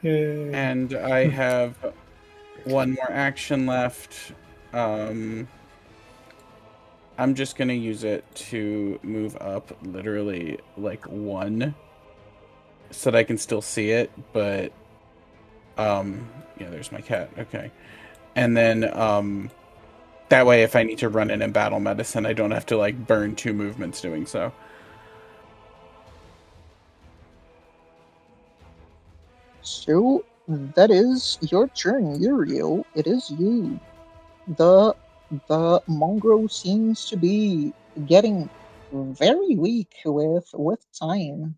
Yay. And I have one more action left. I'm just gonna use it to move up literally like 1 so that I can still see it, but yeah, there's my cat. Okay. And then That way, if I need to run in and battle medicine, I don't have to like burn 2 movements doing so. So that is your turn, Uriel. It is you. The mongrel seems to be getting very weak with time.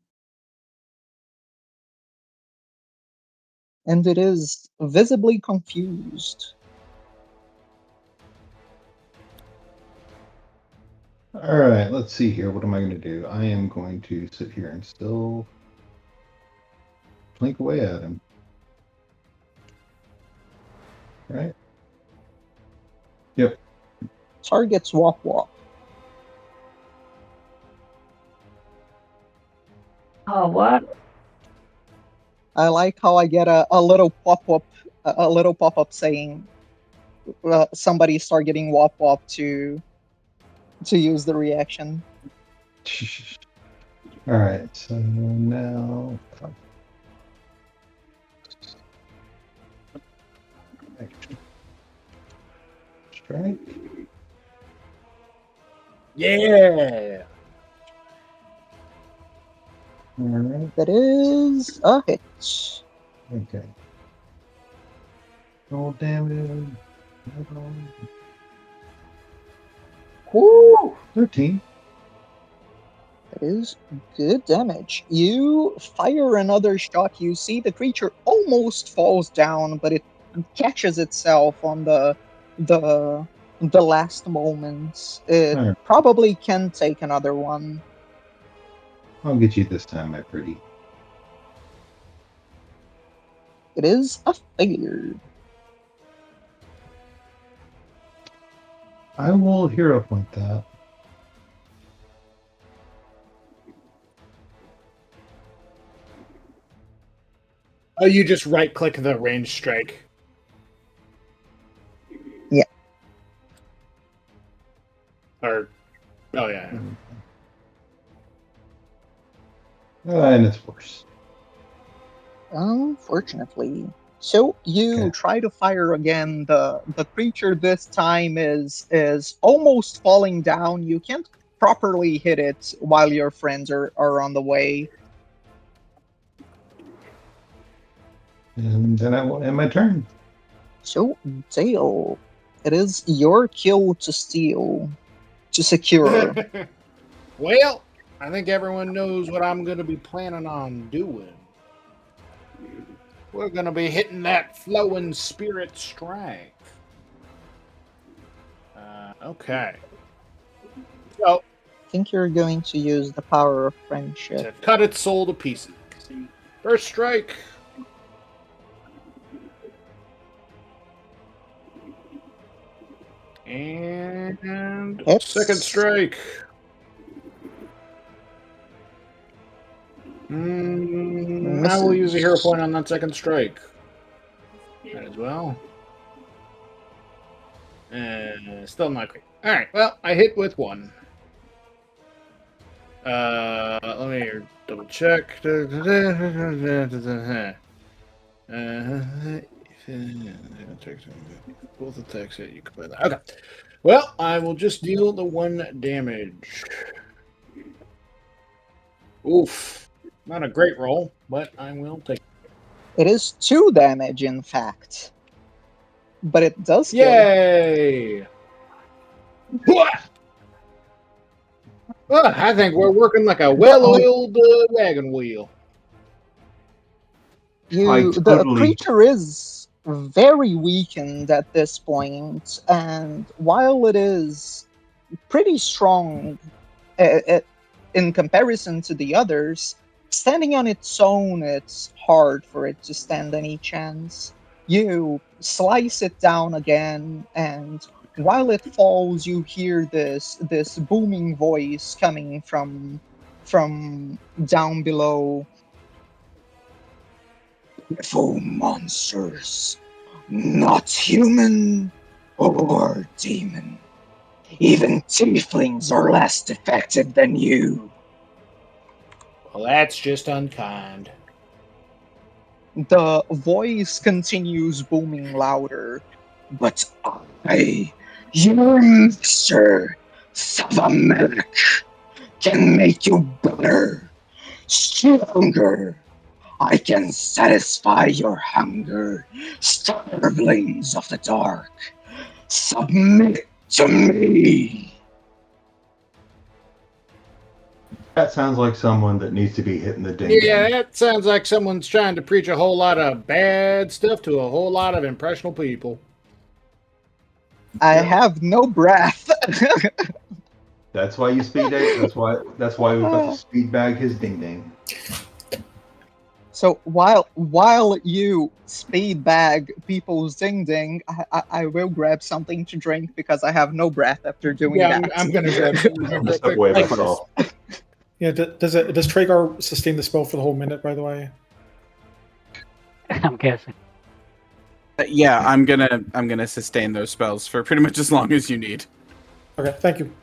And it is visibly confused. All right, let's see here. What am I going to do? I am going to sit here and still blink away at him. Right? Yep. Targets Wop Wop. Oh, what? I like how I get a little pop-up saying somebody's targeting Wop Wop to use the reaction. All right, so now strike. Yeah. All right. That is a hit. Okay. Roll damage. Woo! 13. That is good damage. You fire another shot. You see the creature almost falls down, but it catches itself on the last moments. It All right. probably can take another one. I'll get you this time, my pretty. It is a failure. I will hero point that. Oh, you just right-click the range strike. Yeah. Or, oh yeah. And it's worse. Unfortunately. So you Okay. try to fire again. The creature this time is almost falling down. You can't properly hit it while your friends are on the way. And then I will end my turn. So Dale, it is your kill to steal, to secure. Well, I think everyone knows what I'm going to be planning on doing. We're going to be hitting that flowing spirit strike. Okay. So, I think you're going to use the power of friendship. to cut its soul to pieces. First strike. And Hits. second strike. I will use a hero point on that second strike. Might as well. Still not great. Alright, well, I hit with 1. Let me double check. Both attacks hit. You can play that. Okay. Well, I will just deal the 1 damage. Oof. Not a great roll, but I will take it. It is 2 damage, in fact. But it does kill. Yay! I think we're working like a well-oiled wagon wheel. The creature is very weakened at this point, and while it is pretty strong in comparison to the others, standing on its own, it's hard for it to stand any chance. You slice it down again, and while it falls, you hear this booming voice coming from down below. For monsters, not human or demon. Even tieflings are less defective than you. Well, that's just unkind. The voice continues booming louder. But I Your mixture of milk can make you better, stronger. I can satisfy your hunger, starvelings of the dark. Submit to me. That sounds like someone that needs to be hitting the ding Yeah, ding. that sounds like someone's trying to preach a whole lot of bad stuff to a whole lot of impressionable people. I Yeah. have no breath. That's why you speed date. That's why we're about to speed bag his ding ding. So while you speed bag people's ding ding, I will grab something to drink because I have no breath after doing Yeah, that. I'm gonna grab something to I'm drink gonna real step quick. away Likewise. myself. Yeah, does Traegar sustain the spell for the whole minute, by the way? I'm guessing. Yeah, I'm gonna sustain those spells for pretty much as long as you need. Okay, thank you.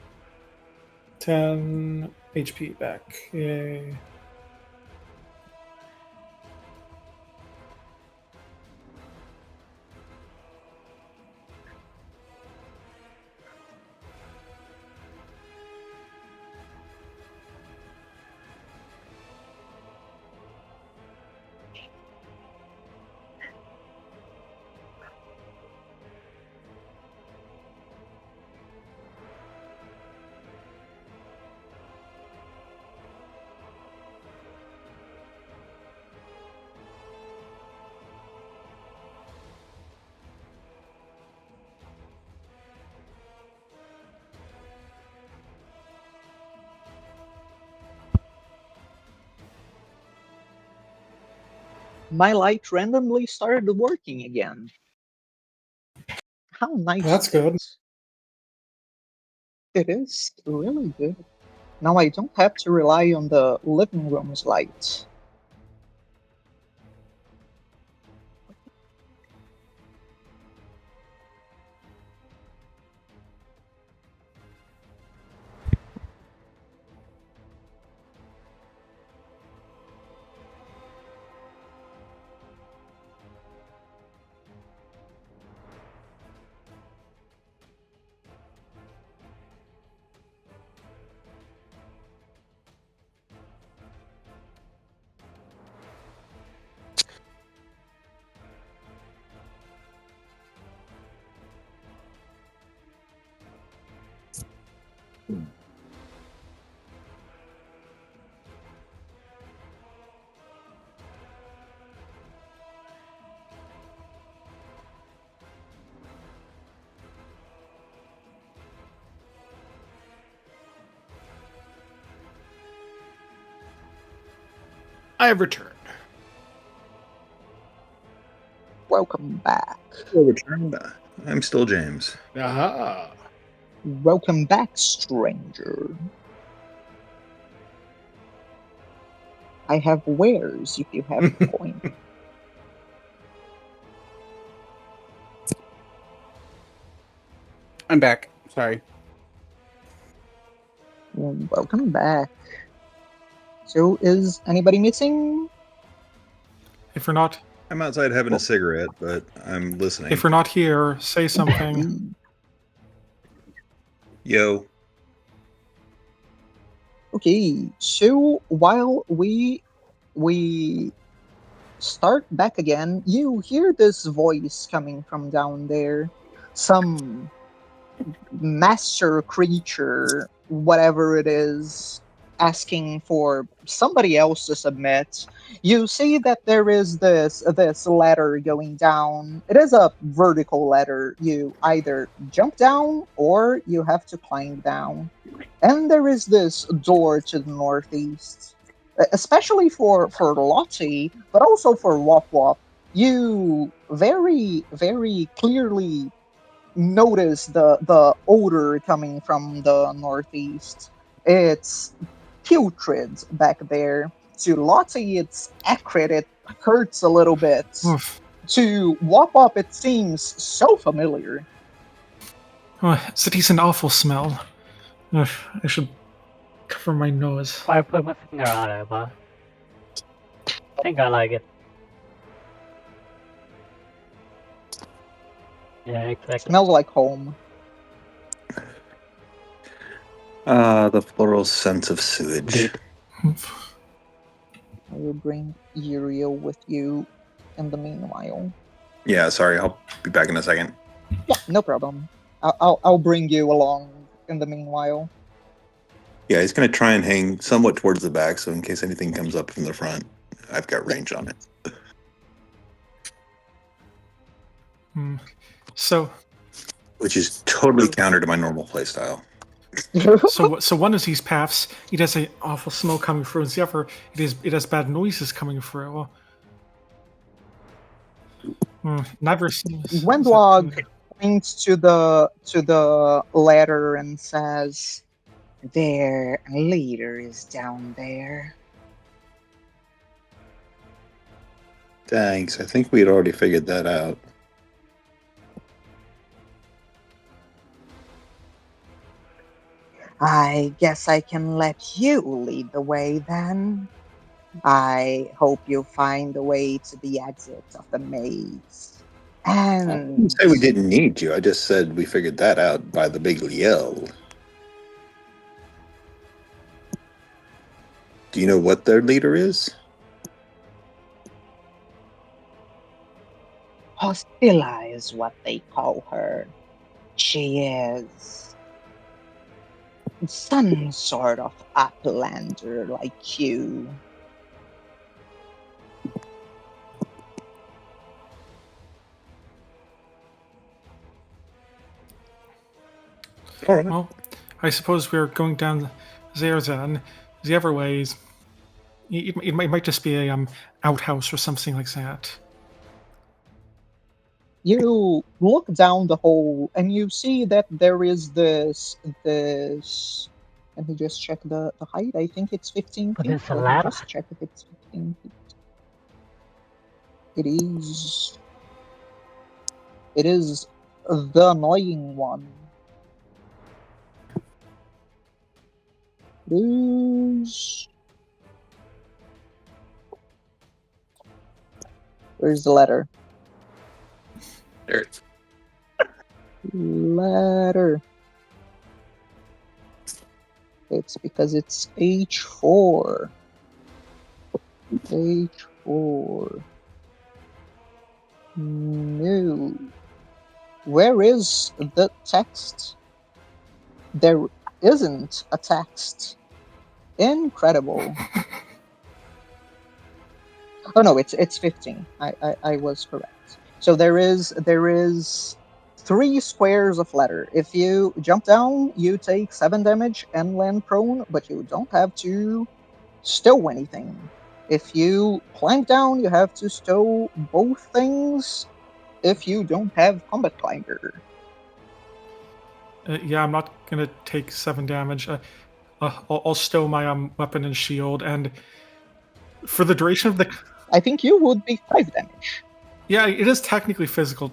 10 HP back. Yay. My light randomly started working again. How nice. That's good. It is really good. Now I don't have to rely on the living room's light. I have returned. Welcome back. I'm still James. Aha. Welcome back, stranger. I have wares if you have coin. I'm back. Sorry. Welcome back. So, is anybody missing? If you're not I'm outside having a cigarette, but I'm listening. if you're not here, say something. Yo, Okay, so while we start back again, you hear this voice coming from down there. Some master creature, whatever it is, asking for somebody else to submit. You see that there is this ladder going down. It is a vertical ladder. You either jump down or you have to climb down. And there is this door to the northeast. Especially for Lottie, but also for Wop Wop. You very, very clearly notice the odor coming from the northeast. It's putrid back there. To Lottie, it's acrid. It hurts a little bit. Oof. To Wop Wop, it seems so familiar. Oh, it's a decent awful smell. Oof, I should cover my nose. I put my finger on it, but I think I like it. Yeah, exactly. Smells like home. The floral scent of sewage. Indeed. I will bring Uriel with you in the meanwhile. Yeah, sorry, I'll be back in a second. Yeah, no problem. I'll bring you along in the meanwhile. Yeah, he's gonna try and hang somewhat towards the back, so in case anything comes up from the front, I've got range on it. So, Which is totally counter to my normal playstyle. so one of these paths, it has an awful smoke coming through, and the other, it has bad noises coming through. Never seen this. Wendlog points to the ladder and says, "Their leader is down there." Thanks. I think we'd already figured that out. I guess I can let you lead the way then. I hope you find the way to the exit of the maze. I And didn't say we didn't need you. I just said we figured that out by the big yell. Do you know what their leader is? Hostilla is what they call her. She is some sort of uplander like you. All right. Well, I suppose we're going down there then. The other ways, it might just be a outhouse or something like that. You look down the hole and you see that there is this. Let me just check the height. I think it's 15 But feet. it's a Let me ladder? just check if it's 15 feet. It is. It is the annoying one. It is. Where's the letter? There it is. Letter. It's because it's H4. H4. No. Where is the text? There isn't a text. Incredible. Oh no, it's 15. I was correct. So there is 3 squares of letter. If you jump down, you take 7 damage and land prone, but you don't have to stow anything. If you plank down, you have to stow both things if you don't have combat climber. Yeah, I'm not gonna take 7 damage. I'll stow my weapon and shield, and for the duration of the. I think you would be 5 damage. Yeah, it is technically physical.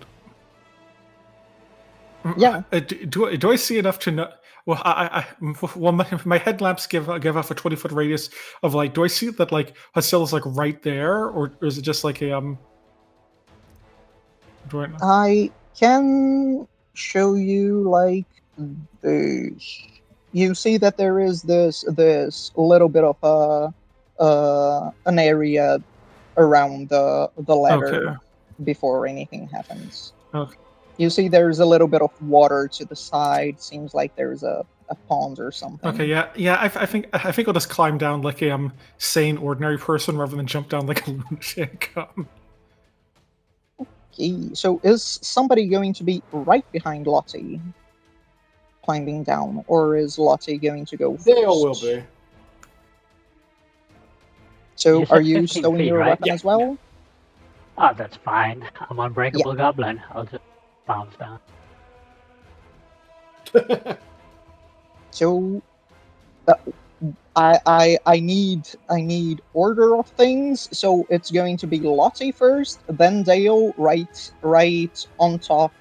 Yeah. Do I see enough to know? Well, well, my headlamps give off a 20-foot radius of light. Do I see that like Hasilla's like right there, or is it just like a Do I know? I can show you like this. You see that there is this little bit of an area around the ladder Okay. before anything happens. Okay. You see there's a little bit of water to the side. Seems like there's a pond or something. Okay, yeah. I think I'll just climb down like a sane, ordinary person rather than jump down like a lunatic. Okay, so is somebody going to be right behind Lottie, climbing down, or is Lottie going to go first? Dale will be. So You are said you 15 stowing feet, your right? weapon Yeah, as well? Oh, that's fine. I'm unbreakable goblin. I'll just bounce down. So I need order of things. So it's going to be Lottie first, then Dale right on top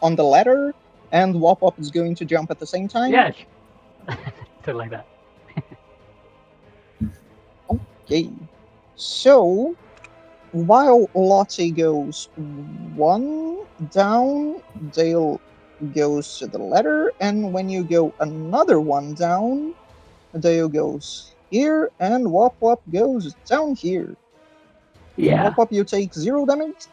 on the ladder, and Wop is going to jump at the same time. Yeah, something like that. Okay. So while Lottie goes 1 down, Dale goes to the ladder, and when you go another one down, Dale goes here, and Wop Wop goes down here. Yeah. Wop Wop, you take 0 damage.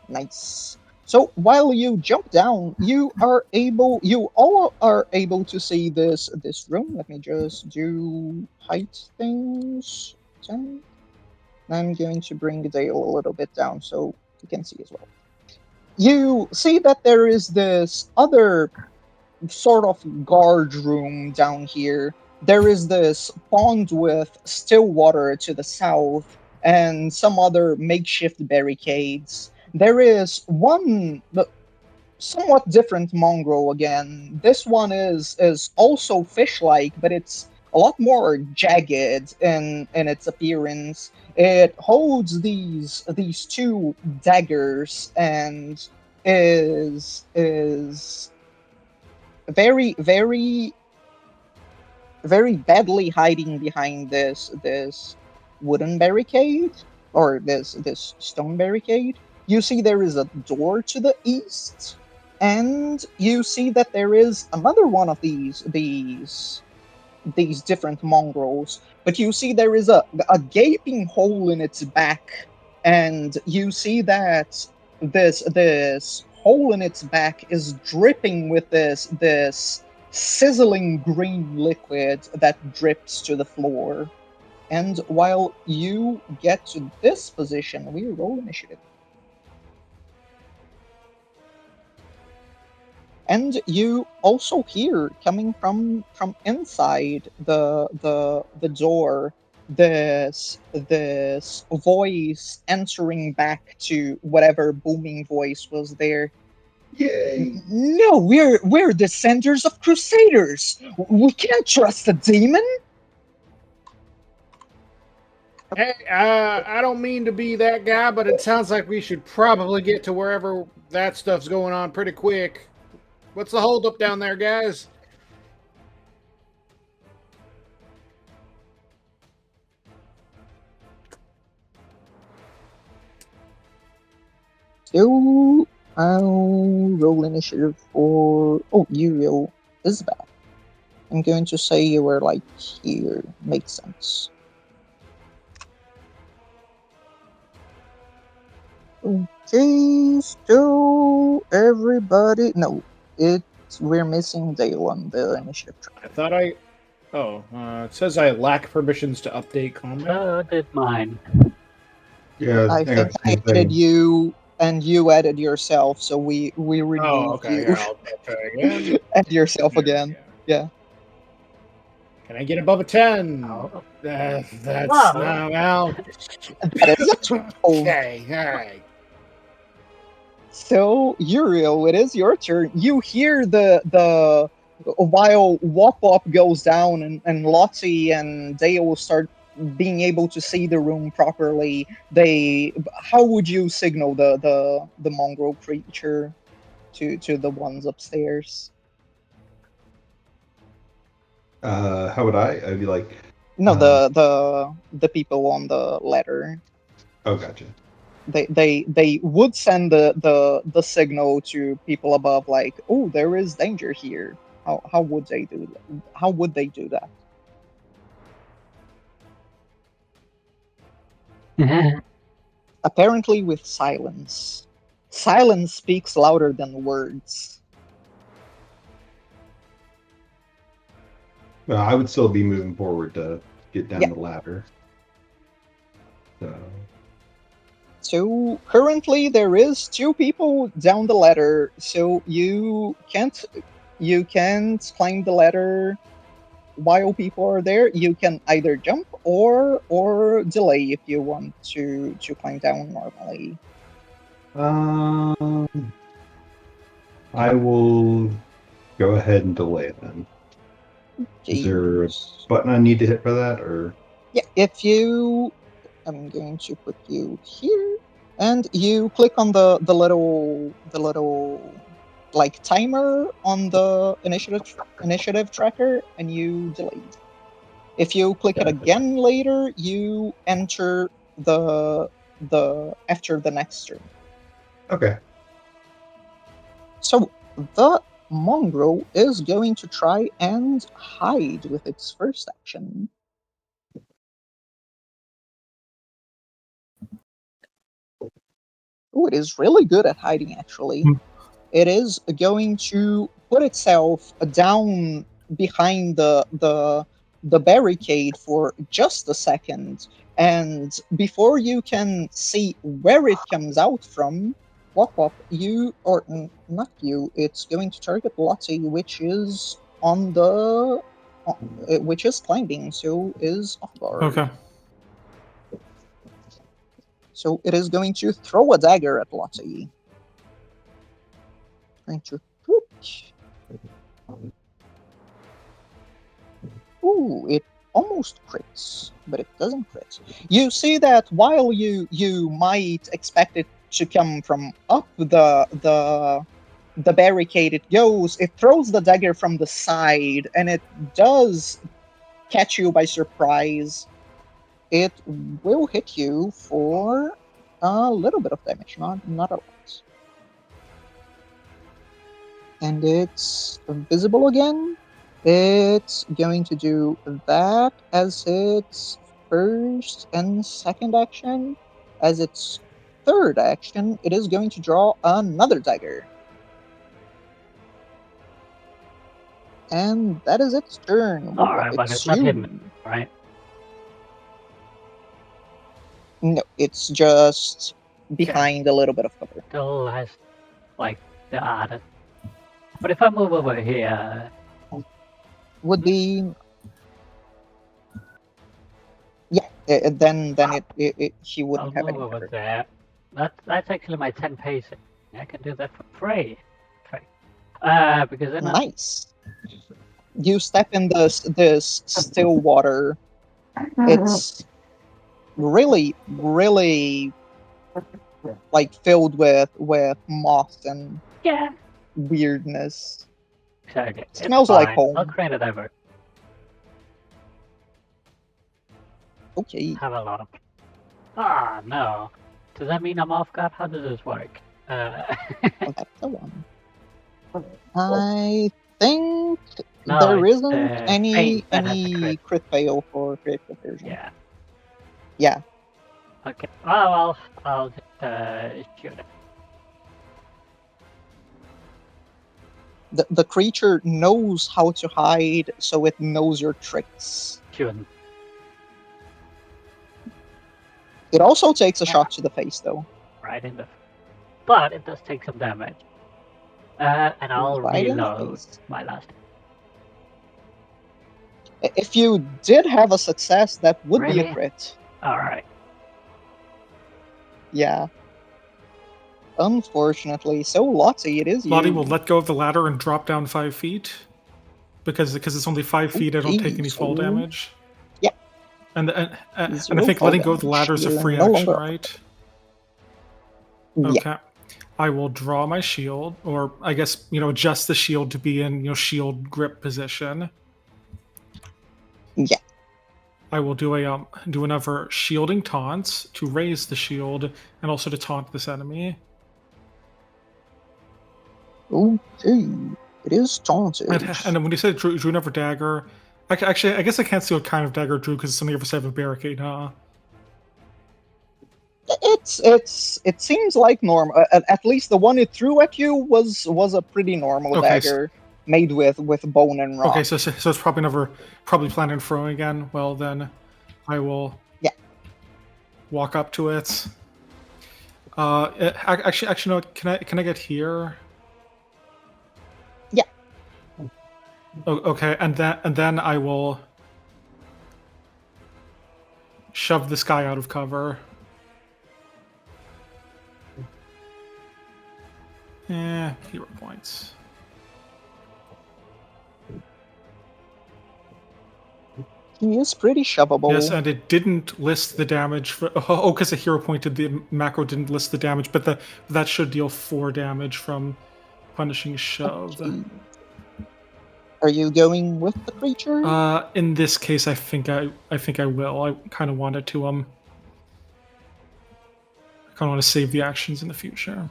Nice. So while you jump down, you all are able to see this room. Let me just do height things. 10. I'm going to bring Dale a little bit down so you can see as well. You see that there is this other sort of guard room down here. There is this pond with still water to the south and some other makeshift barricades. There is one somewhat different mongrel again. This one is also fish-like, but it's a lot more jagged in its appearance. It holds these two daggers and is very badly hiding behind this wooden barricade or this stone barricade. You see there is a door to the east, and you see that there is another one of these different mongrels, but you see there is a gaping hole in its back, and you see that this hole in its back is dripping with this sizzling green liquid that drips to the floor. And while you get to this position, we roll initiative. And you also hear coming from inside the door this voice answering back to whatever booming voice was there. Yay! No, we're descendants of crusaders. We can't trust a demon. Hey, I don't mean to be that guy, but it sounds like we should probably get to wherever that stuff's going on pretty quick. What's the holdup down there, guys? So I'll roll initiative for... Oh, Uriel is back. I'm going to say you were like here. Makes sense. Okay, so everybody... No, we're missing Dale on the initiative track. I thought I... Oh, it says I lack permissions to update combat. So did mine. Yeah, I think I added you, and you added yourself, so we removed Oh, okay. you. Here, I'll try again. Add yourself There we again. go. Yeah. Can I get above a 10? Oh. That's Wow. not well. That is a 12. Okay, all right. So, Uriel, it is your turn. You hear the while Wop Wop goes down and Lottie and Dale will start being able to see the room properly. How would you signal the mongrel creature to the ones upstairs? How would I? I'd be like, No, the people on the ladder. oh, gotcha. They would send the signal to people above, like, oh, there is danger here. How would they do that? How would they do that? Apparently with silence. Silence speaks louder than words. Well, I would still be moving forward to get down Yeah. the ladder. So currently there is 2 people down the ladder, so you can't climb the ladder while people are there. You can either jump or delay if you want to climb down normally. I will go ahead and delay it then. Is there a button I need to hit for that, or? Yeah, I'm going to put you here, and you click on the little like timer on the initiative tracker, and you delay. If you click it again later, you enter the after the next turn. Okay. So the mongrel is going to try and hide with its first action. Oh, it is really good at hiding, actually. Hmm. It is going to put itself down behind the barricade for just a second, and before you can see where it comes out from, Wop Wop, you, or not you, it's going to target Lottie, which is on the, which is climbing, so is off guard. Okay. So it is going to throw a dagger at Lottie. Going to ooh, it almost crits, but it doesn't crit. You see that while you might expect it to come from up the barricade it goes, it throws the dagger from the side, and it does catch you by surprise. It will hit you for a little bit of damage, not a lot. And it's visible again. It's going to do that as its first and second action. As its third action, it is going to draw another dagger. And that is its turn. Alright, but it's not hitting me, right? No, it's just behind a little bit of cover. Still has, like, the odd. But if I move over here... Would be... Yeah, then he wouldn't I'll have any move over cover. there. That's actually my 10 pacing. I can do that for free. Because then Nice. You step in this still water. It's really, really like filled with moss and weirdness. Okay, Smells like home. I'll create a diver. Okay. Have a lot of... Ah, no. Does that mean I'm off guard? How does this work? Well, that's the one. I think No, there it's, isn't Fate that has the any crit fail for crit conversion. Yeah. Yeah. Okay. Well, I'll just shoot it. The creature knows how to hide, so it knows your tricks. Shooting. It also takes a shot to the face, though. Right in the... But it does take some damage. And I'll Right in the reload face. my last. If you did have a success, that would be Really? a crit. Alright. Yeah. Unfortunately, so Lottie, it is Lottie you. will let go of the ladder and drop down 5 feet. Because it's only 5 feet, I don't take any fall so- damage. Yeah. And I Zero think fall letting go of the damage. ladder is a You're free no action, longer- right? Yeah. Okay. I will draw my shield, or I guess, adjust the shield to be in, shield grip position. Yeah. I will do another shielding taunts to raise the shield and also to taunt this enemy. Okay. It is taunted. And then when you said drew another dagger, actually, I guess I can't see what kind of dagger it drew because some of us have a barricade, huh? It seems like normal. At least the one it threw at you was a pretty normal Okay, dagger made with bone and rock. Okay, so it's probably planning on throwing again. Well, then I will walk up to it. Actually, no. Can I get here? Yeah. Okay, and then I will shove this guy out of cover. Hero points. He is pretty shovable. Yes, and it didn't list the damage for. Oh, because the hero point the macro didn't list the damage, but that should deal 4 damage from punishing shove. Okay. Are you going with the creature? In this case, I think I will. I kind of wanted to I kind of want to save the actions in the future.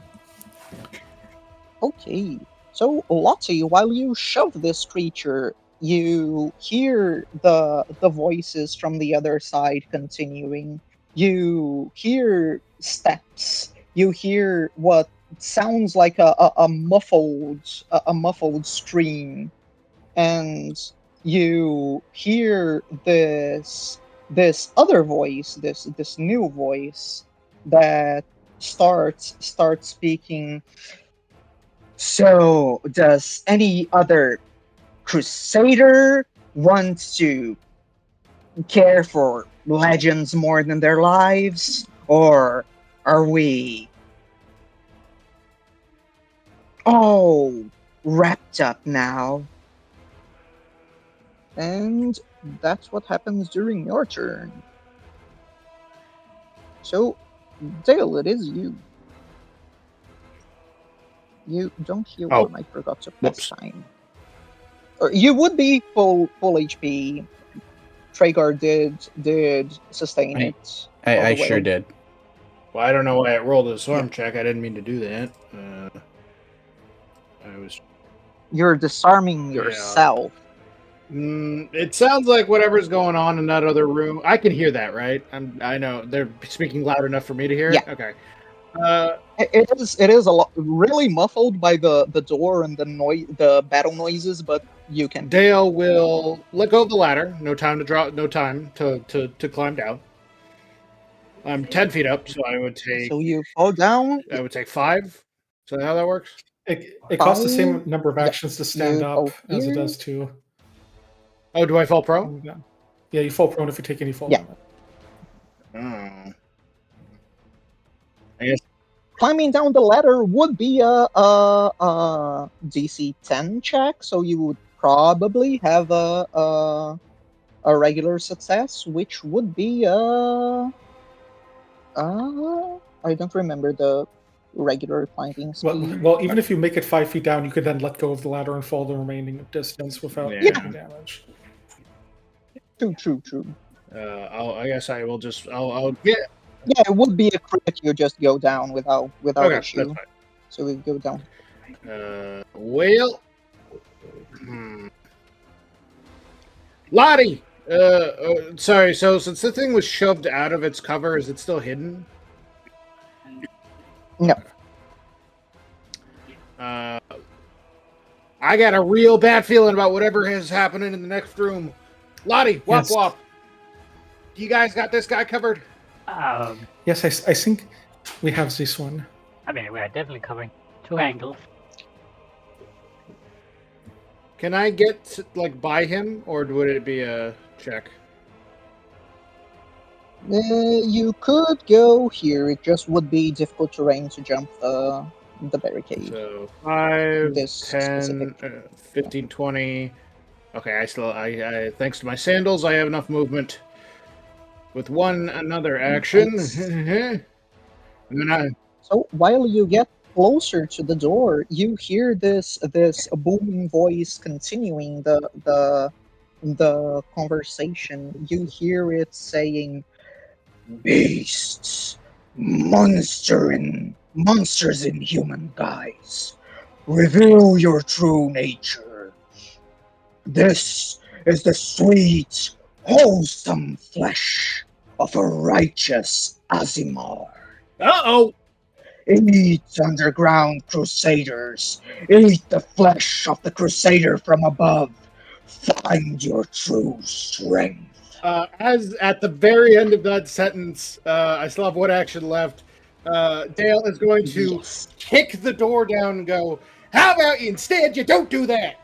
Okay. So, Lottie, while you shove this creature, you hear the voices from the other side continuing. You hear steps. You hear what sounds like a muffled scream, and you hear this other voice, this new voice that starts speaking. So, does any other crusader want to care for legends more than their lives? Or are we all wrapped up now? And that's what happens during your turn. So, Dale, it is you. You don't heal Oh. one, I forgot to Whoops. press time. Or you would be full HP. Traegar did sustain it. I sure did. Well, I don't know why it rolled a storm check. I didn't mean to do that. I was. You're disarming yourself. It sounds like whatever's going on in that other room. I can hear that, right? I know they're speaking loud enough for me to hear it. Yeah. Okay. It is a lot really muffled by the door and the battle noises, but you can. Dale will let go of the ladder. No time to drop. No time to climb down. I'm 10 feet up, so I would take. So you fall down. I would take 5. Is that how that works? It costs the same number of actions to stand You up fall as it here. does to. Oh, do I fall prone? Yeah, you fall prone if you take any fall. Yeah. Oh. I guess. Climbing down the ladder would be a DC 10 check, so you would probably have a regular success, which would be I don't remember the regular climbing speed. Well, even if you make it 5 feet down, you could then let go of the ladder and fall the remaining distance without taking damage. True. I guess I will just. I'll get. Yeah, it would be a crit. You just go down without Okay, issue. that's fine. So we go down. Well. Lottie! Sorry, so since the thing was shoved out of its cover, is it still hidden? No. I got a real bad feeling about whatever is happening in the next room. Lottie, wop Yes. wop. You guys got this guy covered? Yes, I think we have this one. I mean, we're definitely covering 2 angles. Can I get by him, or would it be a check? You could go here. It just would be difficult terrain to jump the barricade. So 5, This 10, 15, 20. Okay, I thanks to my sandals, I have enough movement. With another action. And then So while you get closer to the door, you hear this booming voice continuing the conversation. You hear it saying, "Beasts, monsters in human guise, reveal your true nature. This is the sweet, wholesome flesh of a righteous Azimar. Uh-oh! Eat, underground crusaders. Eat the flesh of the crusader from above. Find your true strength." As at the very end of that sentence, I still have 1 action left. Dale is going to kick the door down and go, "How about instead you don't do that?"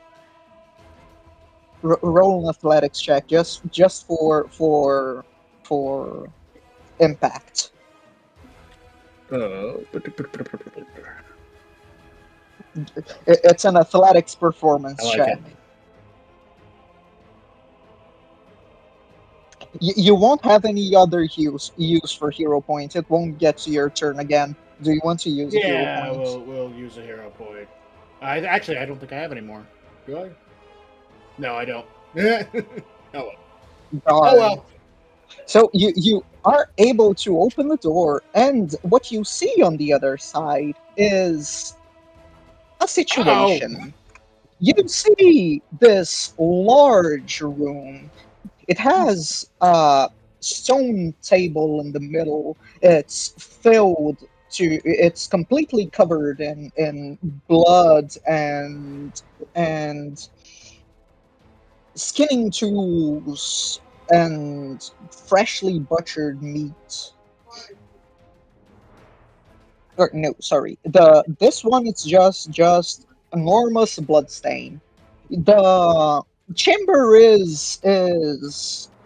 Roll an athletics check just for impact. It's an athletics performance I like check. it. You won't have any other use for hero points. It won't get to your turn again. Do you want to use a hero Yeah, point? we'll use a hero point. I don't think I have any more. Do I? No, I don't. Oh well. Darn. Oh well. So you are able to open the door, and what you see on the other side is a situation. You see this large room. It has a stone table in the middle. It's completely covered in blood and skinning tools and freshly butchered meat. Or no, sorry. This one it's just enormous bloodstain. The chamber is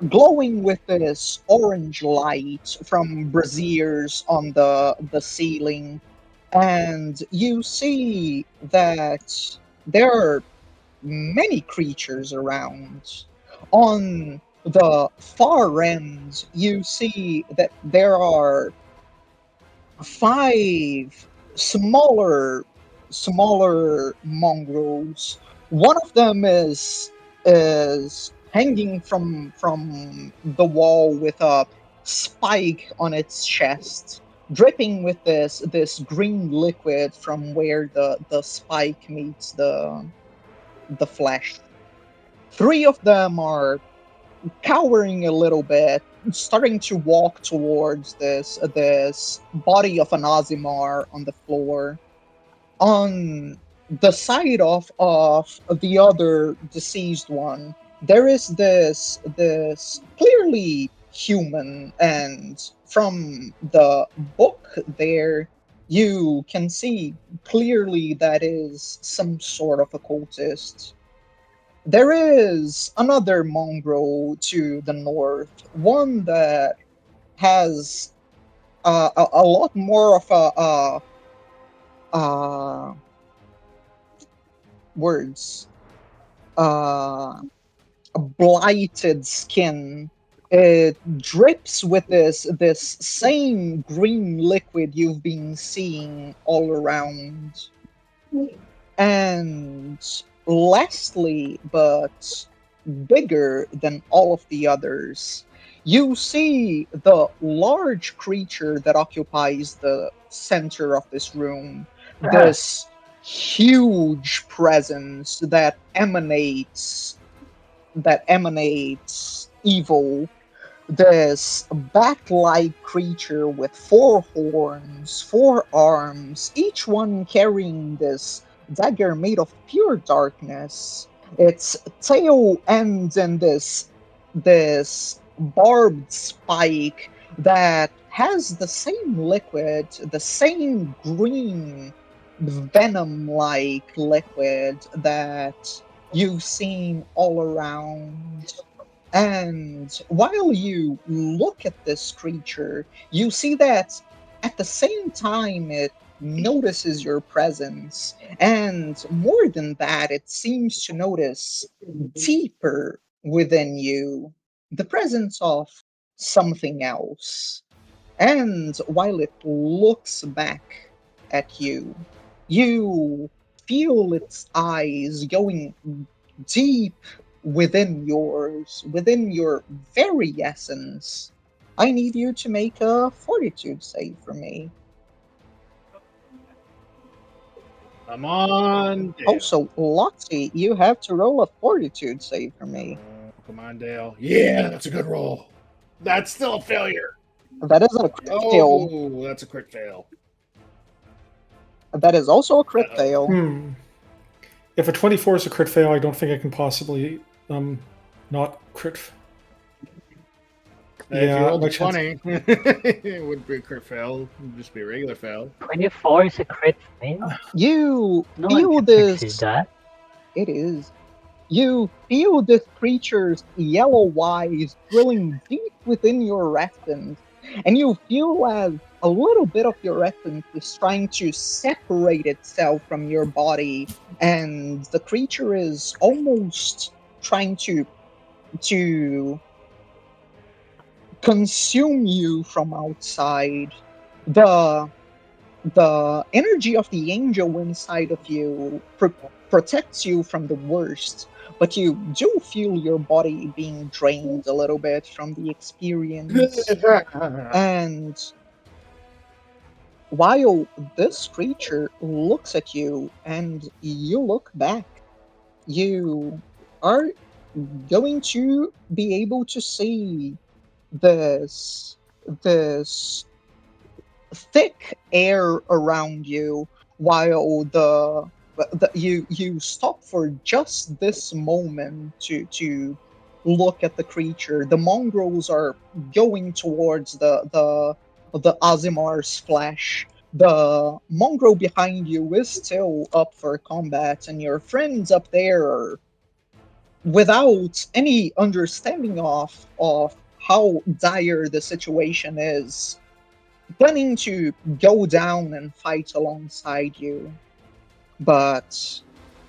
glowing with this orange light from braziers on the ceiling, and you see that there are many creatures around. On the far end, you see that there are five smaller mongrels. One of them is hanging from the wall with a spike on its chest, dripping with this green liquid from where the spike meets the flesh. Three of them are cowering a little bit, starting to walk towards this body of an Ozimar on the floor. On the side of the other deceased one, there is this clearly human, and from the book there, you can see clearly that is some sort of occultist. There is another mongrel to the north, one that has a lot more of words, a blighted skin. It drips with this same green liquid you've been seeing all around. And lastly, but bigger than all of the others, you see the large creature that occupies the center of this room. This huge presence that emanates evil. This bat-like creature with 4 horns, 4 arms, each one carrying this dagger made of pure darkness. Its tail ends in this barbed spike that has the same liquid, the same green venom-like liquid that you've seen all around. And while you look at this creature, you see that at the same time it notices your presence, and more than that, it seems to notice deeper within you the presence of something else. And while it looks back at you, you feel its eyes going deep within yours, within your very essence. I need you to make a fortitude save for me. Come on, Dale. Also, Loxy, you have to roll a fortitude save for me. Oh, come on, Dale. Yeah, that's a good roll. That's still a failure. That is a crit fail. Oh, that's a crit fail. That is also a crit fail. If a 24 is a crit fail, I don't think I can possibly not crit. If you rolled a 20, it wouldn't be a crit fail. It would just be a regular fail. 24 is a crit fail? You No feel one can this. succeed that. It is. You feel this creature's yellow eyes drilling deep within your essence, and you feel as a little bit of your essence is trying to separate itself from your body, and the creature is almost trying to consume you from outside. The energy of the angel inside of you protects you from the worst, but you do feel your body being drained a little bit from the experience. And while this creature looks at you and you look back, you are going to be able to see this thick air around you while you stop for just this moment to look at the creature. The mongrels are going towards the Azimar's flesh. The mongrel behind you is still up for combat, and your friends up there are, without any understanding of how dire the situation is, planning to go down and fight alongside you. But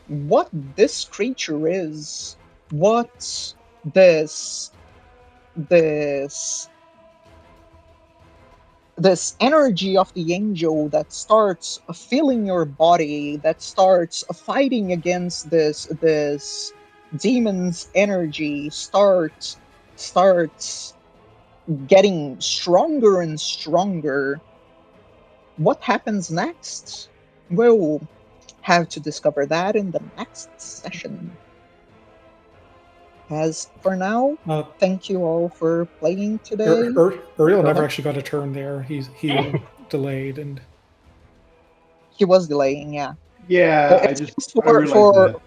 what this creature is, what this this this energy of the angel that starts filling your body, that starts fighting against this demon's energy, starts getting stronger and stronger. What happens next? We'll have to discover that in the next session. As for now, thank you all for playing today. Uriel never actually got a turn there. He delayed, and he was delaying. Yeah. Yeah, I realized that.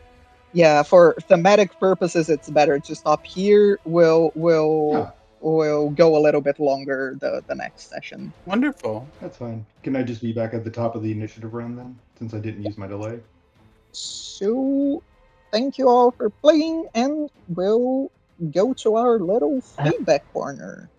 Yeah, for thematic purposes, it's better to stop here. We'll go a little bit longer the next session. Wonderful. That's fine. Can I just be back at the top of the initiative round then, since I didn't use my delay? So, thank you all for playing, and we'll go to our little feedback corner.